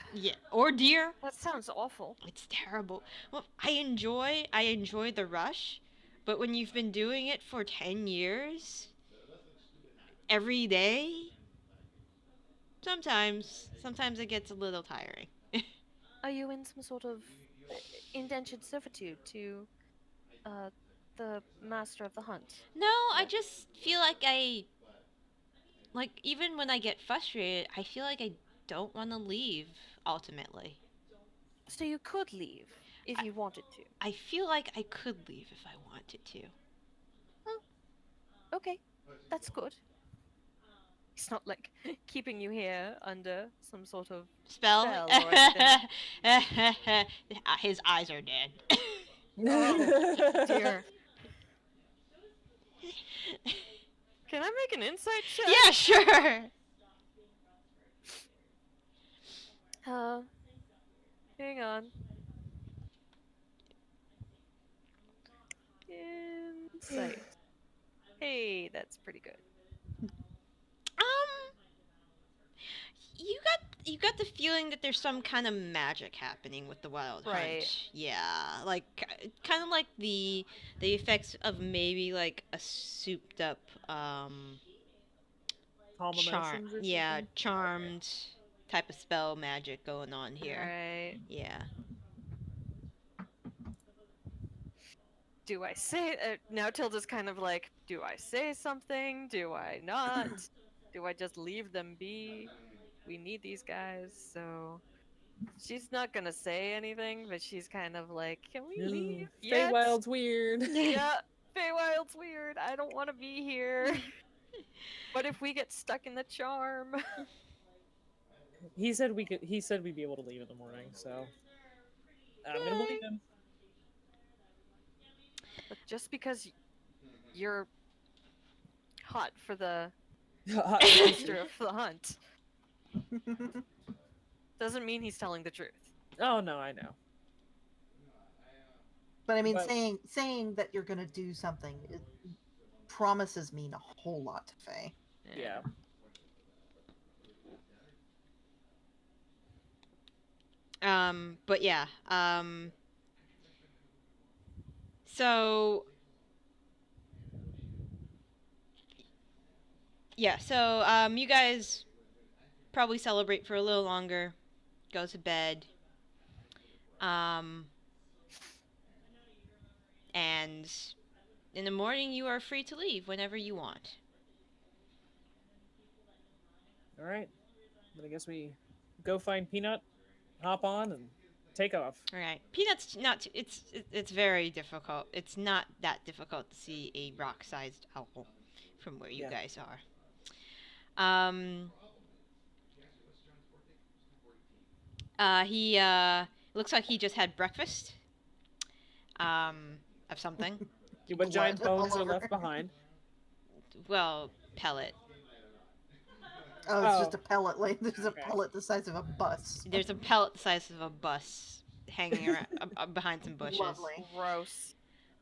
or deer. That sounds awful. It's terrible. Well, I enjoy the rush, but when you've been doing it for 10 years every day, sometimes it gets a little tiring. Are you in some sort of indentured servitude to the master of the hunt? No, I just feel like even when I get frustrated, I feel like I don't want to leave ultimately. So you could leave if you wanted to. I feel like I could leave if I wanted to. Oh, okay, that's good. It's not like keeping you here under some sort of spell or anything. His eyes are dead. Oh, dear. Can I make an insight check? Yeah, sure. Hang on. Insight. Hey, that's pretty good. You got the feeling that there's some kind of magic happening with the wild hunt. Yeah, like kind of like the effects of maybe like a souped up charmed type of spell magic going on here. Right. Yeah. Do I say now Tilda's kind of like, do I say something? Do I not? Do I just leave them be? We need these guys, so she's not gonna say anything, but she's kind of like, can we leave? Feywild's weird. Yeah, Feywild's weird. I don't want to be here. What if we get stuck in the charm? He said we'd be able to leave in the morning, so I'm gonna believe him. But just because you're hot for the master of the hunt doesn't mean he's telling the truth. Oh no, I know. But I mean, saying that you're gonna do something, promises mean a whole lot to Faye. Yeah. But yeah. So. Yeah. So you guys probably celebrate for a little longer, go to bed. And in the morning you are free to leave whenever you want. All right. But I guess we go find Peanut, hop on, and take off. All right. Peanut's not. It's very difficult. It's not that difficult to see a rock-sized owl from where you guys are. He looks like he just had breakfast. Of something. What giant bones are left behind? Well, pellet. Oh, it's just a pellet. Like there's a pellet the size of a bus. There's a pellet the size of a bus hanging around behind some bushes. Lovely. Gross.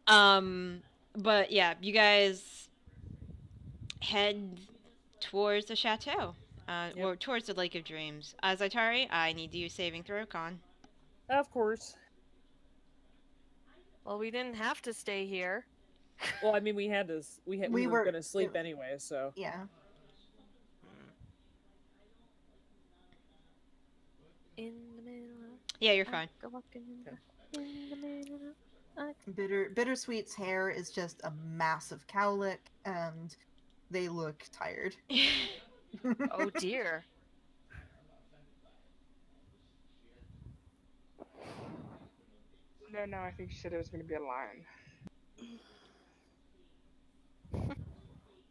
But yeah, you guys head towards the chateau, or towards the Lake of Dreams. Zaitari, I need you saving throw, con. Of course. Well, we didn't have to stay here. Well, I mean, we had to. We were gonna sleep anyway, so. Yeah. In the middle. Yeah, you're fine. Go walking in the middle. Bittersweet's hair is just a massive cowlick, and they look tired. Oh dear. No, I think she said it was going to be a lion.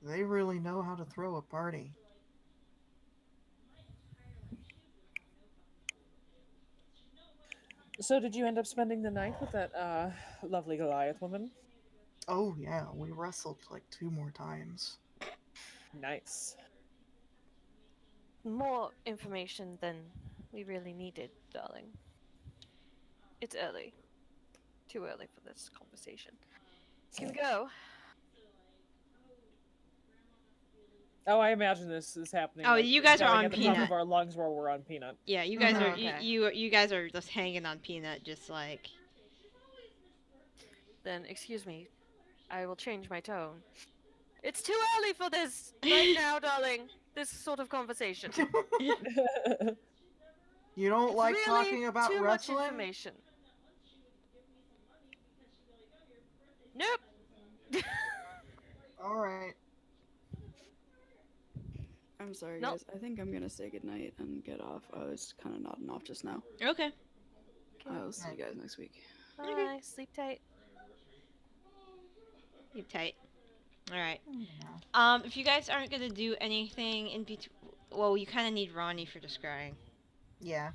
They really know how to throw a party. So, did you end up spending the night with that lovely Goliath woman? Oh yeah, we wrestled like 2 more times. Nice. More information than we really needed, darling. It's early. Too early for this conversation. Can we go? Oh, I imagine this is happening. Oh, you guys are on at the Peanut. top of our lungs while we're on Peanut. Yeah, you guys are Okay. you guys are just hanging on Peanut, just like. Then, excuse me. I will change my tone. It's too early for this right now, darling. This sort of conversation. You don't It's like really talking about too wrestling? much information. Nope. Alright. I'm sorry, Nope. guys. I think I'm gonna say goodnight and get off. I was kind of nodding off just now. Okay. I'll see you guys next week. Bye. Sleep tight. Keep tight. All right. Yeah. If you guys aren't gonna do anything in between, well, you kind of need Ronnie for the scrying. Yeah.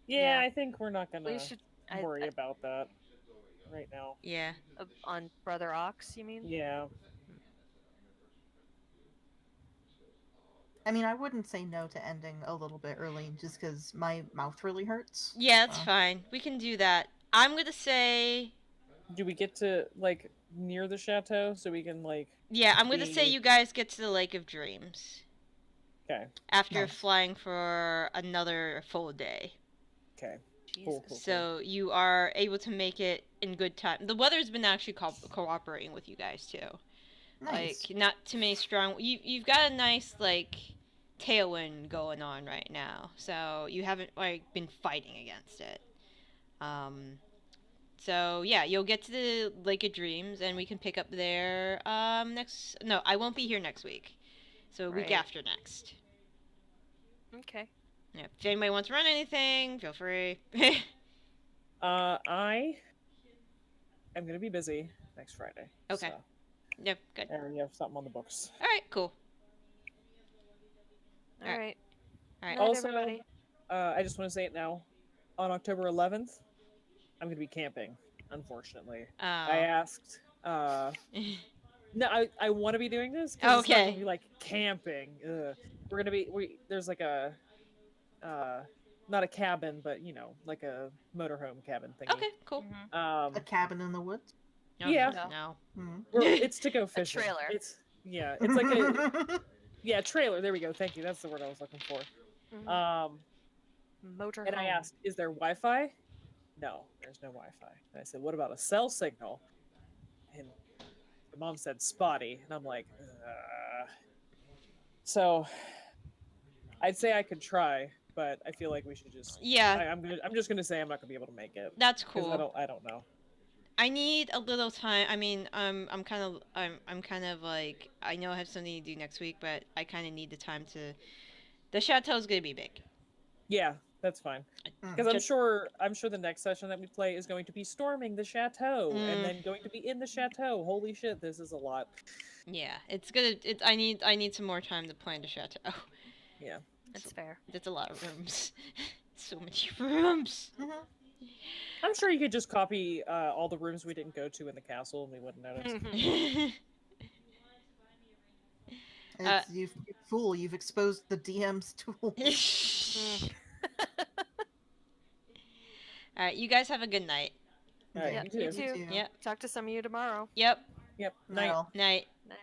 Yeah, Yeah. I think we're not gonna We should worry about that right now. Yeah. On Brother Ox, you mean? Yeah. I mean, I wouldn't say no to ending a little bit early, just because my mouth really hurts. Yeah, that's fine. We can do that. I'm gonna say. Do we get to like near the chateau so we can like? Yeah, I'm gonna say be- you guys get to the Lake of Dreams Okay. after Nice. flying for another full day. Okay. Jesus. Cool. So you are able to make it in good time. The weather's been actually cooperating with you guys too. Nice. Like not too many strong. You've got a nice like tailwind going on right now, so you haven't like been fighting against it. So yeah, you'll get to the Lake of Dreams, and we can pick up there next. No, I won't be here next week, so week Right. after next. Okay. Yeah, if anybody wants to run anything, feel free. I am gonna be busy next Friday. Okay. So, Yep, good. I already have something on the books. All right, cool. All Alright. right. All right. Night, Also, everybody. I just want to say it now. On October 11th, I'm gonna be camping. Unfortunately, I asked. No, I want to be doing this. 'Cause it's not Okay. gonna be like camping. Ugh. We're gonna be. There's like a. Not a cabin, but you know, like a motorhome cabin thingy. Okay, cool. A cabin in the woods? No, Yeah. No. Mhm. It's to go fishing. trailer. It's like a trailer. There we go. Thank you. That's the word I was looking for. Mhm. Motor And I home. asked, is there Wi-Fi? No, there's no Wi-Fi. And I said, what about a cell signal? And my mom said spotty, and I'm like, ugh. So I'd say I could try, but I feel like we should just. Yeah. I'm just gonna say I'm not gonna be able to make it. That's 'Cause cool. I don't know. I need a little time. I mean, I'm kind of like I know I have something to do next week, but I kind of need the time to. The chateau's gonna be big. Yeah, that's fine. Because I'm sure the next session that we play is going to be storming the chateau and then going to be in the chateau. Holy shit, this is a lot. Yeah, it's gonna. I need some more time to plan the chateau. Yeah, That's fair. That's a lot of rooms. So many rooms. I'm sure you could just copy all the rooms we didn't go to in the castle and we wouldn't notice. You fool, you've exposed the DM's tools. Alright, you guys have a good night. All right, Yeah, you you too. too. Yep. Talk to some of you tomorrow. Yep. Yep. Well. Night. Night.